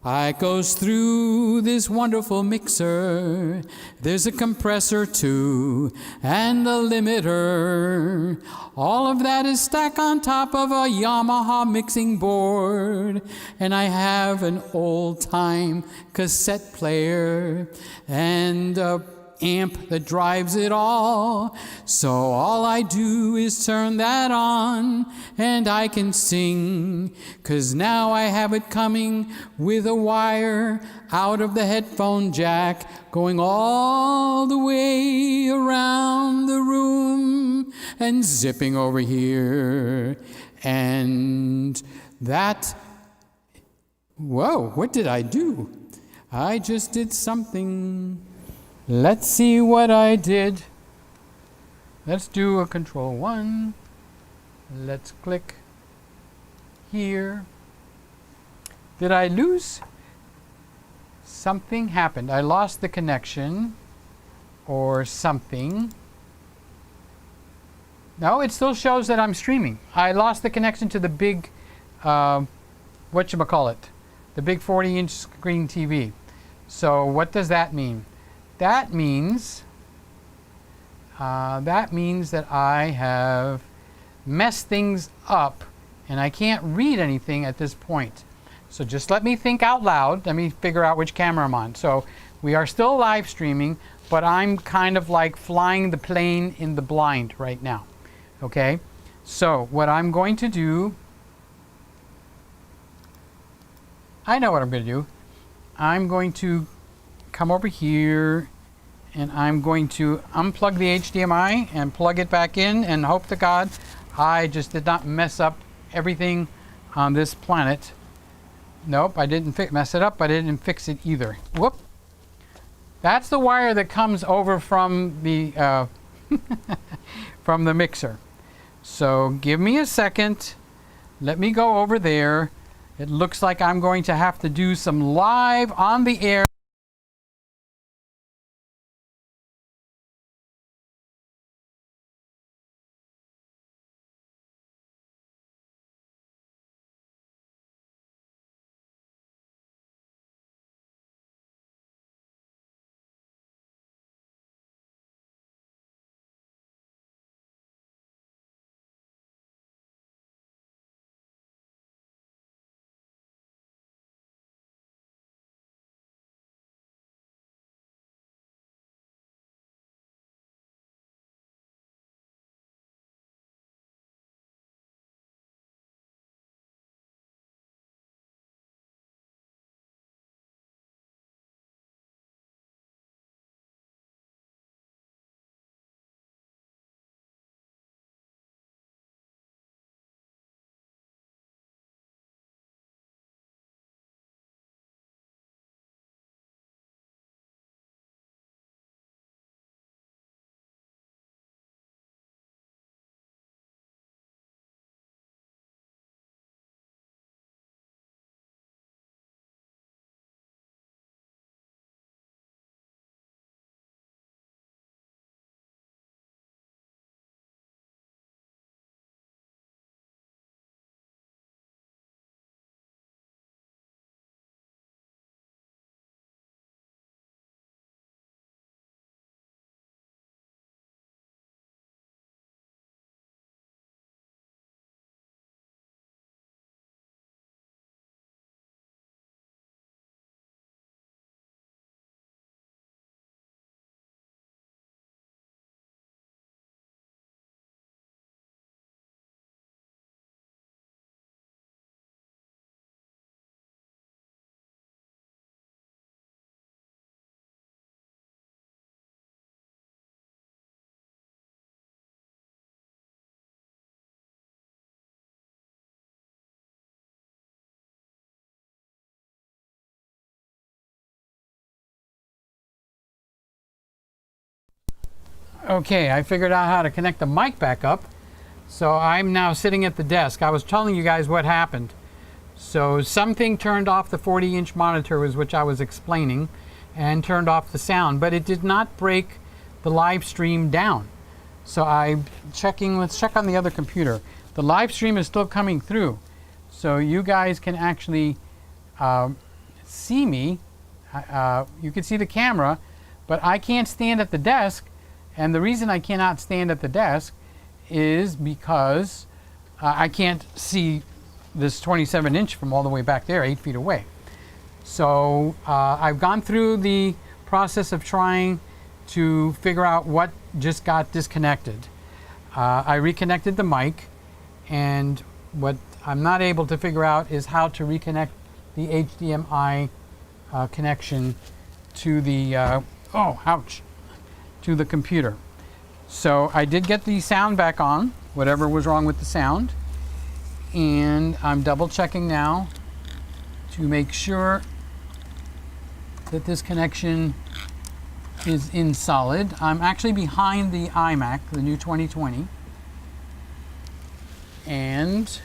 It goes through this wonderful mixer. There's a compressor too, and a limiter. All of that is stacked on top of a Yamaha mixing board. And I have an old-time cassette player and a amp that drives it all. So all I do is turn that on and I can sing, 'cause now I have it coming with a wire out of the headphone jack going all the way around the room and zipping over here. And that, whoa, what did I do? I just did something. Let's see what I did. Let's do a Control-1. Let's click here. Did I lose? Something happened. I lost the connection or something. No, it still shows that I'm streaming. I lost the connection to the big, whatchamacallit, the big 40-inch screen TV. So what does that mean? That means that I have messed things up and I can't read anything at this point. So just let me think out loud. Let me figure out which camera I'm on. So we are still live streaming, but I'm kind of like flying the plane in the blind right now. Okay? So what I'm going to do, I know what I'm going to do. I'm going to come over here and I'm going to unplug the HDMI and plug it back in and hope to God I just did not mess up everything on this planet. Nope, I didn't mess it up, but I didn't fix it either. Whoop. That's the wire that comes over from the from the mixer. So give me a second. Let me go over there. It looks like I'm going to have to do some live on the air Okay, I figured out how to connect the mic back up. So I'm now sitting at the desk. I was telling you guys what happened. So something turned off the 40-inch monitor, which I was explaining, and turned off the sound, but it did not break the live stream down. So I'm checking, let's check on the other computer. The live stream is still coming through. So you guys can actually see me. You can see the camera, but I can't stand at the desk. And the reason I cannot stand at the desk is because I can't see this 27-inch from all the way back there, 8 feet away. So I've gone through the process of trying to figure out what just got disconnected. I reconnected the mic, and what I'm not able to figure out is how to reconnect the HDMI connection to the, to the computer. So I did get the sound back on, whatever was wrong with the sound, and I'm double checking now to make sure that this connection is in solid. I'm actually behind the iMac, the new 2020, and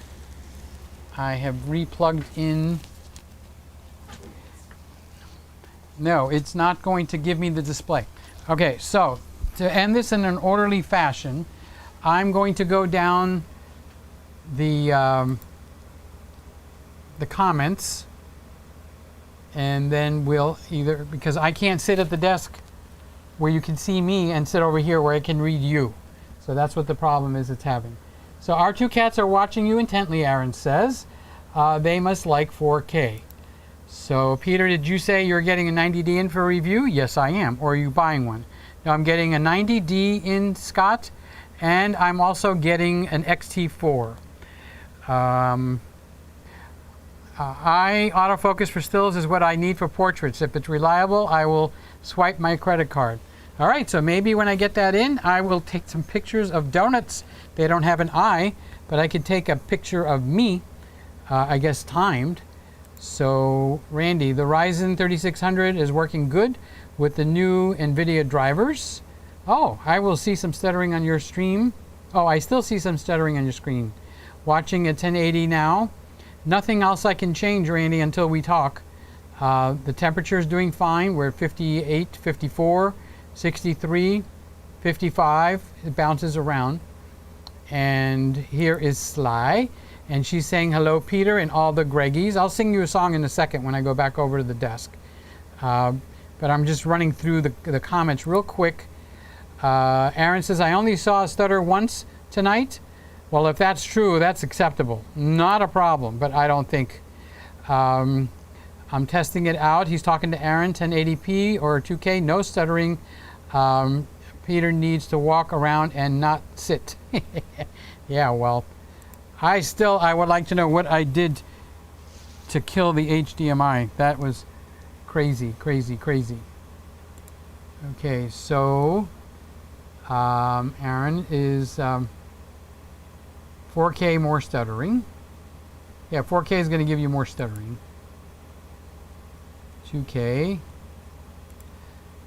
I have replugged in. No, it's not going to give me the display. Okay, so to end this in an orderly fashion, I'm going to go down the comments, and then we'll either, because I can't sit at the desk where you can see me and sit over here where I can read you. So that's what the problem is it's having. So our two cats are watching you intently, Aaron says. They must like 4K. So Peter, did you say you're getting a 90D in for review? Yes, I am. Or are you buying one? Now I'm getting a 90D in, Scott, and I'm also getting an XT4. Autofocus for stills is what I need for portraits. If it's reliable, I will swipe my credit card. All right, so maybe when I get that in, I will take some pictures of donuts. They don't have an eye, but I can take a picture of me, I guess timed. So Randy, the Ryzen 3600 is working good with the new NVIDIA drivers. Oh, I will see some stuttering on your stream. Oh, I still see some stuttering on your screen. Watching at 1080 now. Nothing else I can change, Randy, until we talk. The temperature is doing fine. We're at 58, 54, 63, 55. It bounces around. And here is Sly. And she's saying, hello, Peter, and all the Greggies. I'll sing you a song in a second when I go back over to the desk. But I'm just running through the comments real quick. Aaron says, I only saw a stutter once tonight. Well, if that's true, that's acceptable. Not a problem, but I don't think. I'm testing it out. He's talking to Aaron, 1080p or 2K, no stuttering. Peter needs to walk around and not sit. Yeah, well, I would like to know what I did to kill the HDMI. That was crazy, crazy, crazy. Okay, so Aaron is 4K more stuttering. Yeah, 4K is going to give you more stuttering. 2K.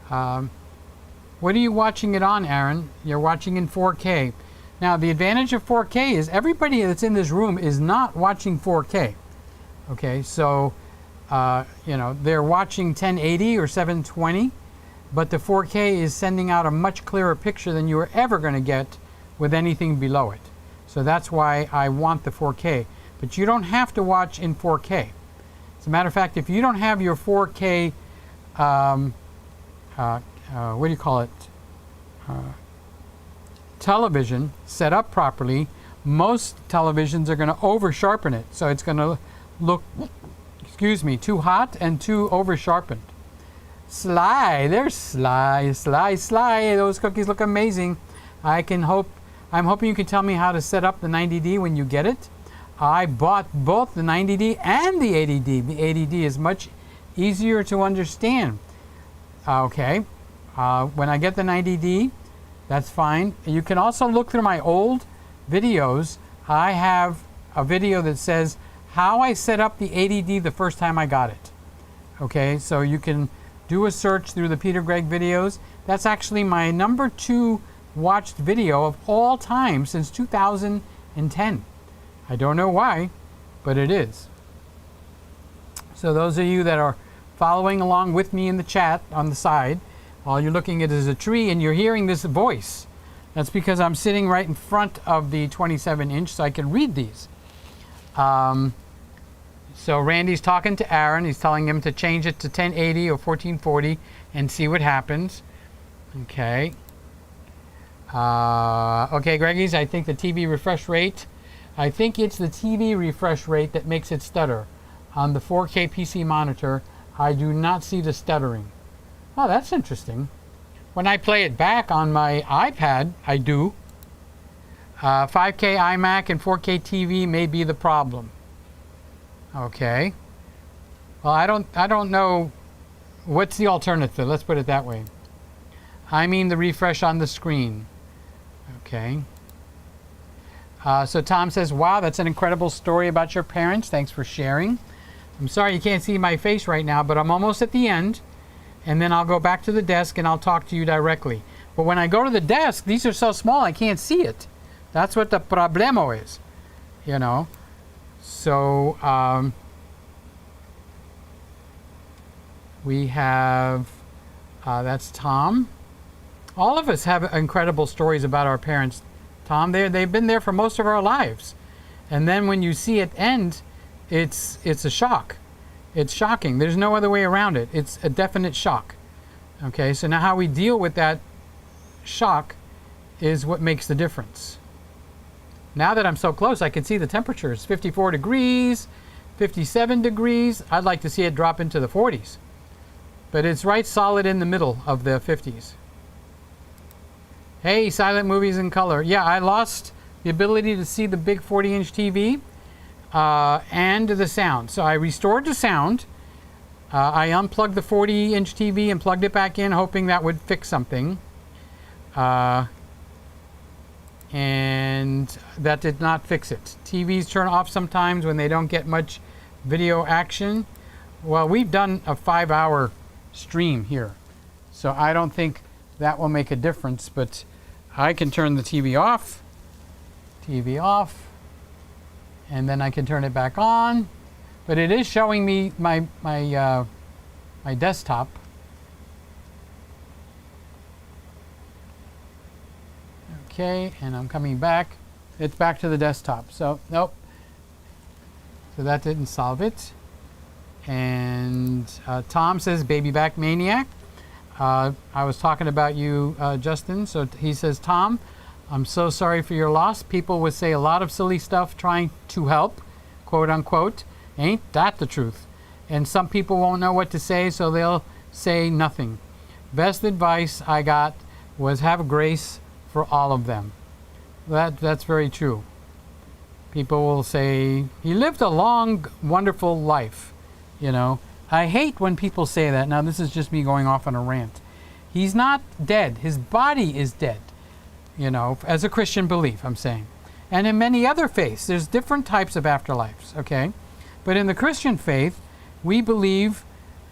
What are you watching it on, Aaron? You're watching in 4K. Now, the advantage of 4K is everybody that's in this room is not watching 4K. Okay, so, you know, they're watching 1080 or 720, but the 4K is sending out a much clearer picture than you are ever going to get with anything below it. So that's why I want the 4K. But you don't have to watch in 4K. As a matter of fact, if you don't have your 4K, what do you call it? Television set up properly, most televisions are going to over sharpen it. So it's going to look, excuse me, too hot and too over sharpened. Sly, there's Sly, Sly, Sly. Those cookies look amazing. I'm hoping you can tell me how to set up the 90D when you get it. I bought both the 90D and the 80D. The 80D is much easier to understand. Okay, when I get the 90D, that's fine. You can also look through my old videos. I have a video that says how I set up the 80D the first time I got it. Okay, so you can do a search through the PeterGregg videos. That's actually my #2 watched video of all time since 2010. I don't know why, but it is. So those of you that are following along with me in the chat on the side, all you're looking at is a tree and you're hearing this voice. That's because I'm sitting right in front of the 27-inch so I can read these. So Randy's talking to Aaron. He's telling him to change it to 1080 or 1440 and see what happens. Okay. Okay, Greggies, I think the TV refresh rate, I think it's the TV refresh rate that makes it stutter. On the 4K PC monitor, I do not see the stuttering. Oh, that's interesting. When I play it back on my iPad, I do. 5K iMac and 4K TV may be the problem. Okay. Well, I don't know. What's the alternative? Let's put it that way. I mean the refresh on the screen. Okay. So Tom says, wow, that's an incredible story about your parents. Thanks for sharing. I'm sorry you can't see my face right now, but I'm almost at the end. And then I'll go back to the desk and I'll talk to you directly. But when I go to the desk, these are so small I can't see it. That's what the problemo is, you know. So we have, that's Tom. All of us have incredible stories about our parents. Tom, they've been there for most of our lives. And then when you see it end, it's a shock. It's shocking. There's no other way around it. It's a definite shock. Okay, so now how we deal with that shock is what makes the difference. Now that I'm so close, I can see the temperatures. 54 degrees, 57 degrees. I'd like to see it drop into the 40s. But it's right solid in the middle of the 50s. Hey, silent movies in color. Yeah, I lost the ability to see the big 40-inch TV. And the sound. So I restored the sound. I unplugged the 40-inch TV and plugged it back in, hoping that would fix something. And that did not fix it. TVs turn off sometimes when they don't get much video action. Well, we've done a 5-hour stream here, so I don't think that will make a difference, but I can turn the TV off. And then I can turn it back on, but it is showing me my desktop. Okay, and I'm coming back. It's back to the desktop. So nope. So that didn't solve it. And Tom says, "Baby back maniac." I was talking about you, Justin. So he says, "Tom, I'm so sorry for your loss. People would say a lot of silly stuff trying to help, quote unquote. Ain't that the truth? And some people won't know what to say, so they'll say nothing. Best advice I got was have grace for all of them." That's very true. People will say, he lived a long, wonderful life. You know, I hate when people say that. Now, this is just me going off on a rant. He's not dead. His body is dead. You know, as a Christian belief, I'm saying. And in many other faiths, there's different types of afterlives, okay? But in the Christian faith, we believe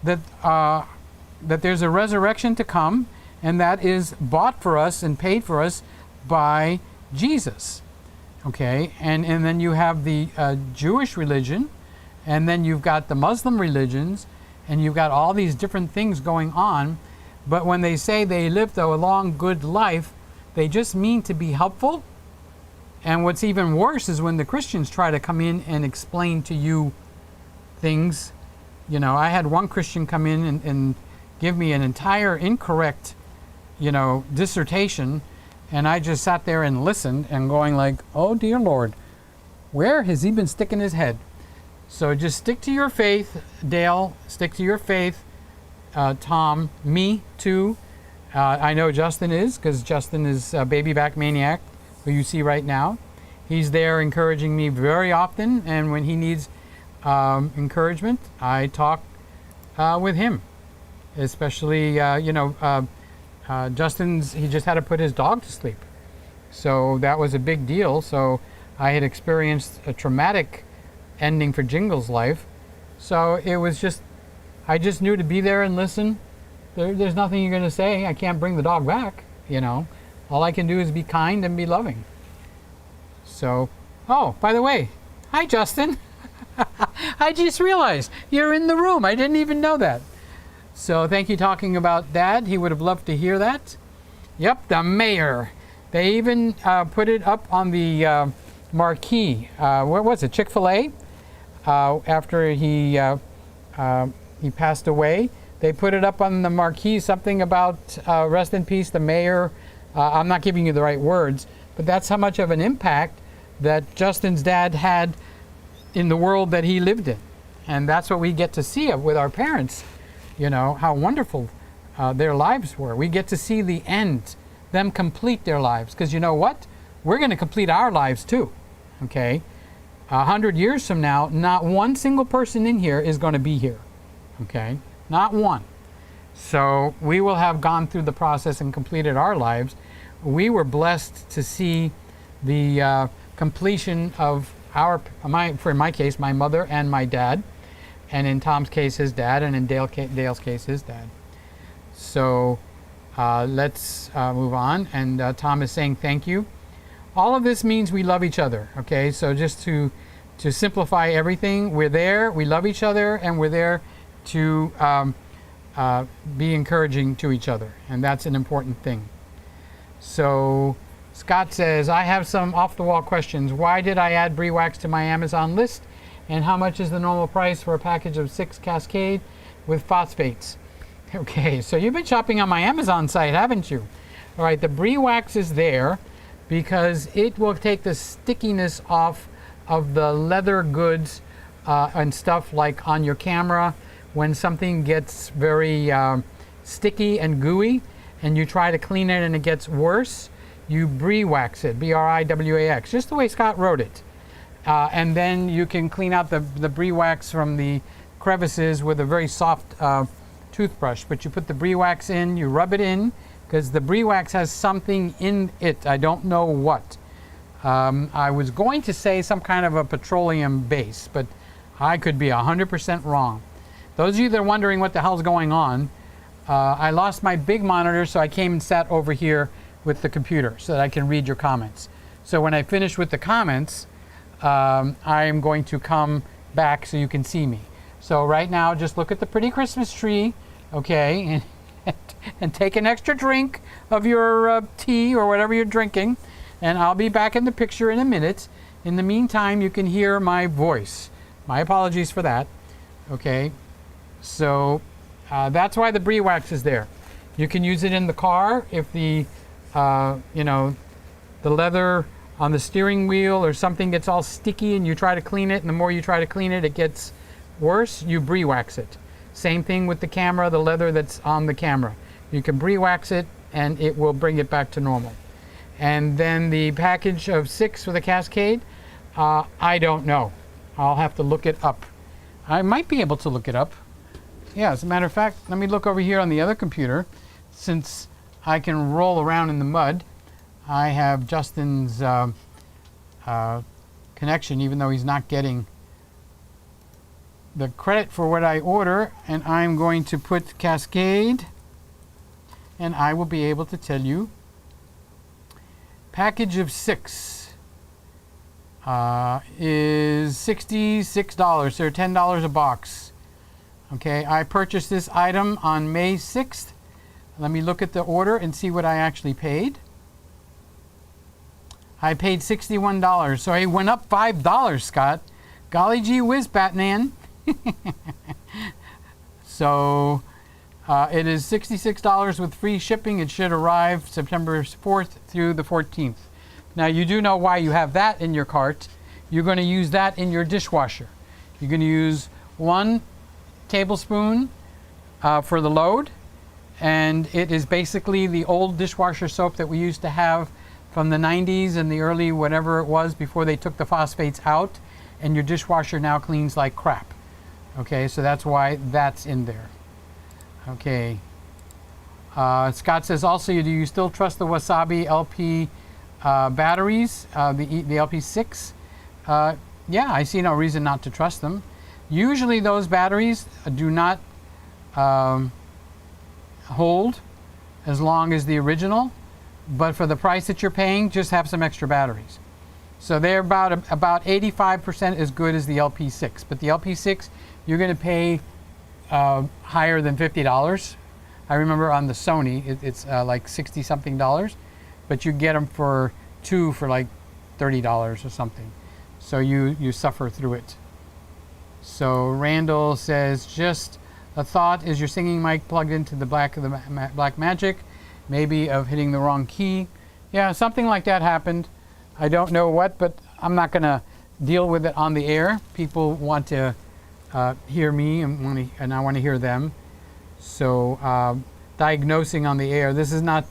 that, that there's a resurrection to come, and that is bought for us and paid for us by Jesus, okay? And then you have the Jewish religion, and then you've got the Muslim religions, and you've got all these different things going on. But when they say they lived a long, good life, they just mean to be helpful. And what's even worse is when the Christians try to come in and explain to you things. You know, I had one Christian come in and give me an entire incorrect, you know, dissertation. And I just sat there and listened and going like, oh dear Lord, where has he been sticking his head? So just stick to your faith, Dale. Stick to your faith. Tom, me too. I know Justin is, because Justin is a baby back maniac, who you see right now. He's there encouraging me very often, and when he needs encouragement, I talk with him. Especially, you know, he just had to put his dog to sleep. So that was a big deal. So I had experienced a traumatic ending for Jingle's life. So it was just, I just knew to be there and listen. There's nothing you're going to say. I can't bring the dog back, you know. all I can do is be kind and be loving. So, oh, by the way, hi Justin. I just realized you're in the room. I didn't even know that. So thank you talking about Dad. He would have loved to hear that. Yep, the mayor. They even put it up on the marquee. What was it, Chick-fil-A? After he passed away, they put it up on the marquee, something about rest in peace, the mayor. I'm not giving you the right words, but that's how much of an impact that Justin's dad had in the world that he lived in. And that's what we get to see with our parents, you know, how wonderful their lives were. We get to see the end, them complete their lives. Because you know what? We're going to complete our lives too, okay? 100 years from now, not one single person in here is going to be here, okay? Not one. So we will have gone through the process and completed our lives. We were blessed to see the completion of for my case, my mother and my dad, and in Tom's case, his dad, and in Dale's case, his dad. So let's move on. And Tom is saying thank you. All of this means we love each other, okay? So just to simplify everything, we're there, we love each other, and we're there to be encouraging to each other, and that's an important thing. So Scott says, I have some off-the-wall questions. Why did I add Brie Wax to my Amazon list? And how much is the normal price for a package of 6 Cascade with phosphates? Okay, so you've been shopping on my Amazon site, haven't you? All right, the Brie Wax is there because it will take the stickiness off of the leather goods and stuff like on your camera. When something gets very sticky and gooey and you try to clean it and it gets worse, you Brie Wax it, B-R-I-W-A-X, just the way Scott wrote it. And then you can clean out the Brie Wax from the crevices with a very soft toothbrush. But you put the Brie Wax in, you rub it in, because the Brie Wax has something in it. I don't know what. I was going to say some kind of a petroleum base, but I could be 100% wrong. Those of you that are wondering what the hell's going on, I lost my big monitor, so I came and sat over here with the computer so that I can read your comments. So when I finish with the comments, I am going to come back so you can see me. So right now, just look at the pretty Christmas tree, okay, and take an extra drink of your tea or whatever you're drinking, and I'll be back in the picture in a minute. In the meantime, you can hear my voice. My apologies for that, okay. So that's why the Brie Wax is there. You can use it in the car if the the leather on the steering wheel or something gets all sticky and you try to clean it, and the more you try to clean it, it gets worse, you Brie Wax it. Same thing with the camera, the leather that's on the camera. You can Brie Wax it and it will bring it back to normal. And then the package of 6 for the Cascade, I don't know. I'll have to look it up. I might be able to look it up. Yeah, as a matter of fact, let me look over here on the other computer. Since I can roll around in the mud, I have Justin's connection, even though he's not getting the credit for what I order, and I'm going to put Cascade, and I will be able to tell you. Package of 6 is $66, so $10 a box. Okay, I purchased this item on May 6th. Let me look at the order and see what I actually paid. I paid $61, so I went up $5, Scott. Golly gee whiz, Batman. So it is $66 with free shipping. It should arrive September 4th through the 14th. Now you do know why you have that in your cart. You're going to use that in your dishwasher. You're going to use 1 tablespoon for the load, and it is basically the old dishwasher soap that we used to have from the 90s and the early whatever it was before they took the phosphates out, and your dishwasher now cleans like crap. Okay, so that's why that's in there. Okay. Scott says also, do you still trust the Wasabi LP batteries, the LP6? Yeah, I see no reason not to trust them. Usually those batteries do not hold as long as the original. but for the price that you're paying, just have some extra batteries. So they're about 85% as good as the LP6, but the LP6 you're going to pay higher than $50. I remember on the Sony it's like 60 something dollars, but you get them for two for like $30 or something. So you suffer through it. So Randall says, just a thought, is your singing mic plugged into the back of the Blackmagic? Maybe of hitting the wrong key. Yeah, something like that happened. I don't know what, but I'm not going to deal with it on the air. People want to hear me and I want to hear them. So diagnosing on the air, this is not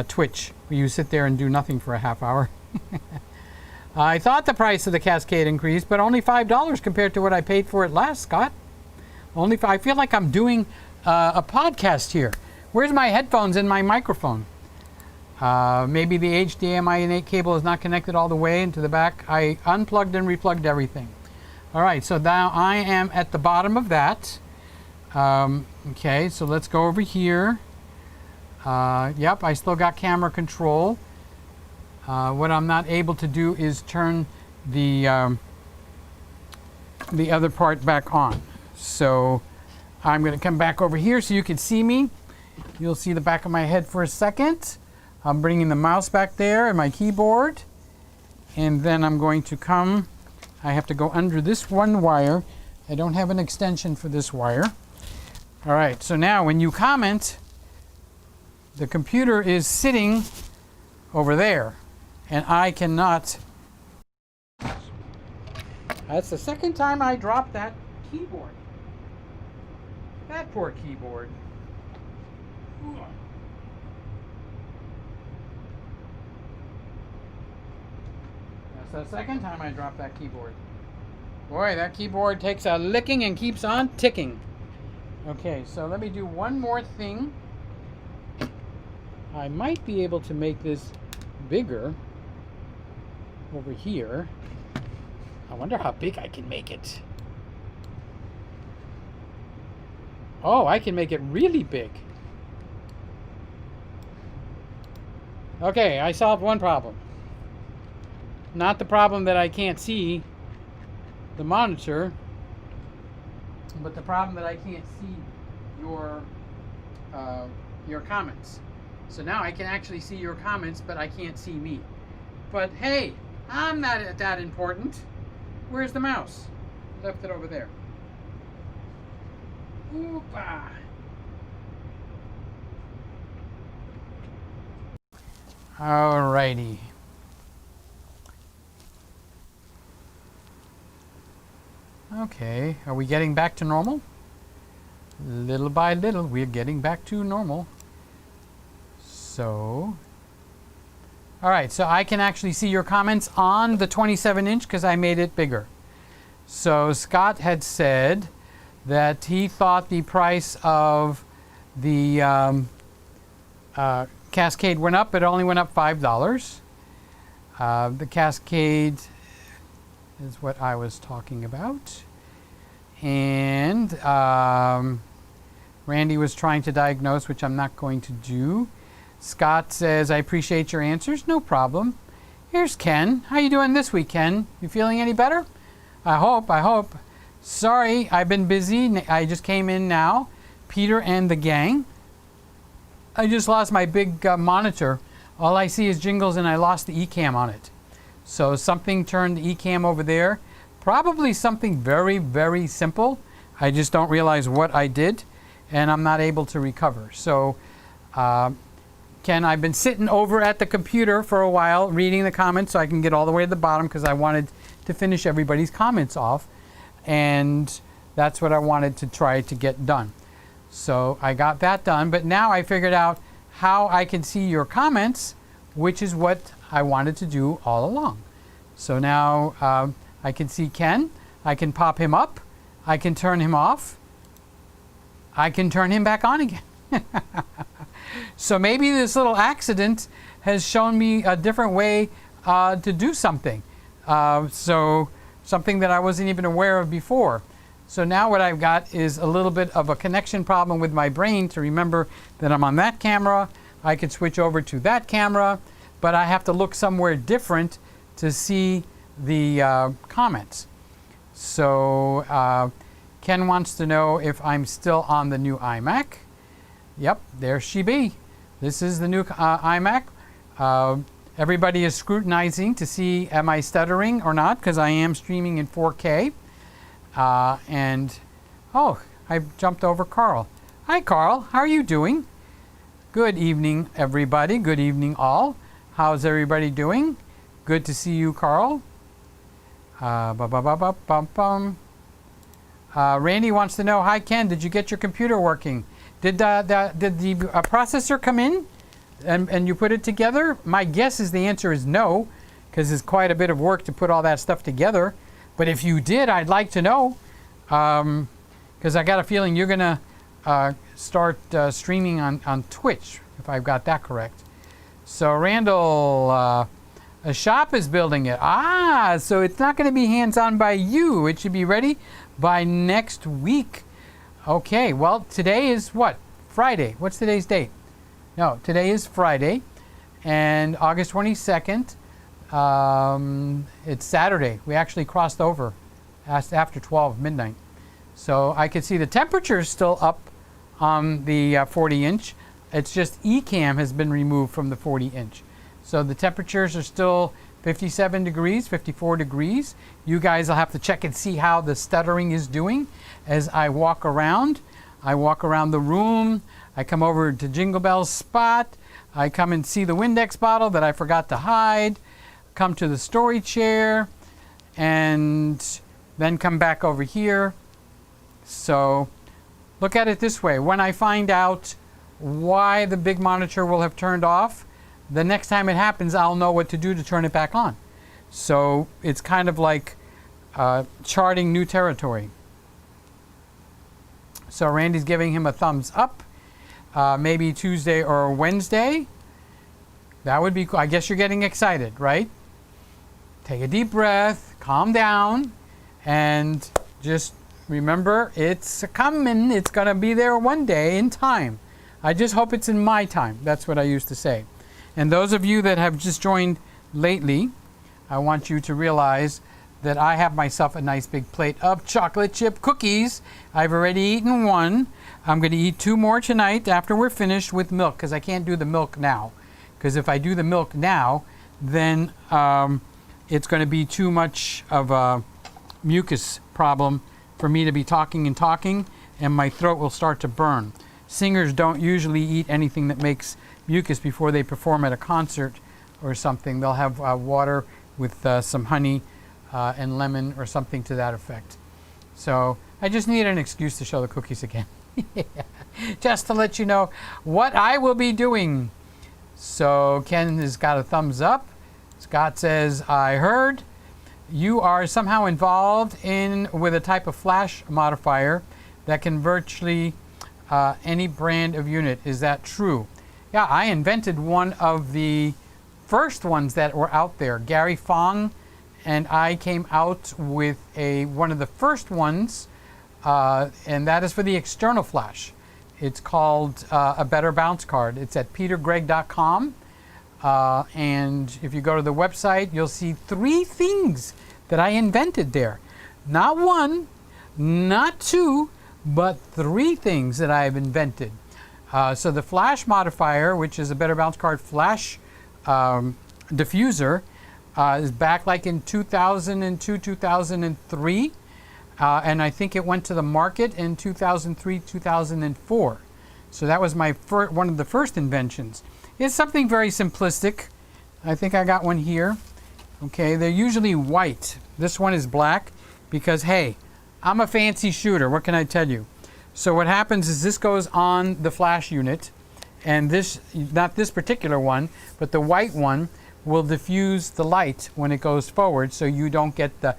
Twitch, where you sit there and do nothing for a half hour. I thought the price of the Cascade increased, but only $5 compared to what I paid for it last, Scott. I feel like I'm doing a podcast here. Where's my headphones and my microphone? Maybe the HDMI cable is not connected all the way into the back. I unplugged and replugged everything. All right, so now I am at the bottom of that. Okay, so let's go over here. Yep, I still got camera control. What I'm not able to do is turn the other part back on. So I'm going to come back over here so you can see me. You'll see the back of my head for a second. I'm bringing the mouse back there and my keyboard. And then I'm going to come, I have to go under this one wire. I don't have an extension for this wire. All right, so now when you comment, the computer is sitting over there. And I cannot. That's the second time I dropped that keyboard. That poor keyboard. That's the second time I dropped that keyboard. Boy, that keyboard takes a licking and keeps on ticking. Okay, so let me do one more thing. I might be able to make this bigger over here. I wonder how big I can make it. Oh, I can make it really big. Okay, I solved one problem. Not the problem that I can't see the monitor, but the problem that I can't see your comments. So now I can actually see your comments, but I can't see me. But hey, I'm not that important. Where's the mouse? Left it over there. Oopa. Alrighty. Okay, are we getting back to normal? Little by little, we're getting back to normal. So, all right, so I can actually see your comments on the 27-inch because I made it bigger. So Scott had said that he thought the price of the Cascade went up. It only went up $5. The Cascade is what I was talking about. And Randy was trying to diagnose, which I'm not going to do. Scott says, I appreciate your answers. No problem. Here's Ken. How you doing this week, Ken? You feeling any better? I hope. Sorry, I've been busy. I just came in now. Peter and the gang. I just lost my big monitor. All I see is Jingles and I lost the Ecamm on it. So something turned the Ecamm over there. Probably something very, very simple. I just don't realize what I did and I'm not able to recover. So Ken, I've been sitting over at the computer for a while reading the comments so I can get all the way to the bottom because I wanted to finish everybody's comments off. And that's what I wanted to try to get done. So I got that done, but now I figured out how I can see your comments, which is what I wanted to do all along. So now I can see Ken, I can pop him up, I can turn him off, I can turn him back on again. So maybe this little accident has shown me a different way to do something. So something that I wasn't even aware of before. So now what I've got is a little bit of a connection problem with my brain to remember that I'm on that camera, I could switch over to that camera, but I have to look somewhere different to see the comments. So Ken wants to know if I'm still on the new iMac. Yep, there she be. This is the new iMac. Everybody is scrutinizing to see am I stuttering or not, because I am streaming in 4K. And oh, I jumped over Carl. Hi Carl, how are you doing? Good evening everybody, good evening all. How's everybody doing? Good to see you, Carl. Randy wants to know, hi Ken, did you get your computer working? Did the processor come in and you put it together? My guess is the answer is no, because it's quite a bit of work to put all that stuff together. But if you did, I'd like to know, because I got a feeling you're going to start streaming on Twitch, if I've got that correct. So Randall, a shop is building it. So it's not going to be hands-on by you. It should be ready by next week. Okay, well, today is what? Friday. What's today's date? No, today is Friday, and August 22nd. It's Saturday. We actually crossed over after 12 midnight. So I could see the temperature is still up on the 40-inch. It's just Ecamm has been removed from the 40-inch. So the temperatures are still 57 degrees, 54 degrees. You guys will have to check and see how the stuttering is doing as I walk around. I walk around the room. I come over to Jingle Bell's spot. I come and see the Windex bottle that I forgot to hide. Come to the story chair and then come back over here. So look at it this way. When I find out why the big monitor will have turned off, the next time it happens, I'll know what to do to turn it back on. So it's kind of like charting new territory. So Randy's giving him a thumbs up. Maybe Tuesday or Wednesday. That would be cool. I guess you're getting excited, right? Take a deep breath, calm down, and just remember it's coming. It's going to be there one day in time. I just hope it's in my time. That's what I used to say. And those of you that have just joined lately, I want you to realize that I have myself a nice big plate of chocolate chip cookies. I've already eaten one. I'm going to eat 2 more tonight after we're finished with milk, because I can't do the milk now. Because if I do the milk now, then it's going to be too much of a mucus problem for me to be talking, and my throat will start to burn. Singers don't usually eat anything that makes mucus before they perform at a concert or something. They'll have water with some honey and lemon or something to that effect. So I just need an excuse to show the cookies again. Just to let you know what I will be doing. So Ken has got a thumbs up. Scott says, I heard you are somehow involved with a type of flash modifier that can virtually any brand of unit. Is that true? Yeah, I invented one of the first ones that were out there. Gary Fong and I came out with one of the first ones, and that is for the external flash. It's called a Better Bounce Card. It's at PeterGregg.com, and if you go to the website, you'll see 3 things that I invented there. Not 1, not 2, but 3 things that I have invented. So the flash modifier, which is a Better Bounce Card flash diffuser, is back like in 2002, 2003. And I think it went to the market in 2003, 2004. So that was my one of the first inventions. It's something very simplistic. I think I got one here. Okay, they're usually white. This one is black because, hey, I'm a fancy shooter. What can I tell you? So what happens is this goes on the flash unit, and this, not this particular one, but the white one will diffuse the light when it goes forward, so you don't get the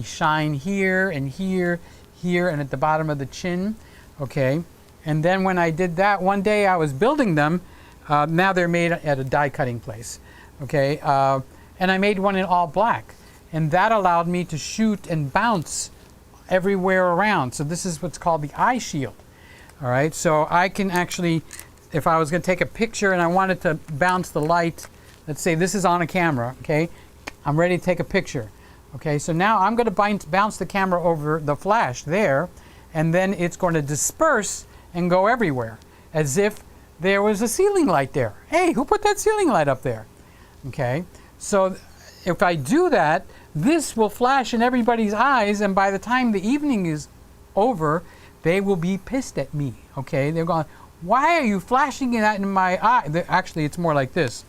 shine here and here, here, and at the bottom of the chin. Okay, and then when I did that, one day I was building them. Now they're made at a die cutting place. Okay, and I made one in all black, and that allowed me to shoot and bounce everywhere around. So this is what's called the eye shield. All right, so I can actually if I was going to take a picture and I wanted to bounce the light, let's say this is on a camera, okay? I'm ready to take a picture. Okay, so now I'm going to bounce the camera over the flash there, and then it's going to disperse and go everywhere, as if there was a ceiling light there. Hey, who put that ceiling light up there? Okay, so if I do that, this will flash in everybody's eyes, and by the time the evening is over, they will be pissed at me. Okay, they're going, why are you flashing that in my eye? Actually, it's more like this.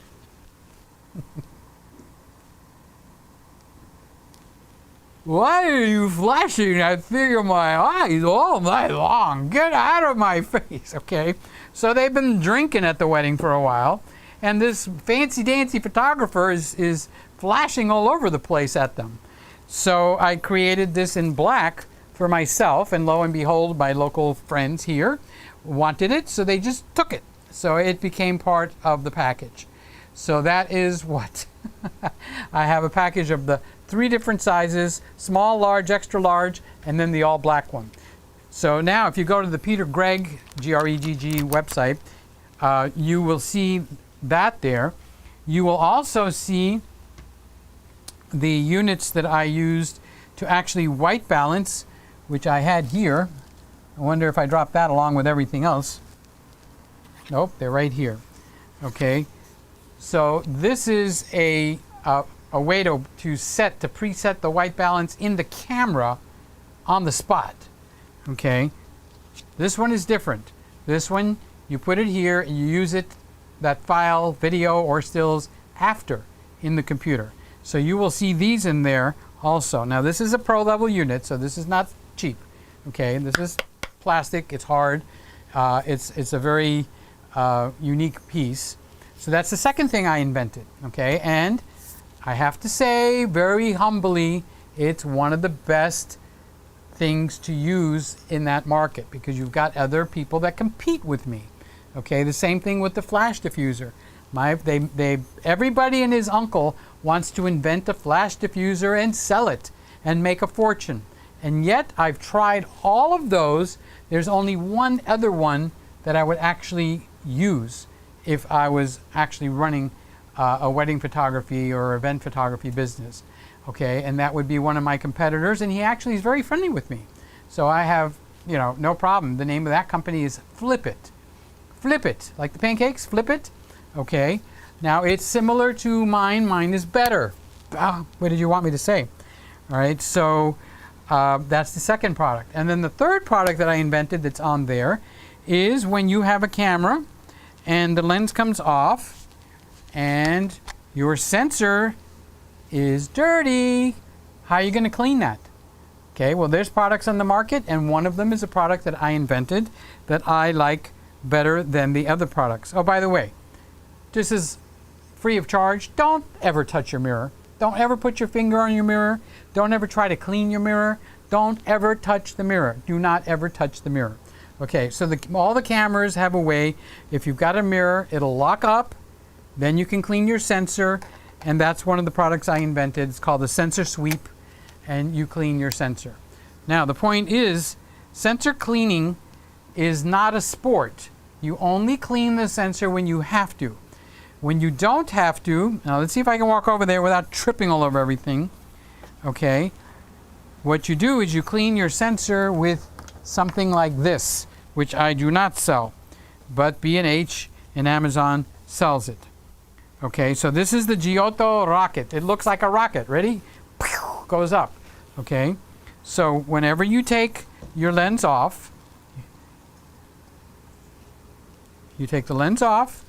Why are you flashing that thing in my eyes all night long? Get out of my face, okay? So they've been drinking at the wedding for a while, and this fancy-dancy photographer is flashing all over the place at them. So I created this in black for myself, and lo and behold, my local friends here wanted it, so they just took it. So it became part of the package. So that is what I have, a package of the 3 different sizes: small, large, extra large, and then the all black one. So now if you go to the PeterGregg, G-R-E-G-G website, you will see that there. You will also see the units that I used to actually white balance, which I had here. I wonder if I dropped that along with everything else. Nope, they're right here. Okay, so this is a way to preset the white balance in the camera on the spot. Okay, this one is different. This one, you put it here and you use it, that file, video or stills, after in the computer. So you will see these in there also. Now this is a pro level unit, so this is not cheap. Okay, this is plastic, it's hard, it's a very unique piece. So that's the second thing I invented. Okay, and I have to say very humbly, it's one of the best things to use in that market, because you've got other people that compete with me. Okay, the same thing with the flash diffuser. Everybody and his uncle wants to invent a flash diffuser and sell it and make a fortune. And yet I've tried all of those. There's only one other one that I would actually use if I was actually running a wedding photography or event photography business. Okay, and that would be one of my competitors, and he actually is very friendly with me. So I have, no problem. The name of that company is Flip It. Flip It, like the pancakes, Flip It. Okay, now it's similar to mine. Mine is better. What did you want me to say? All right, so that's the second product. And then the third product that I invented that's on there is when you have a camera and the lens comes off and your sensor is dirty, how are you going to clean that? Okay, well, there's products on the market, and one of them is a product that I invented that I like better than the other products. Oh, by the way, this is free of charge. Don't ever touch your mirror. Don't ever put your finger on your mirror. Don't ever try to clean your mirror. Don't ever touch the mirror. Do not ever touch the mirror. Okay, so all the cameras have a way, if you've got a mirror, it'll lock up, then you can clean your sensor, and that's one of the products I invented. It's called the sensor sweep, and you clean your sensor. Now, the point is, sensor cleaning is not a sport. You only clean the sensor when you have to. When you don't have to, now let's see if I can walk over there without tripping all over everything. Okay, what you do is you clean your sensor with something like this, which I do not sell, but B&H and Amazon sells it. Okay, so this is the Giotto rocket. It looks like a rocket. Ready? Goes up. Okay, so whenever you take your lens off, you take the lens off.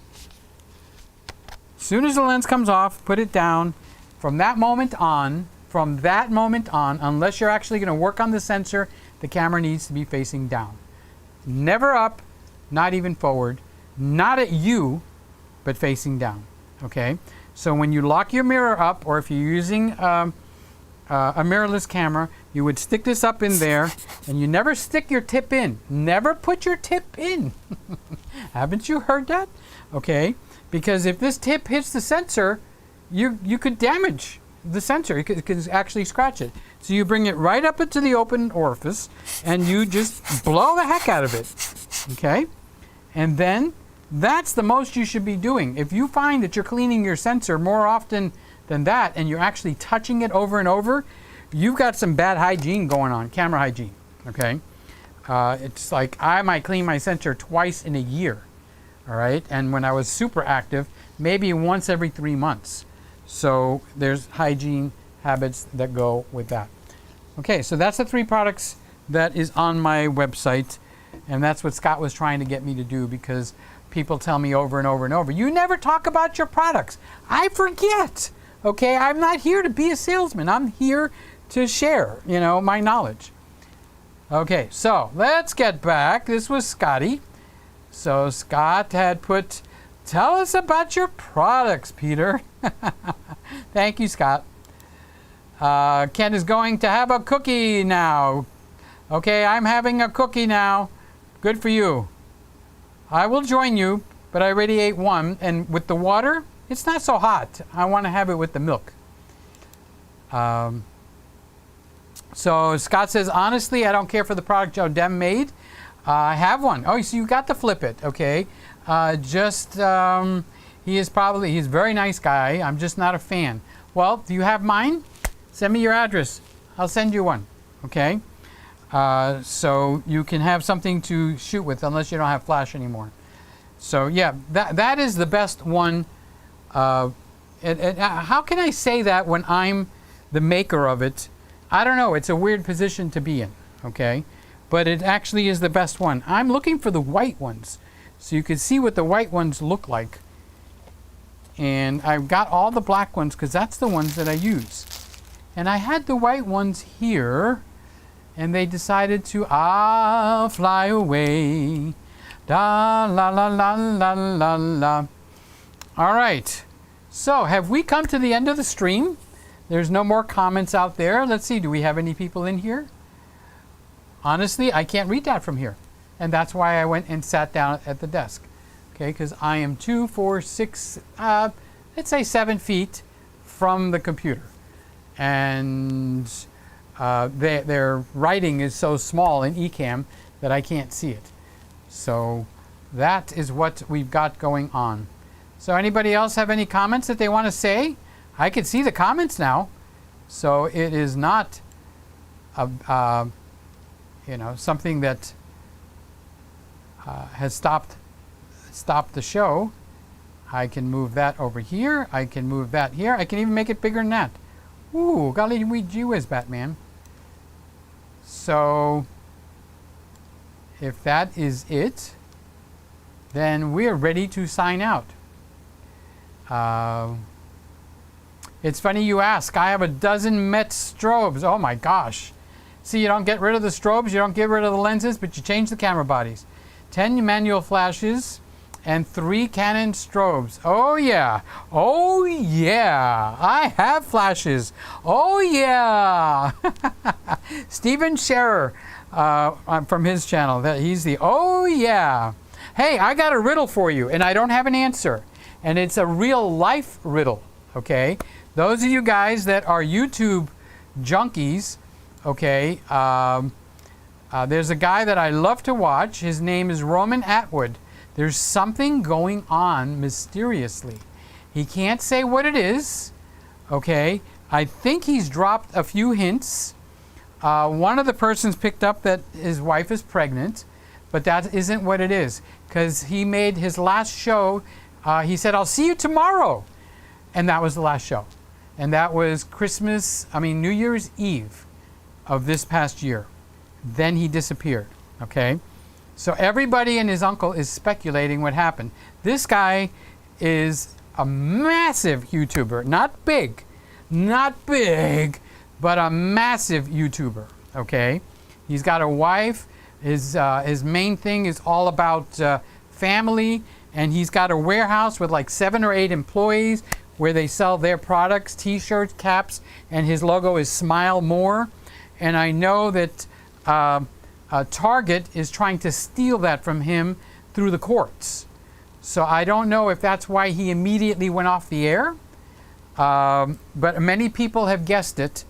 As soon as the lens comes off, put it down. From that moment on, unless you're actually going to work on the sensor, the camera needs to be facing down. Never up, not even forward, not at you, but facing down. Okay, so when you lock your mirror up, or if you're using a mirrorless camera, you would stick this up in there, and you never stick your tip in. Never put your tip in. Haven't you heard that? Okay, because if this tip hits the sensor, you could damage the sensor. You could actually scratch it. So you bring it right up into the open orifice, and you just blow the heck out of it. Okay, and then that's the most you should be doing. If you find that you're cleaning your sensor more often than that, and you're actually touching it over and over, you've got some bad hygiene going on, camera hygiene, okay? It's like I might clean my sensor twice in a year, all right? And when I was super active, maybe once every 3 months. So there's hygiene habits that go with that. Okay, so that's the 3 products that is on my website, and that's what Scott was trying to get me to do, because people tell me over and over and over, you never talk about your products. I forget, okay? I'm not here to be a salesman. I'm here to share, you know, my knowledge. Okay, so let's get back. This was Scotty. So Scott had put, tell us about your products, Peter. Thank you, Scott. Ken is going to have a cookie now. Okay, I'm having a cookie now. Good for you. I will join you, but I already ate one. And with the water, it's not so hot. I want to have it with the milk. So Scott says, honestly, I don't care for the product Joe Dem made. I have one. Oh, so you got to flip it, okay? He's a very nice guy. I'm just not a fan. Well, do you have mine? Send me your address. I'll send you one, okay? So you can have something to shoot with, unless you don't have flash anymore. So yeah, that is the best one. How can I say that when I'm the maker of it? I don't know. It's a weird position to be in, okay? But it actually is the best one. I'm looking for the white ones, so you can see what the white ones look like. And I've got all the black ones because that's the ones that I use. And I had the white ones here, and they decided to, I'll fly away. Da la la la la la la. All right. So have we come to the end of the stream? There's no more comments out there. Let's see, do we have any people in here? Honestly, I can't read that from here. And that's why I went and sat down at the desk. Okay, because I am 2, 4, 6, let's say 7 feet from the computer. And their writing is so small in Ecamm that I can't see it. So that is what we've got going on. So anybody else have any comments that they want to say? I can see the comments now. So it is not something that has stopped the show. I can move that over here. I can move that here. I can even make it bigger than that. Ooh, golly gee whiz, Batman. So if that is it, then we're ready to sign out. It's funny you ask. I have a dozen Met strobes. Oh my gosh. See, you don't get rid of the strobes, you don't get rid of the lenses, but you change the camera bodies. 10 manual flashes and 3 Canon strobes. Oh yeah. Oh yeah. I have flashes. Oh yeah. Stephen Scherer from his channel. He's the oh yeah. Hey, I got a riddle for you, and I don't have an answer. And it's a real life riddle, okay? Those of you guys that are YouTube junkies, okay, there's a guy that I love to watch. His name is Roman Atwood. There's something going on mysteriously. He can't say what it is, okay? I think he's dropped a few hints. One of the persons picked up that his wife is pregnant, but that isn't what it is, because he made his last show. He said, I'll see you tomorrow. And that was the last show. And that was New Year's Eve of this past year. Then he disappeared, okay? So everybody and his uncle is speculating what happened. This guy is a massive YouTuber. Not big, but a massive YouTuber, okay? He's got a wife. His main thing is all about family. And he's got a warehouse with like 7 or 8 employees where they sell their products, t-shirts, caps, and his logo is Smile More. And I know that Target is trying to steal that from him through the courts. So I don't know if that's why he immediately went off the air. But many people have guessed it,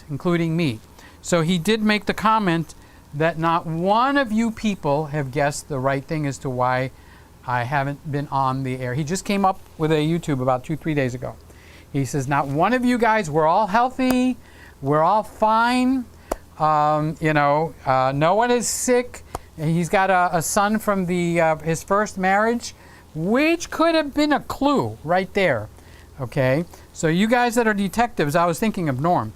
including me. So he did make the comment that not one of you people have guessed the right thing as to why I haven't been on the air. He just came up with a YouTube about 2-3 days ago. He says, not one of you guys, we're all healthy, we're all fine, no one is sick. He's got a son from his first marriage, which could have been a clue right there. Okay, so you guys that are detectives, I was thinking of Norm,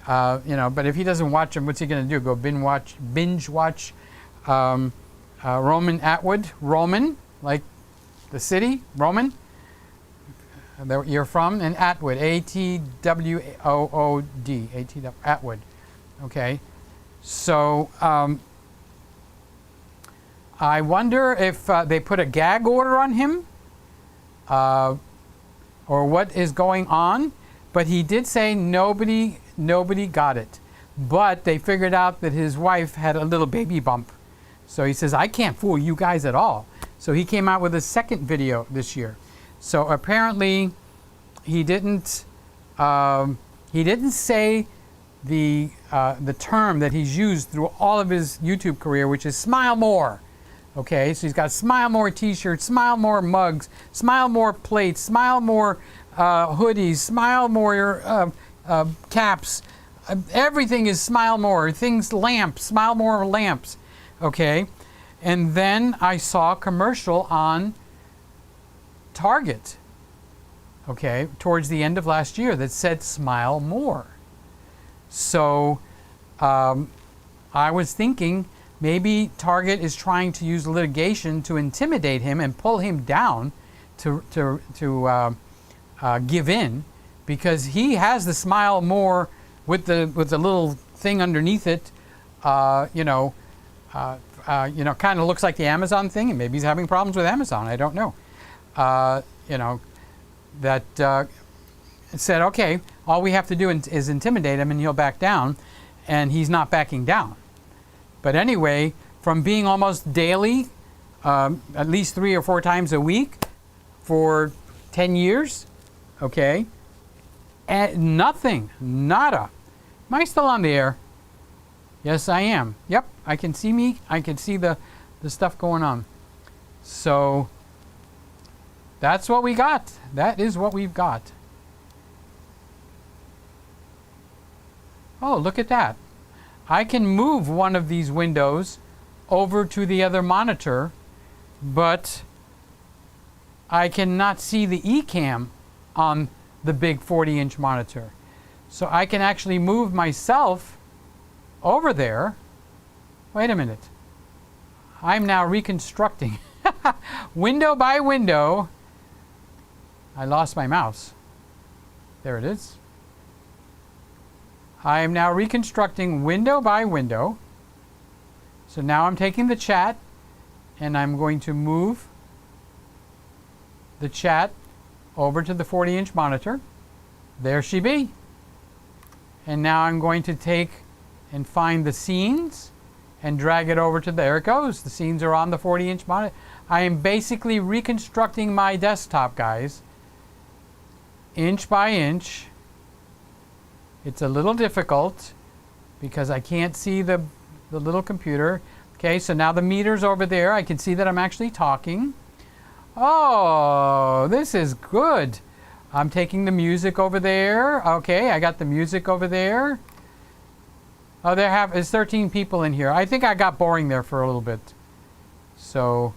but if he doesn't watch them, what's he going to do? Go binge watch Roman Atwood, Roman, like the city, Roman, that you're from, and Atwood, A-T-W-O-O-D, Atwood. Okay, so I wonder if they put a gag order on him, or what is going on, but he did say nobody got it. But they figured out that his wife had a little baby bump. So he says, I can't fool you guys at all. So he came out with a second video this year. So apparently he didn't say the term that he's used through all of his YouTube career, which is smile more. Okay, so he's got smile more t-shirts, smile more mugs, smile more plates, smile more hoodies, smile more caps. Everything is smile more. Things, lamps, smile more lamps. Okay, and then I saw a commercial on Target, okay, towards the end of last year that said smile more. So I was thinking, maybe Target is trying to use litigation to intimidate him and pull him down to give in, because he has the smile more with the little thing underneath it. Kind of looks like the Amazon thing, and maybe he's having problems with Amazon. I don't know. That said, okay, all we have to do is intimidate him, and he'll back down, and he's not backing down. But anyway, from being almost daily, at least 3 or 4 times a week for 10 years, okay, and nothing, nada. Am I still on the air? Yes, I am. Yep, I can see me. I can see the stuff going on. So that's what we got. That is what we've got. Oh, look at that. I can move one of these windows over to the other monitor, but I cannot see the Ecamm on the big 40-inch monitor. So I can actually move myself over there. Wait a minute. I'm now reconstructing. Window by window. I lost my mouse. There it is. I am now reconstructing window by window. So now I'm taking the chat and I'm going to move the chat over to the 40-inch monitor. There she be. And now I'm going to take and find the scenes and drag it over to there it goes. The scenes are on the 40-inch monitor. I am basically reconstructing my desktop, guys, inch by inch. It's a little difficult because I can't see the little computer. Okay, so now the meter's over there. I can see that I'm actually talking. Oh, this is good. I'm taking the music over there. Okay, I got the music over there. Oh, there's 13 people in here. I think I got boring there for a little bit. So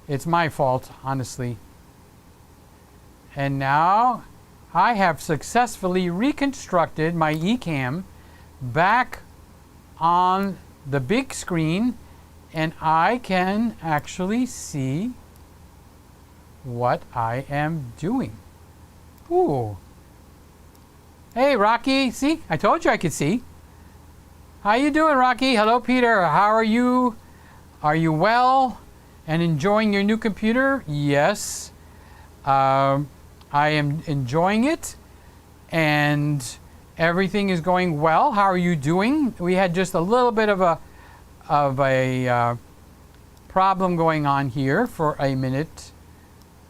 it's my fault, honestly. And now I have successfully reconstructed my Ecamm back on the big screen, and I can actually see what I am doing. Ooh. Hey, Rocky. See? I told you I could see. How you doing, Rocky? Hello, Peter. How are you? Are you well and enjoying your new computer? Yes. I am enjoying it, and everything is going well. How are you doing? We had just a little bit of a problem going on here for a minute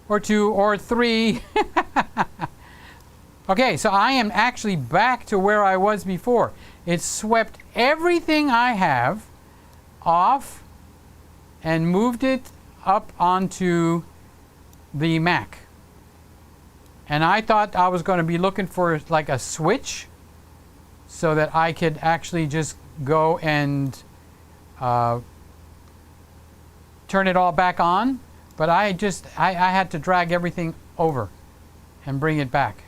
or 2 or 3. Okay, so I am actually back to where I was before. It swept everything I have off and moved it up onto the Mac. And I thought I was going to be looking for like a switch so that I could actually just go and turn it all back on. But I had to drag everything over and bring it back.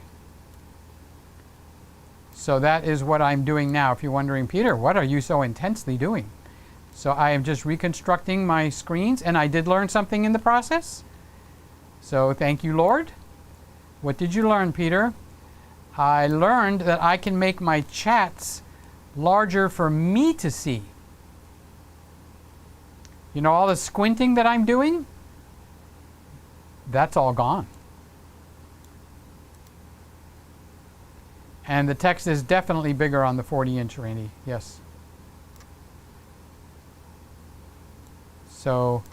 So that is what I'm doing now. If you're wondering, Peter, what are you so intensely doing? So I am just reconstructing my screens, and I did learn something in the process. So thank you, Lord. What did you learn, Peter? I learned that I can make my chats larger for me to see. You know, all the squinting that I'm doing? That's all gone. And the text is definitely bigger on the 40-inch, Randy. Yes. So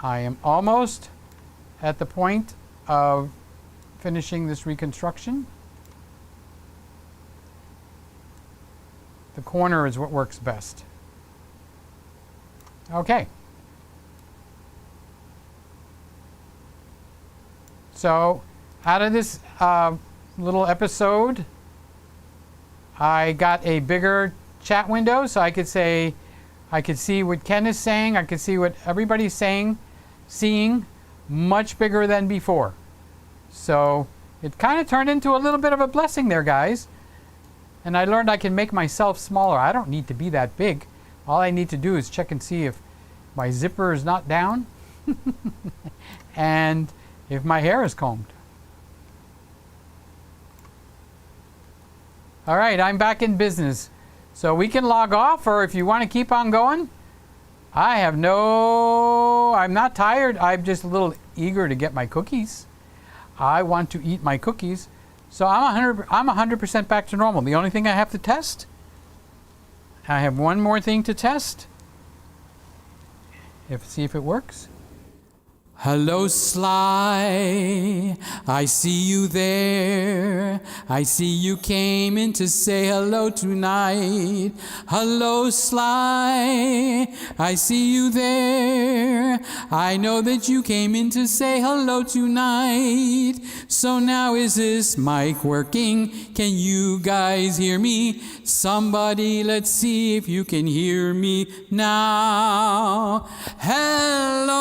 I am almost at the point of finishing this reconstruction. The corner is what works best. Okay. So out of this little episode, I got a bigger chat window, so I could say, I could see what Ken is saying, I could see what everybody's saying, seeing much bigger than before. So it kind of turned into a little bit of a blessing there, guys. And I learned I can make myself smaller. I don't need to be that big. All I need to do is check and see if my zipper is not down and if my hair is combed. All right, I'm back in business. So we can log off, or if you want to keep on going, I'm not tired. I'm just a little eager to get my cookies. I want to eat my cookies. So I'm 100% back to normal. The only thing I have to test, I have one more thing to test. See if it works. Hello, Sly, I see you there. I see you came in to say hello tonight. Hello, Sly, I see you there. I know that you came in to say hello tonight. So now is this mic working? Can you guys hear me? Somebody, let's see if you can hear me now. Hello.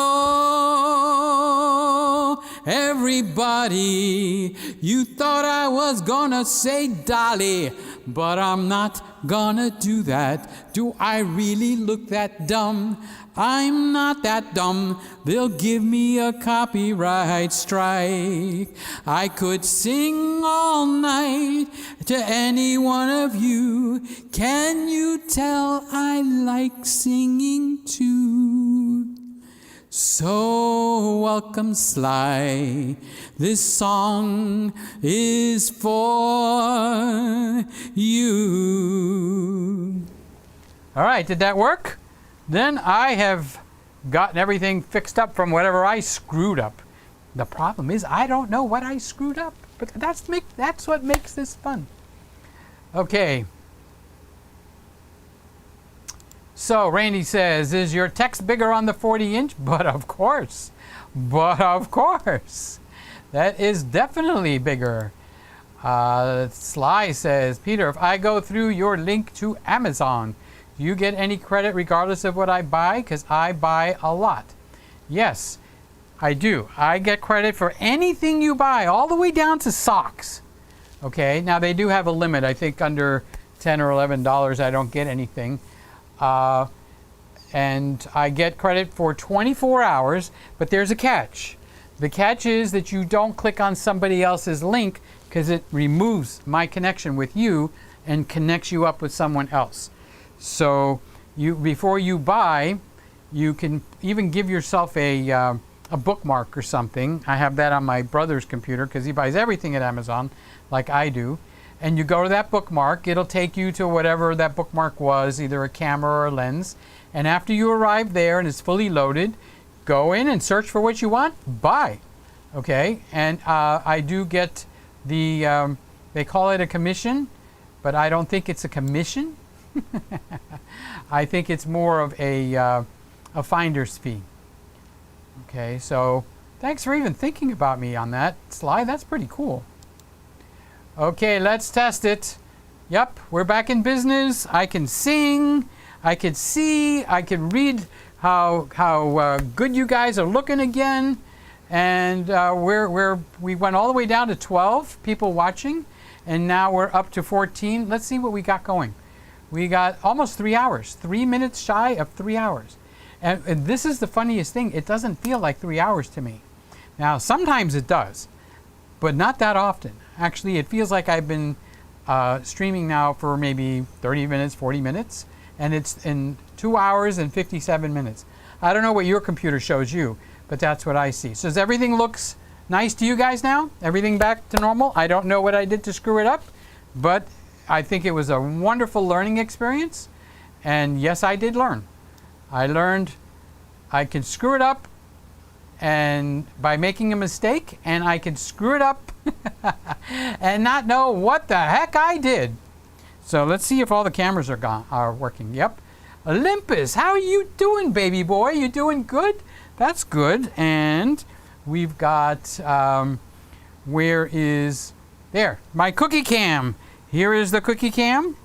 Everybody, you thought I was gonna say Dolly, but I'm not gonna do that. Do I really look that dumb? I'm not that dumb. They'll give me a copyright strike. I could sing all night to any one of you. Can you tell I like singing too? So welcome, Sly. This song is for you. All right, did that work? Then I have gotten everything fixed up from whatever I screwed up. The problem is I don't know what I screwed up, but that's what makes this fun. Okay. So Randy says, is your text bigger on the 40-inch? But of course. That is definitely bigger. Sly says, Peter, if I go through your link to Amazon, do you get any credit regardless of what I buy? Because I buy a lot. Yes, I do. I get credit for anything you buy, all the way down to socks. Okay, now they do have a limit. I think under $10 or $11 I don't get anything. And I get credit for 24 hours, but there's a catch. The catch is that you don't click on somebody else's link because it removes my connection with you and connects you up with someone else. So before you buy, you can even give yourself a bookmark or something. I have that on my brother's computer because he buys everything at Amazon like I do. And you go to that bookmark, it'll take you to whatever that bookmark was, either a camera or a lens. And after you arrive there and it's fully loaded, go in and search for what you want, buy. Okay, and I do get the, they call it a commission, but I don't think it's a commission. I think it's more of a finder's fee. Okay, so thanks for even thinking about me on that slide. That's pretty cool. Okay, let's test it. Yep, we're back in business. I can sing, I can see, I can read how good you guys are looking again. And we went all the way down to 12 people watching, and now we're up to 14. Let's see what we got going. We got almost 3 hours, 3 minutes shy of 3 hours. And this is the funniest thing. It doesn't feel like 3 hours to me. Now, sometimes it does, but not that often. Actually, it feels like I've been streaming now for maybe 30 minutes, 40 minutes, and it's in 2 hours and 57 minutes. I don't know what your computer shows you, but that's what I see. So does everything looks nice to you guys now? Everything back to normal? I don't know what I did to screw it up, but I think it was a wonderful learning experience. And yes, I did learn. I learned I can screw it up and by making a mistake, and I can screw it up and not know what the heck I did. So let's see if all the cameras are working. Yep. Olympus, how are you doing, baby boy? You doing good? That's good. And we've got, where is, there, my cookie cam. Here is the cookie cam.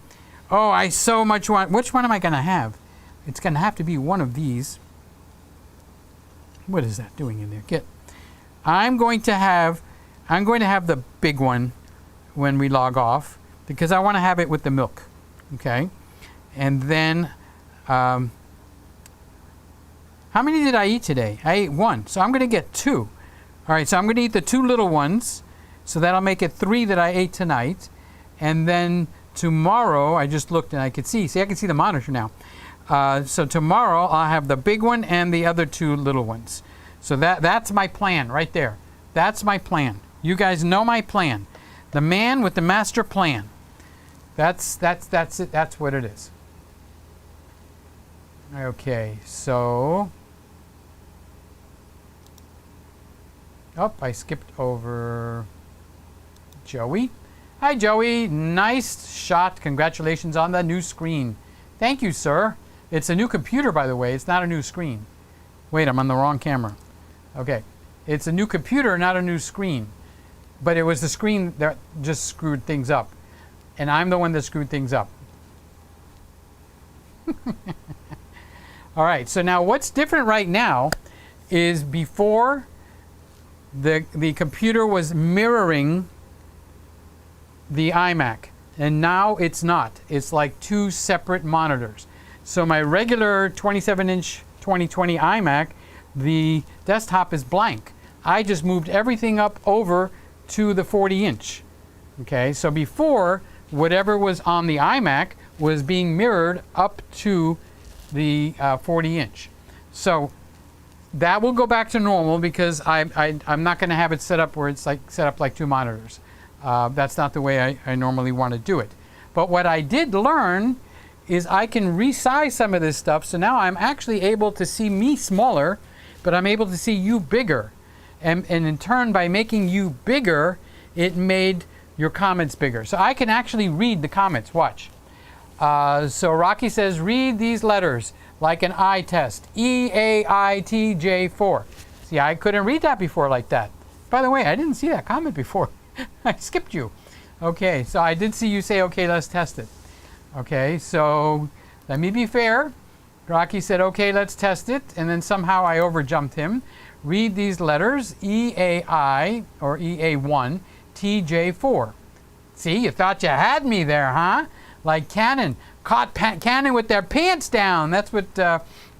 Oh, I so much want, which one am I going to have? It's going to have to be one of these. What is that doing in there? I'm going to have the big one when we log off, because I want to have it with the milk. Okay. And then, how many did I eat today? I ate one, so I'm going to get 2. All right, so I'm going to eat the 2 little ones, so that'll make it 3 that I ate tonight. And then tomorrow, I just looked and I could see. See, I can see the monitor now. So tomorrow, I'll have the big one and the other 2 little ones. So that's my plan right there. That's my plan. You guys know my plan. The man with the master plan. That's it. That's what it is. Okay, so, oh, I skipped over Joey. Hi, Joey. Nice shot. Congratulations on the new screen. Thank you, sir. It's a new computer, by the way. It's not a new screen. Wait, I'm on the wrong camera. Okay. It's a new computer, not a new screen. But it was the screen that just screwed things up. And I'm the one that screwed things up. All right, so now what's different right now is before the computer was mirroring the iMac, and now it's not. It's like 2 separate monitors. So my regular 27-inch 2020 iMac, the desktop is blank. I just moved everything up over to the 40-inch. Okay, so before, whatever was on the iMac was being mirrored up to the 40-inch. So that will go back to normal, because I'm not going to have it set up where it's like set up like 2 monitors. That's not the way I normally want to do it. But what I did learn is I can resize some of this stuff. So now I'm actually able to see me smaller, but I'm able to see you bigger. And in turn, by making you bigger, it made your comments bigger. So I can actually read the comments. Watch. So Rocky says, read these letters like an I test. EAITJ4. See, I couldn't read that before like that. By the way, I didn't see that comment before. I skipped you. Okay, so I did see you say, okay, let's test it. Okay, so let me be fair. Rocky said, okay, let's test it. And then somehow I overjumped him. Read these letters, EAI or EA1, TJ4. See, you thought you had me there, huh? Like Canon. Caught Canon with their pants down. That's what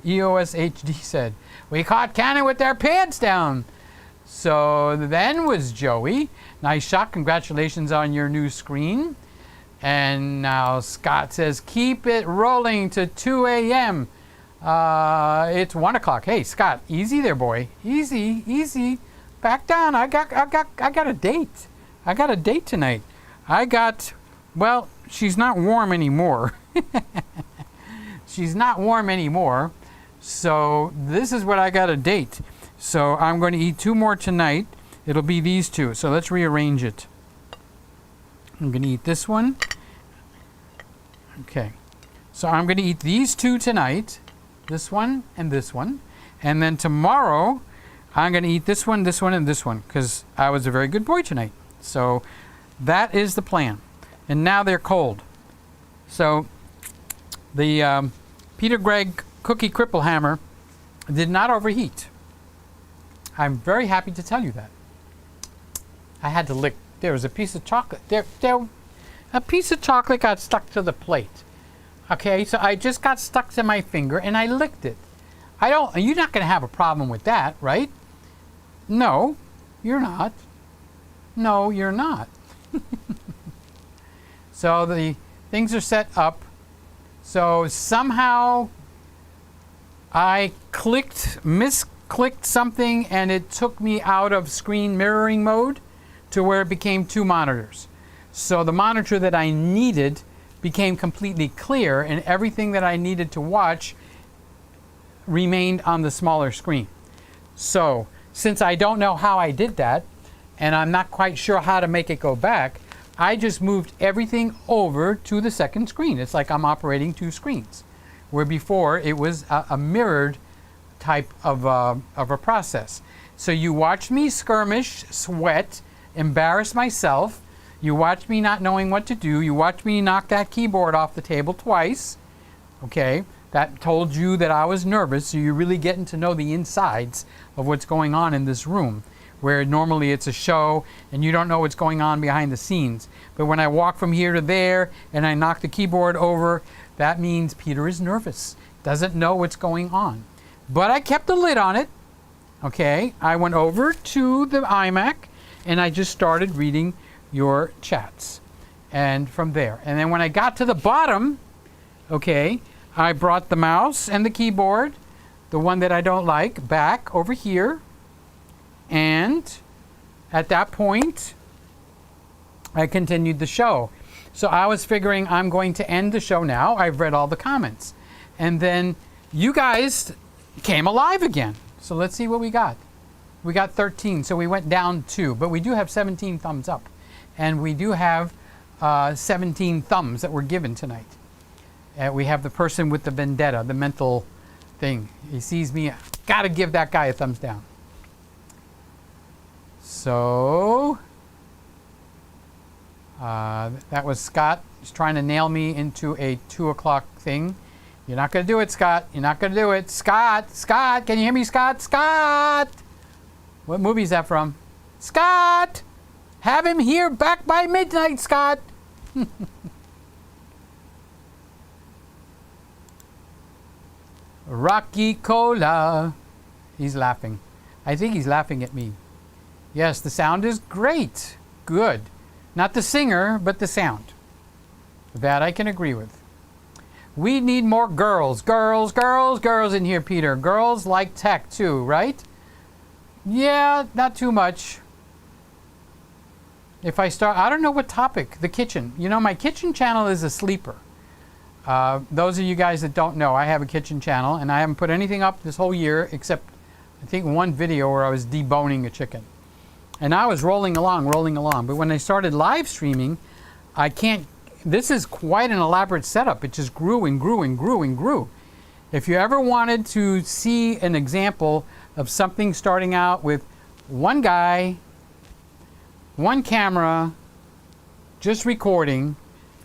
EOS HD said. We caught Canon with their pants down. So then was Joey. Nice shot. Congratulations on your new screen. And now Scott says, keep it rolling to 2 a.m. It's 1 o'clock. Hey, Scott, easy there, boy. Easy, easy. Back down. I got a date. I got a date tonight. Well, she's not warm anymore. She's not warm anymore. So this is what I got a date. So I'm going to eat 2 more tonight. It'll be these 2. So let's rearrange it. I'm going to eat this one. Okay. So I'm going to eat these 2 tonight. This one and this one. And then tomorrow I'm going to eat this one, and this one, because I was a very good boy tonight. So that is the plan. And now they're cold. So the PeterGregg Cookie Cripple Hammer did not overheat. I'm very happy to tell you that. I had to lick. There was a piece of chocolate. A piece of chocolate got stuck to the plate. Okay, so I just got stuck to my finger and I licked it. You're not going to have a problem with that, right? No, you're not. No, you're not. So the things are set up. So somehow I misclicked something and it took me out of screen mirroring mode to where it became 2 monitors. So the monitor that I needed became completely clear and everything that I needed to watch remained on the smaller screen. So since I don't know how I did that and I'm not quite sure how to make it go back, I just moved everything over to the second screen. It's like I'm operating 2 screens, where before it was a mirrored type of a process. So you watched me skirmish, sweat, embarrass myself. You watched me not knowing what to do. You watched me knock that keyboard off the table twice. Okay, that told you that I was nervous, so you're really getting to know the insides of what's going on in this room, where normally it's a show and you don't know what's going on behind the scenes. But when I walk from here to there and I knock the keyboard over, that means Peter is nervous, doesn't know what's going on. But I kept the lid on it. Okay, I went over to the iMac and I just started reading your chats. And from there. And then when I got to the bottom, okay, I brought the mouse and the keyboard, the one that I don't like, back over here. And at that point, I continued the show. So I was figuring I'm going to end the show now. I've read all the comments. And then you guys came alive again. So let's see what we got. We got 13, so we went down 2. But we do have 17 thumbs up. And we do have 17 thumbs that were given tonight. We have the person with the vendetta, the mental thing. He sees me, gotta give that guy a thumbs down. So that was Scott. He's trying to nail me into a 2 o'clock thing. You're not going to do it, Scott. You're not going to do it. Scott, Scott, can you hear me, Scott? Scott! What movie is that from? Scott! Have him here back by midnight, Scott! Rocky Cola. He's laughing. I think he's laughing at me. Yes, the sound is great. Good. Not the singer, but the sound. That I can agree with. We need more girls. Girls, girls, girls in here, Peter. Girls like tech too, right? Yeah, not too much. If I start, I don't know what topic. The kitchen. You know, my kitchen channel is a sleeper. Those of you guys that don't know, I have a kitchen channel, and I haven't put anything up this whole year except, I think, one video where I was deboning a chicken. And I was rolling along. But when I started live streaming, I can't, this is quite an elaborate setup. It just grew and grew and grew and grew. If you ever wanted to see an example of something starting out with one guy, one camera, just recording,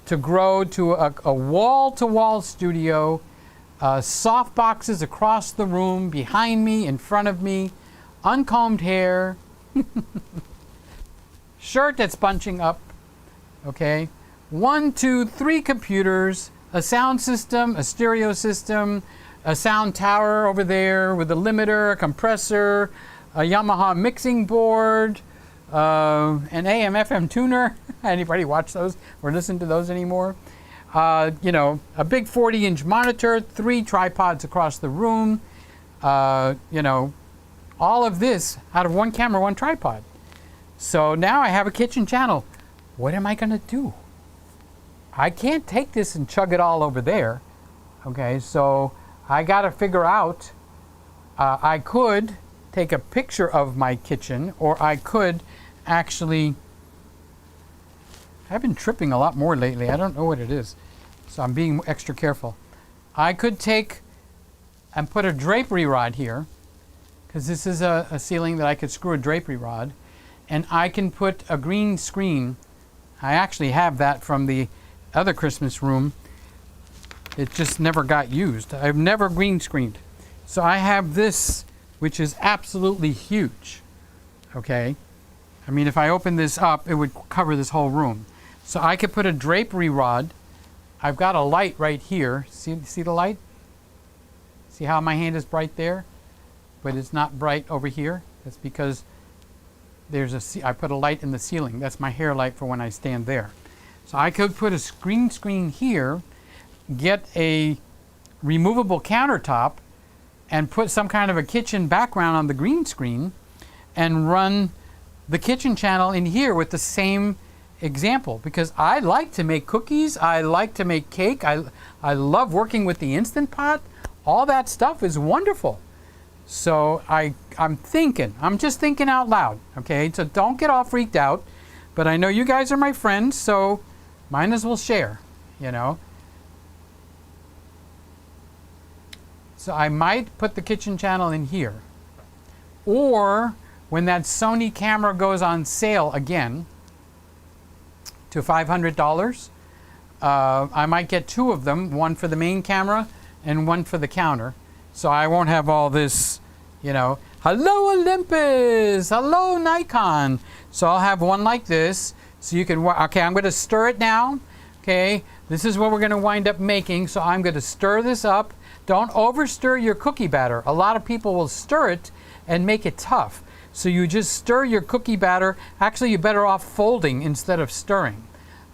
to grow to a wall-to-wall studio, soft boxes across the room, behind me, in front of me, uncombed hair, shirt that's bunching up, okay? 1, 2, 3 computers, a sound system, a stereo system, a sound tower over there with a limiter, a compressor, a Yamaha mixing board, an AM FM tuner. Anybody watch those or listen to those anymore? You know, a big 40-inch monitor, 3 tripods across the room, you know, all of this out of one camera, one tripod. So now I have a kitchen channel. What am I going to do? I can't take this and chug it all over there. Okay, so I got to figure out, I could take a picture of my kitchen, or I could actually, I've been tripping a lot more lately. I don't know what it is, so I'm being extra careful. I could take and put a drapery rod here because this is a ceiling that I could screw a drapery rod, and I can put a green screen. I actually have that from the other Christmas room. It just never got used. I've never green screened. So I have this, which is absolutely huge. Okay? I mean, if I open this up, it would cover this whole room. So I could put a drapery rod. I've got a light right here. See the light? See how my hand is bright there? But it's not bright over here? That's because I put a light in the ceiling. That's my hair light for when I stand there. So I could put a green screen here, get a removable countertop, and put some kind of a kitchen background on the green screen, and run the kitchen channel in here with the same example. Because I like to make cookies, I like to make cake, I love working with the Instant Pot. All that stuff is wonderful. So I'm just thinking out loud, okay? So don't get all freaked out. But I know you guys are my friends, so might as well share, you know? So I might put the kitchen channel in here. Or when that Sony camera goes on sale again to $500, I might get two of them, one for the main camera and one for the counter. So I won't have all this, you know, hello Olympus, hello Nikon. So I'll have one like this, so you can, okay, I'm going to stir it now. Okay, this is what we're going to wind up making. So I'm going to stir this up. Don't over-stir your cookie batter. A lot of people will stir it and make it tough. So you just stir your cookie batter. Actually, you're better off folding instead of stirring.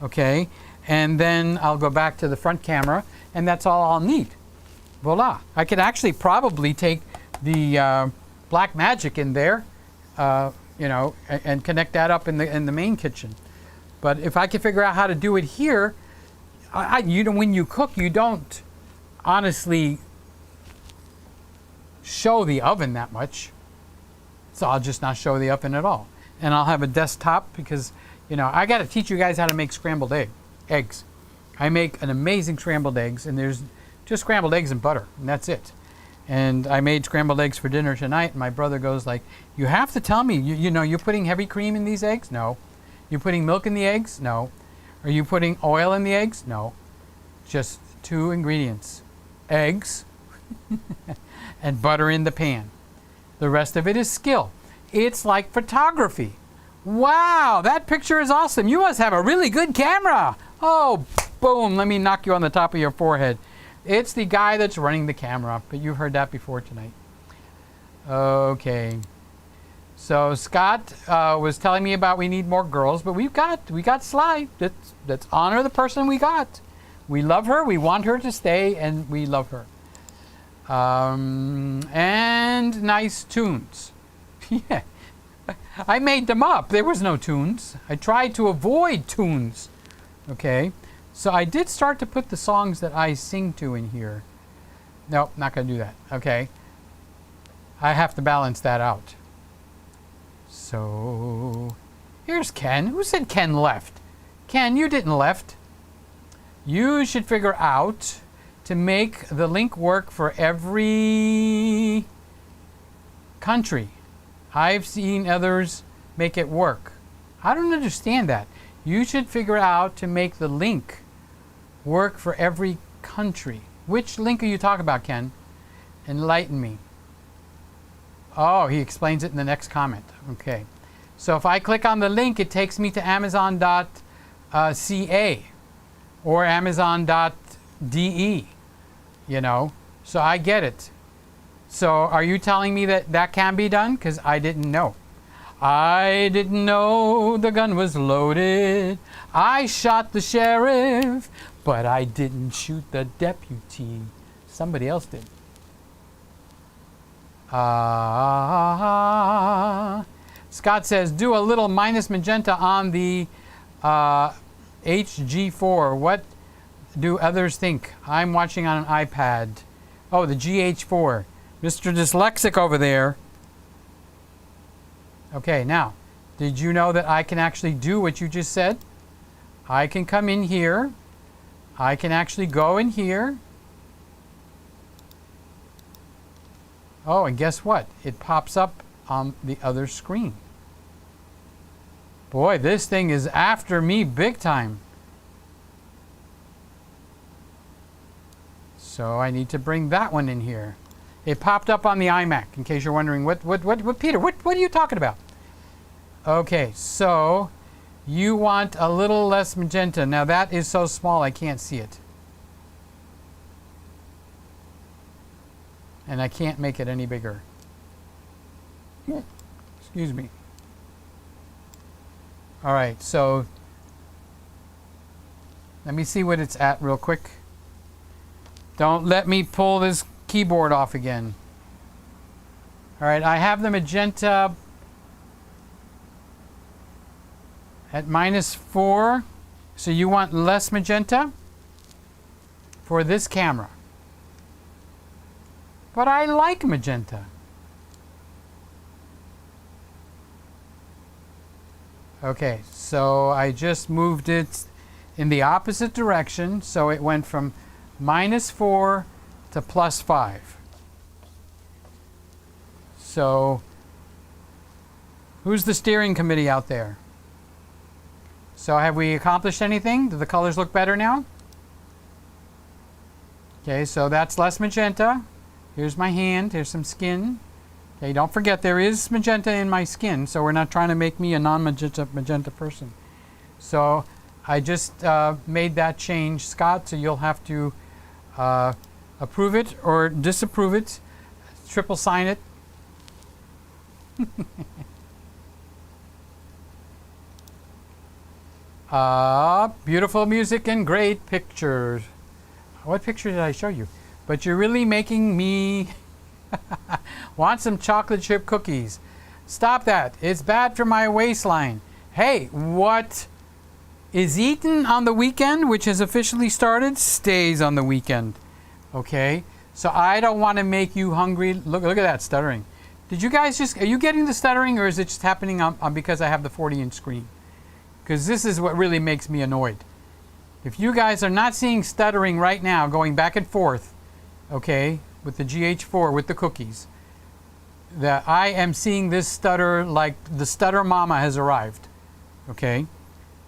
Okay, and then I'll go back to the front camera, and that's all I'll need. Voila. I could actually probably take the Black Magic in there, you know, and connect that up in the main kitchen. But if I can figure out how to do it here, you know, when you cook, you don't honestly show the oven that much. So I'll just not show the oven at all. And I'll have a desktop because, you know, I got to teach you guys how to make scrambled eggs. I make an amazing scrambled eggs, and there's just scrambled eggs and butter, and that's it. And I made scrambled eggs for dinner tonight, and my brother goes like, you have to tell me, you know, you're putting heavy cream in these eggs? No. You're putting milk in the eggs? No. Are you putting oil in the eggs? No. Just two ingredients, eggs and butter in the pan. The rest of it is skill. It's like photography. Wow, that picture is awesome. You must have a really good camera. Oh, boom, let me knock you on the top of your forehead. It's the guy that's running the camera, but you've heard that before tonight. Okay. So Scott was telling me about we need more girls, but we got Sly. Let's honor the person we got. We love her, we want her to stay, and we love her. And nice tunes. Yeah. I made them up. There was no tunes. I tried to avoid tunes. Okay. So I did start to put the songs that I sing to in here. Nope, not going to do that. Okay. I have to balance that out. So here's Ken. Who said Ken left? Ken, you didn't left. You should figure out to make the link work for every country. I've seen others make it work. I don't understand that. You should figure out to make the link work for every country. Which link are you talking about, Ken? Enlighten me. Oh, he explains it in the next comment. Okay. So if I click on the link, it takes me to Amazon.ca or Amazon.de. You know, so I get it. So are you telling me that that can be done? Because I didn't know. I didn't know the gun was loaded. I shot the sheriff, but I didn't shoot the deputy. Somebody else did. Scott says, do a little minus magenta on the HG4. What do others think? I'm watching on an iPad. Oh, the GH4. Mr. Dyslexic over there. Okay, now, did you know that I can actually do what you just said? I can come in here. I can actually go in here. Oh, and guess what? It pops up on the other screen. Boy, this thing is after me big time. So I need to bring that one in here. It popped up on the iMac, in case you're wondering, what Peter, what are you talking about? Okay, so you want a little less magenta. Now that is so small I can't see it. And I can't make it any bigger. Excuse me. All right, so let me see what it's at real quick. Don't let me pull this keyboard off again. All right, I have the magenta at -4. So you want less magenta for this camera. But I like magenta. Okay, so I just moved it in the opposite direction, so it went from -4 to +5. So, who's the steering committee out there? So have we accomplished anything? Do the colors look better now? Okay, so that's less magenta. Here's my hand, here's some skin. Okay, don't forget there is magenta in my skin, so we're not trying to make me a non-magenta person. So I just made that change, Scott, so you'll have to approve it or disapprove it, triple sign it. Beautiful music and great pictures. What picture did I show you? But you're really making me want some chocolate chip cookies. Stop that. It's bad for my waistline. Hey, what is eaten on the weekend, which has officially started, stays on the weekend. Okay? So I don't want to make you hungry. Look at that stuttering. Did you guys are you getting the stuttering, or is it just happening on because I have the 40-inch screen? Because this is what really makes me annoyed. If you guys are not seeing stuttering right now, going back and forth, okay, with the GH4, with the cookies, that I am seeing this stutter like the stutter mama has arrived. Okay?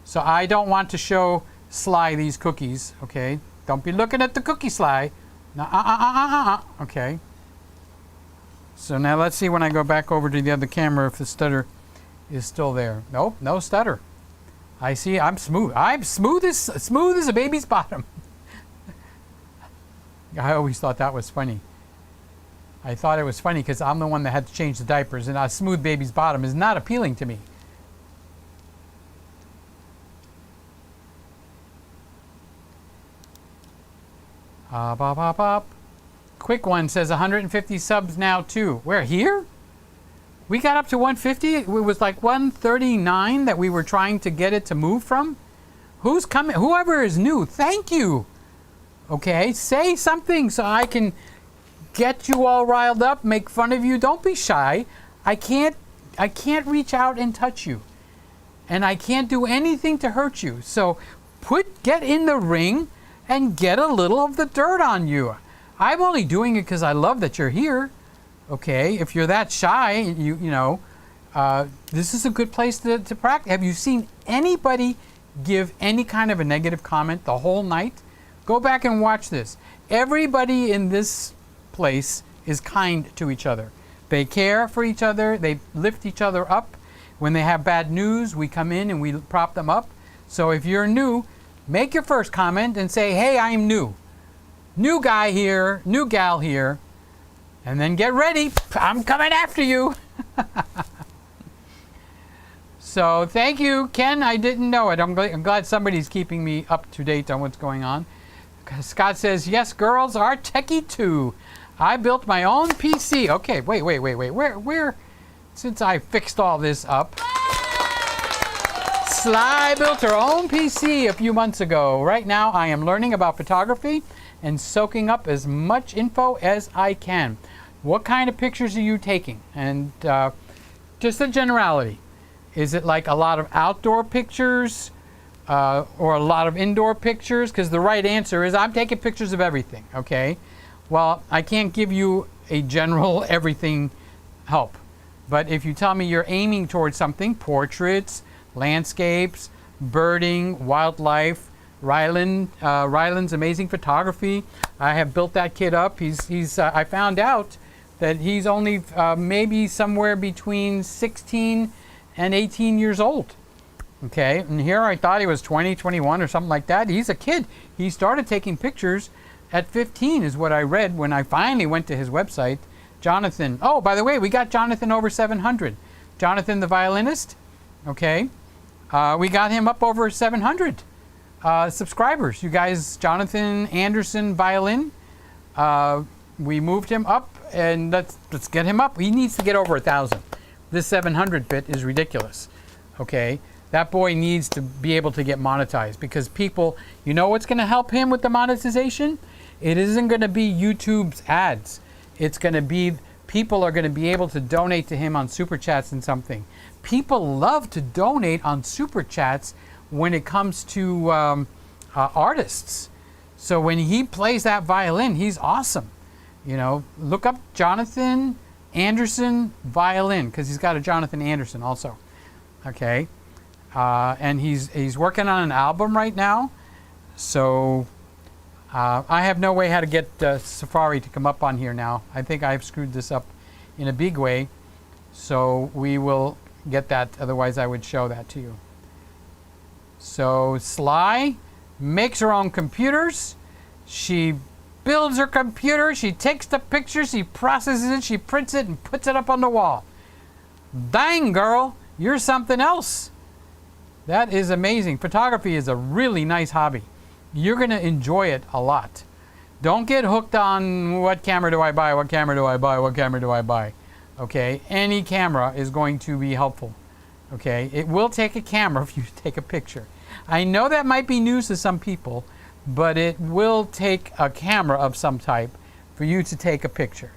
So I don't want to show Sly these cookies, okay? Don't be looking at the cookie, Sly. No, okay? So now let's see when I go back over to the other camera if the stutter is still there. Nope, no stutter. I see, I'm smooth. I'm smooth as a baby's bottom. I always thought that was funny. I thought it was funny because I'm the one that had to change the diapers, and a smooth baby's bottom is not appealing to me. Quick one says 150 subs now too. Where, here? We got up to 150. It was like 139 that we were trying to get it to move from. Who's coming? Whoever is new, thank you. Okay, say something so I can get you all riled up, make fun of you. Don't be shy. I can't reach out and touch you. And I can't do anything to hurt you. So get in the ring and get a little of the dirt on you. I'm only doing it because I love that you're here. Okay, if you're that shy, you know, this is a good place to practice. Have you seen anybody give any kind of a negative comment the whole night? Go back and watch this. Everybody in this place is kind to each other. They care for each other. They lift each other up. When they have bad news, we come in and we prop them up. So if you're new, make your first comment and say, hey, I'm new. New guy here, new gal here. And then get ready. I'm coming after you. So thank you, Ken. I didn't know it. I'm glad somebody's keeping me up to date on what's going on. Scott says, yes, girls are techie too. I built my own PC. Okay, wait. Where? Since I fixed all this up. Sly built her own PC a few months ago. Right now, I am learning about photography and soaking up as much info as I can. What kind of pictures are you taking? And just a generality. Is it like a lot of outdoor pictures or a lot of indoor pictures? Because the right answer is I'm taking pictures of everything, okay? Well, I can't give you a general everything help. But if you tell me you're aiming towards something, portraits, landscapes, birding, wildlife, Ryland's amazing photography, I have built that kid up. I found out that he's only maybe somewhere between 16 and 18 years old. Okay, and here I thought he was 20, 21 or something like that. He's a kid. He started taking pictures at 15 is what I read when I finally went to his website. Jonathan, oh, by the way, we got Jonathan over 700. Jonathan the violinist, okay. We got him up over 700 subscribers. You guys, Jonathan Anderson Violin, we moved him up, and let's get him up. He needs to get over 1,000. This 700 bit is ridiculous, okay. That boy needs to be able to get monetized, because people, you know what's going to help him with the monetization? It isn't going to be YouTube's ads. It's going to be, people are going to be able to donate to him on Super Chats and something. People love to donate on Super Chats when it comes to artists. So when he plays that violin, he's awesome. You know, look up Jonathan Anderson Violin, because he's got a Jonathan Anderson also. Okay. And he's working on an album right now, so I have no way how to get Safari to come up on here now. I think I've screwed this up in a big way, so we will get that, otherwise I would show that to you. So Sly makes her own computers. She builds her computer, she takes the pictures, she processes it, she prints it and puts it up on the wall. Dang, girl, you're something else. That is amazing. Photography is a really nice hobby. You're going to enjoy it a lot. Don't get hooked on what camera do I buy, what camera do I buy, what camera do I buy. Okay, any camera is going to be helpful. Okay, it will take a camera if you take a picture. I know that might be news to some people, but it will take a camera of some type for you to take a picture.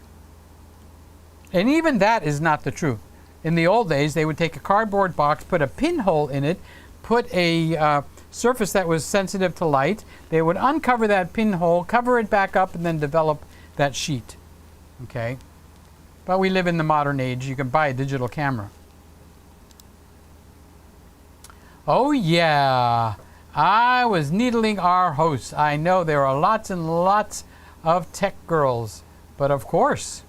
And even that is not the truth. In the old days, they would take a cardboard box, put a pinhole in it, put a surface that was sensitive to light. They would uncover that pinhole, cover it back up, and then develop that sheet. Okay? But we live in the modern age. You can buy a digital camera. Oh yeah, I was needling our hosts. I know there are lots and lots of tech girls, but of course,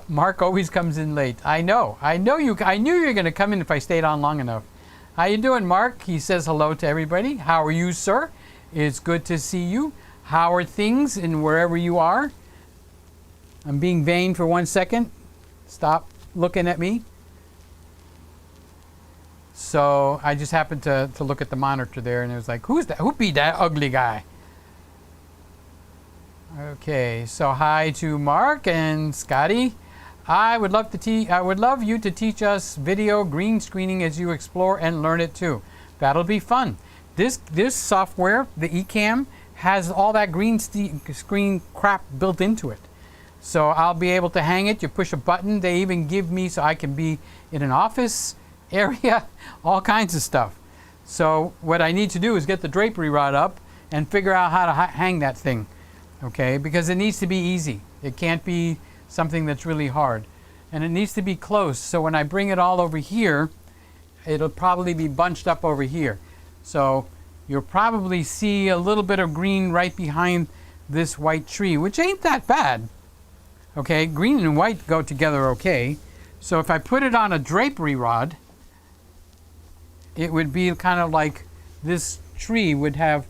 Mark always comes in late. I know you. I knew you were going to come in if I stayed on long enough. How you doing, Mark? He says hello to everybody. How are you, sir? It's good to see you. How are things in wherever you are? I'm being vain for 1 second. Stop looking at me. So I just happened to look at the monitor there, and it was like, who's that? Who be that ugly guy? Okay, so hi to Mark and Scotty. I would love you to teach us video green screening as you explore and learn it too. That'll be fun. This software, the Ecamm, has all that green screen crap built into it. So I'll be able to hang it. You push a button. They even give me so I can be in an office area, all kinds of stuff. So what I need to do is get the drapery rod up and figure out how to hang that thing. Okay, because it needs to be easy. It can't be something that's really hard. And it needs to be close, so when I bring it all over here, it'll probably be bunched up over here. So you'll probably see a little bit of green right behind this white tree, which ain't that bad. Okay, green and white go together okay. So if I put it on a drapery rod, it would be kind of like this tree would have,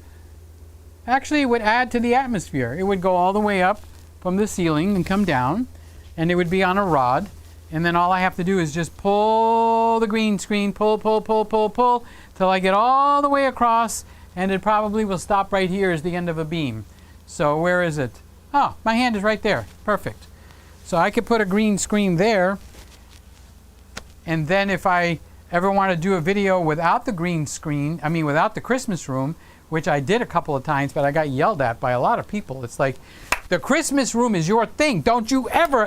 actually it would add to the atmosphere. It would go all the way up from the ceiling and come down, and it would be on a rod, and then all I have to do is just pull the green screen, pull, till I get all the way across, and it probably will stop right here as the end of a beam. So where is it? Oh, my hand is right there. Perfect. So I could put a green screen there, and then if I ever want to do a video without the green screen, I mean without the Christmas room, which I did a couple of times, but I got yelled at by a lot of people. It's like, the Christmas room is your thing. Don't you ever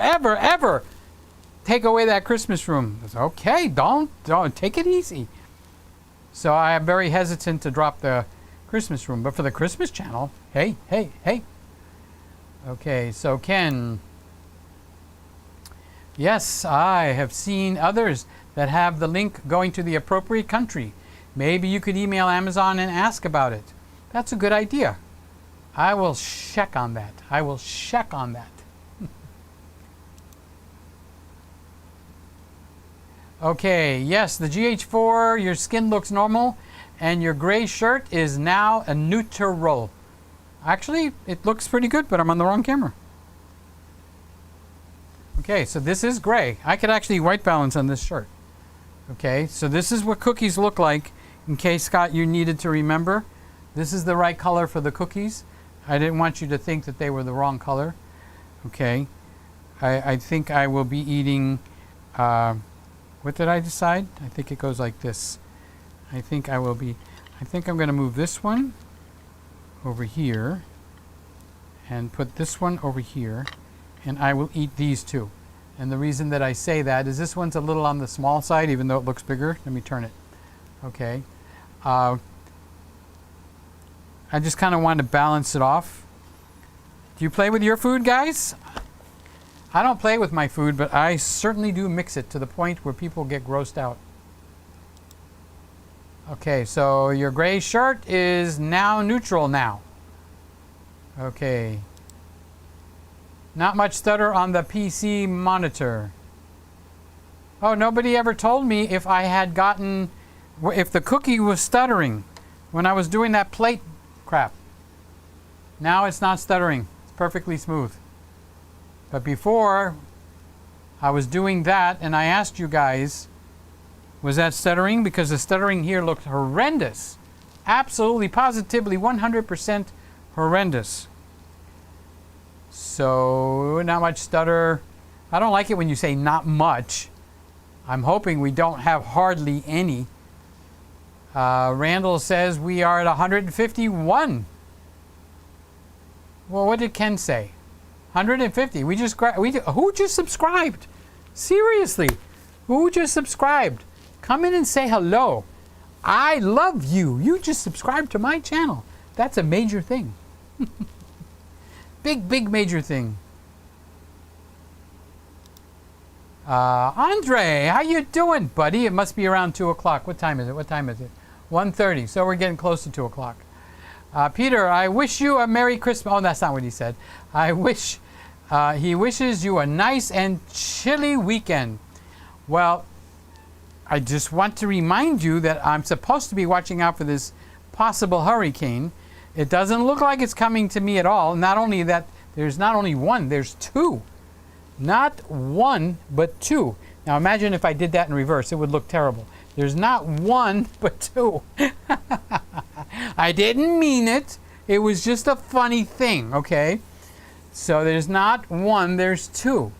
take away that Christmas room. It's okay, don't take it easy. So I am very hesitant to drop the Christmas room. But for the Christmas channel, hey. Okay, so Ken. Yes, I have seen others that have the link going to the appropriate country. Maybe you could email Amazon and ask about it. That's a good idea. I will check on that. I will check on that. Okay, yes, the GH4, your skin looks normal, and your gray shirt is now a neutral. Actually, it looks pretty good, but I'm on the wrong camera. Okay, so this is gray. I could actually white balance on this shirt. Okay, so this is what cookies look like, in case, Scott, you needed to remember. This is the right color for the cookies. I didn't want you to think that they were the wrong color. Okay, I think I will be eating, what did I decide? I think it goes like this. I think I'm going to move this one over here and put this one over here, and I will eat these two. And the reason that I say that is this one's a little on the small side, even though it looks bigger. Let me turn it. Okay. I just kind of want to balance it off. Do you play with your food, guys? I don't play with my food, but I certainly do mix it to the point where people get grossed out. Okay, so your gray shirt is now neutral now. Okay. Not much stutter on the PC monitor. Oh, nobody ever told me if I had gotten, if the cookie was stuttering when I was doing that plate crap. Now it's not stuttering. It's perfectly smooth. But before, I was doing that and I asked you guys, was that stuttering? Because the stuttering here looked horrendous. Absolutely, positively, 100% horrendous. So, not much stutter. I don't like it when you say not much. I'm hoping we don't have hardly any. Randall says we are at 151. Well, what did Ken say? 150. Who just subscribed? Seriously, who just subscribed? Come in and say hello. I love you. You just subscribed to my channel. That's a major thing. Big major thing. Andre, how you doing, buddy? It must be around 2 o'clock. What time is it? 1:30. So we're getting close to 2 o'clock. Peter, I wish you a Merry Christmas. Oh, that's not what he said. He wishes you a nice and chilly weekend. Well, I just want to remind you that I'm supposed to be watching out for this possible hurricane. It doesn't look like it's coming to me at all. Not only that, there's not only one, there's two. Not one, but two. Now imagine if I did that in reverse, it would look terrible. There's not one, but two. I didn't mean it. It was just a funny thing, okay? So there's not one, there's two.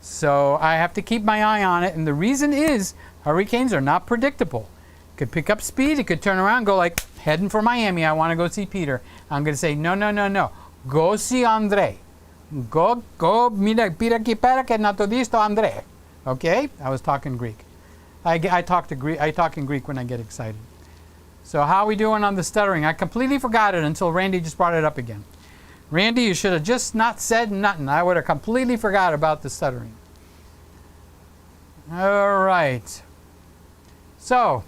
So I have to keep my eye on it. And the reason is hurricanes are not predictable. It could pick up speed. It could turn around, go like, heading for Miami. I want to go see Peter. I'm going to say, no. Go see Andre. Go, mira aquí para que no te visto Andre. Okay? I was talking Greek. I talk in Greek when I get excited. So how are we doing on the stuttering? I completely forgot it until Randy just brought it up again. Randy, you should have just not said nothing. I would have completely forgot about the stuttering. All right. So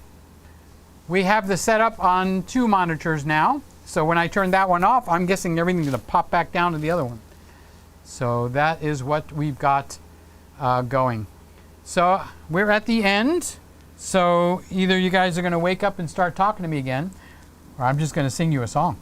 we have the setup on 2 monitors now. So when I turn that one off, I'm guessing everything's going to pop back down to the other one. So that is what we've got going. So we're at the end. So either you guys are going to wake up and start talking to me again, or I'm just going to sing you a song.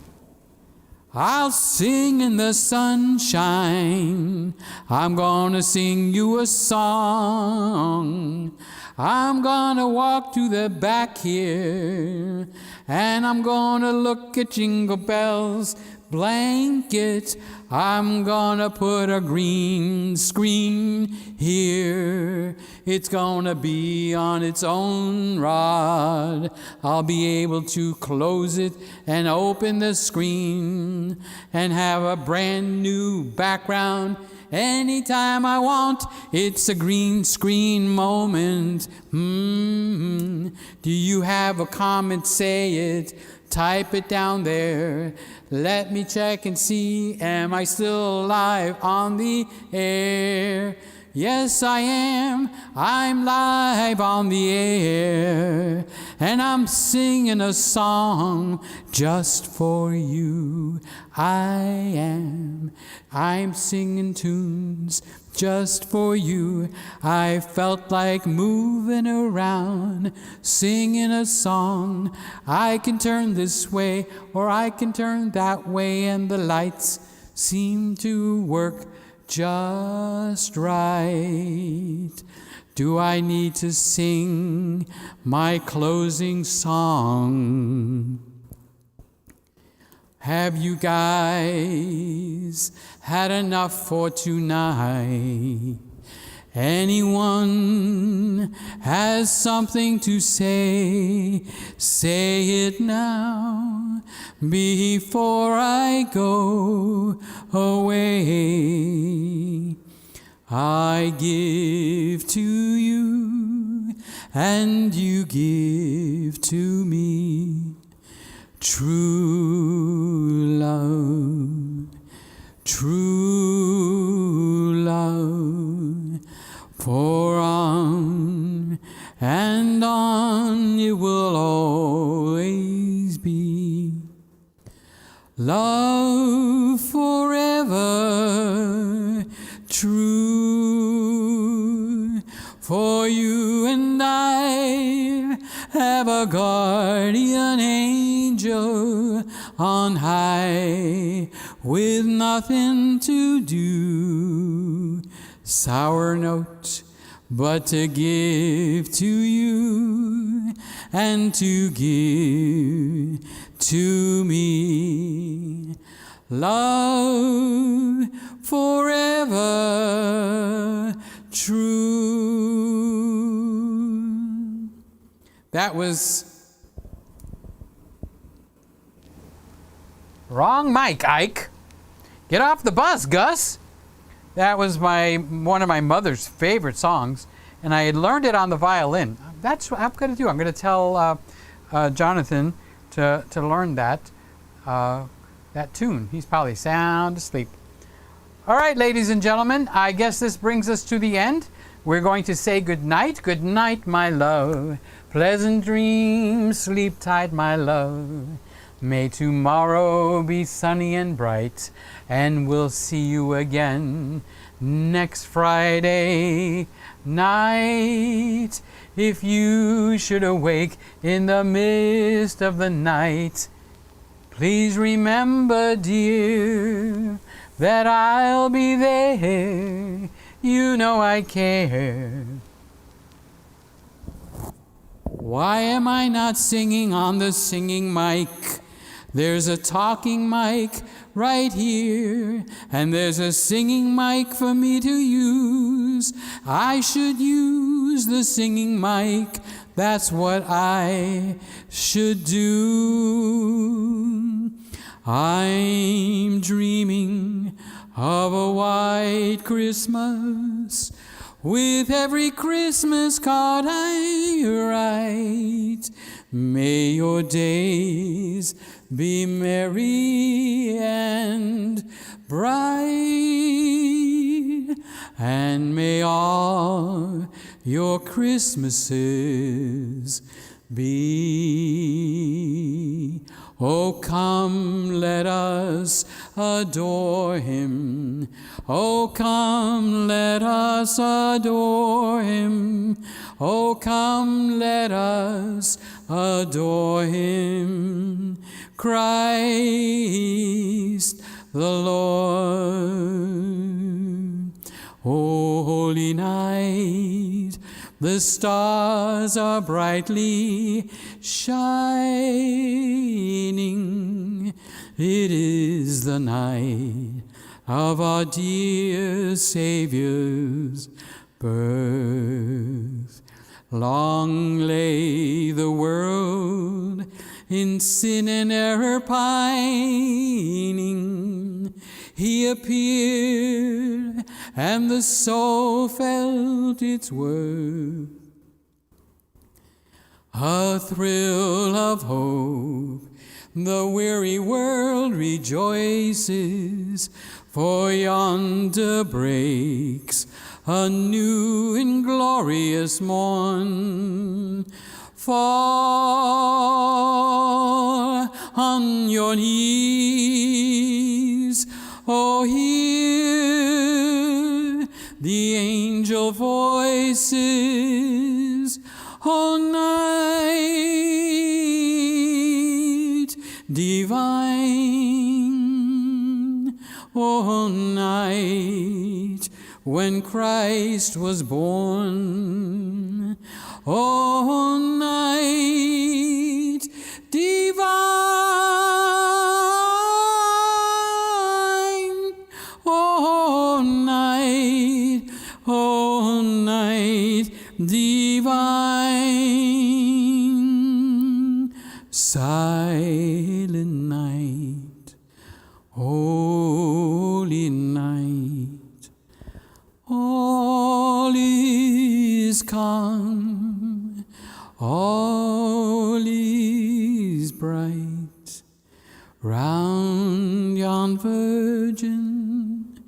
I'll sing in the sunshine. I'm gonna sing you a song. I'm gonna walk to the back here, and I'm gonna look at Jingle Bells blankets. I'm gonna put a green screen here. It's gonna be on its own rod. I'll be able to close it and open the screen and have a brand new background anytime I want. It's a green screen moment. Do you have a comment? Say it. Type it down there. Let me check and see, am I still alive on the air? Yes, I am. I'm live on the air. And I'm singing a song just for you. I'm singing tunes just for you. I felt like moving around, singing a song. I can turn this way or I can turn that way, and the lights seem to work just right. Do I need to sing my closing song? Have you guys had enough for tonight? Anyone has something to say? Say it now before I go away. I give to you and you give to me. True love, true love, for on and on it will always be. Love forever, true, for you and I have a guardian angel on high with nothing to do. Sour note, but to give to you and to give to me. Love forever, true. That was wrong mic, Ike. Get off the bus, Gus. That was one of my mother's favorite songs, and I had learned it on the violin. That's what I'm going to do. I'm going to tell Jonathan to learn that tune. He's probably sound asleep. All right, ladies and gentlemen, I guess this brings us to the end. We're going to say good night. Good night, my love. Pleasant dreams, sleep tight, my love. May tomorrow be sunny and bright, and we'll see you again next Friday night. If you should awake in the midst of the night, please remember, dear, that I'll be there. You know I care. Why am I not singing on the singing mic? There's a talking mic right here, and there's a singing mic for me to use. I should use the singing mic. That's what I should do. I'm dreaming of a white Christmas with every Christmas card I write. May your days be merry and bright, and may all your Christmases be. Oh, come, let us adore him. Oh, come, let us adore him. Oh, come, let us adore him. Christ the Lord. Oh, holy night, the stars are brightly shining. It is the night of our dear Savior's birth. Long lay the world in sin and error pining. He appeared, and the soul felt its worth. A thrill of hope The weary world rejoices, for yonder breaks a new and glorious morn. Fall on your knees, oh, hear the angel voices, oh, night divine, oh, night when Christ was born, oh, night divine, oh, night divine, silent night, holy night, all is calm, all is bright, round yon virgin,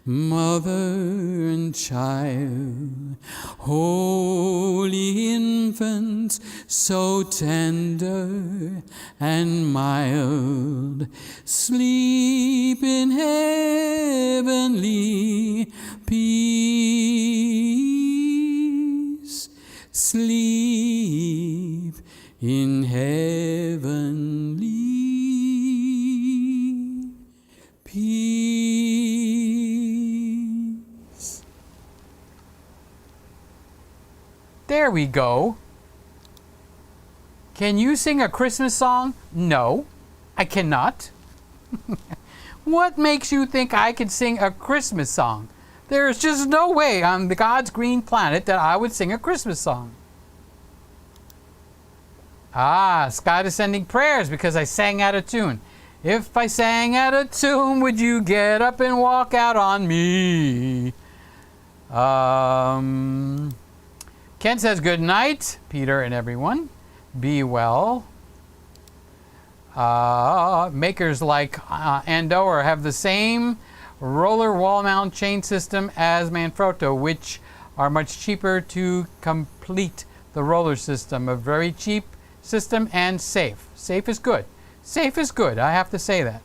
mother and child, holy infant, so tender and mild, sleep in heavenly peace, sleep in heavenly peace. There we go. Can you sing a Christmas song? No, I cannot. What makes you think I could sing a Christmas song? There's just no way on the God's green planet that I would sing a Christmas song. Ah, Scott is sending prayers because I sang out of tune. If I sang out of tune, would you get up and walk out on me? Ken says good night, Peter and everyone. Be well. Makers like Andover have the same roller wall mount chain system as Manfrotto, which are much cheaper to complete the roller system. A very cheap system and safe. Safe is good. Safe is good, I have to say that.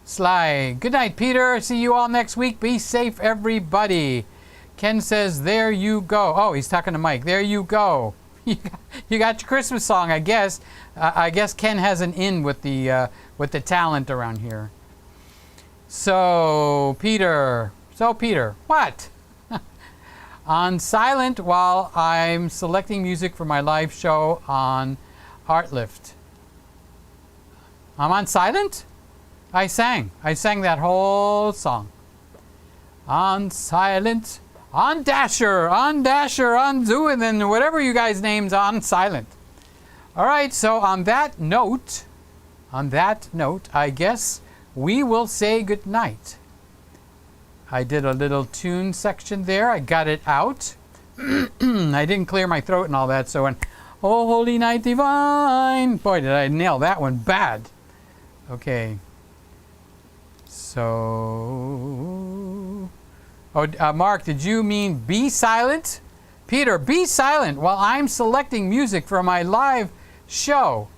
Sly, good night, Peter. See you all next week. Be safe, everybody. Ken says, there you go. Oh, he's talking to Mike. There you go. You got your Christmas song, I guess. I guess Ken has an in with the talent around here. So, Peter, what? On silent while I'm selecting music for my live show on Artlift. I'm on silent? I sang that whole song. On silent, on Dasher, on Zoom, and whatever you guys' names on silent. All right, so on that note, I guess we will say good night. I did a little tune section there. I got it out. I didn't clear my throat and all that, so when, oh, holy night divine. Boy, did I nail that one bad. Okay. So, Mark, did you mean be silent? Peter, be silent while I'm selecting music for my live show.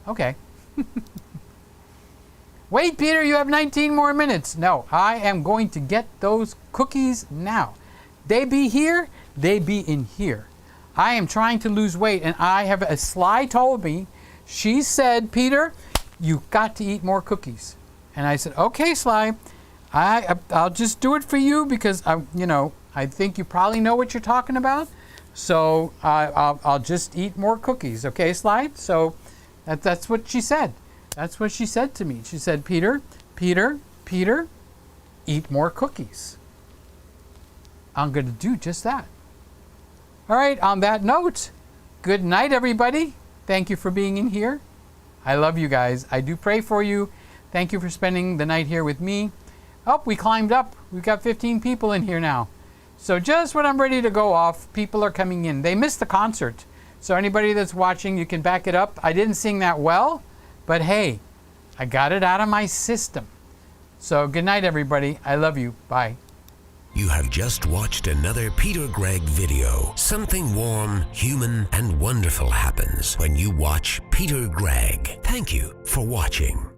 Okay. Wait, Peter, you have 19 more minutes. No, I am going to get those cookies now. They be here, they be in here. I am trying to lose weight, and I have, as Sly told me, she said, Peter, you got to eat more cookies. And I said, okay, Sly, I'll just do it for you because, I think you probably know what you're talking about. So I'll just eat more cookies. Okay, Sly? So that's what she said. That's what she said to me. She said, Peter, eat more cookies. I'm going to do just that. All right, on that note, good night, everybody. Thank you for being in here. I love you guys. I do pray for you. Thank you for spending the night here with me. Oh, we climbed up. We've got 15 people in here now. So just when I'm ready to go off, people are coming in. They missed the concert. So anybody that's watching, you can back it up. I didn't sing that well, but hey, I got it out of my system. So good night, everybody. I love you. Bye. You have just watched another PeterGregg video. Something warm, human, and wonderful happens when you watch PeterGregg. Thank you for watching.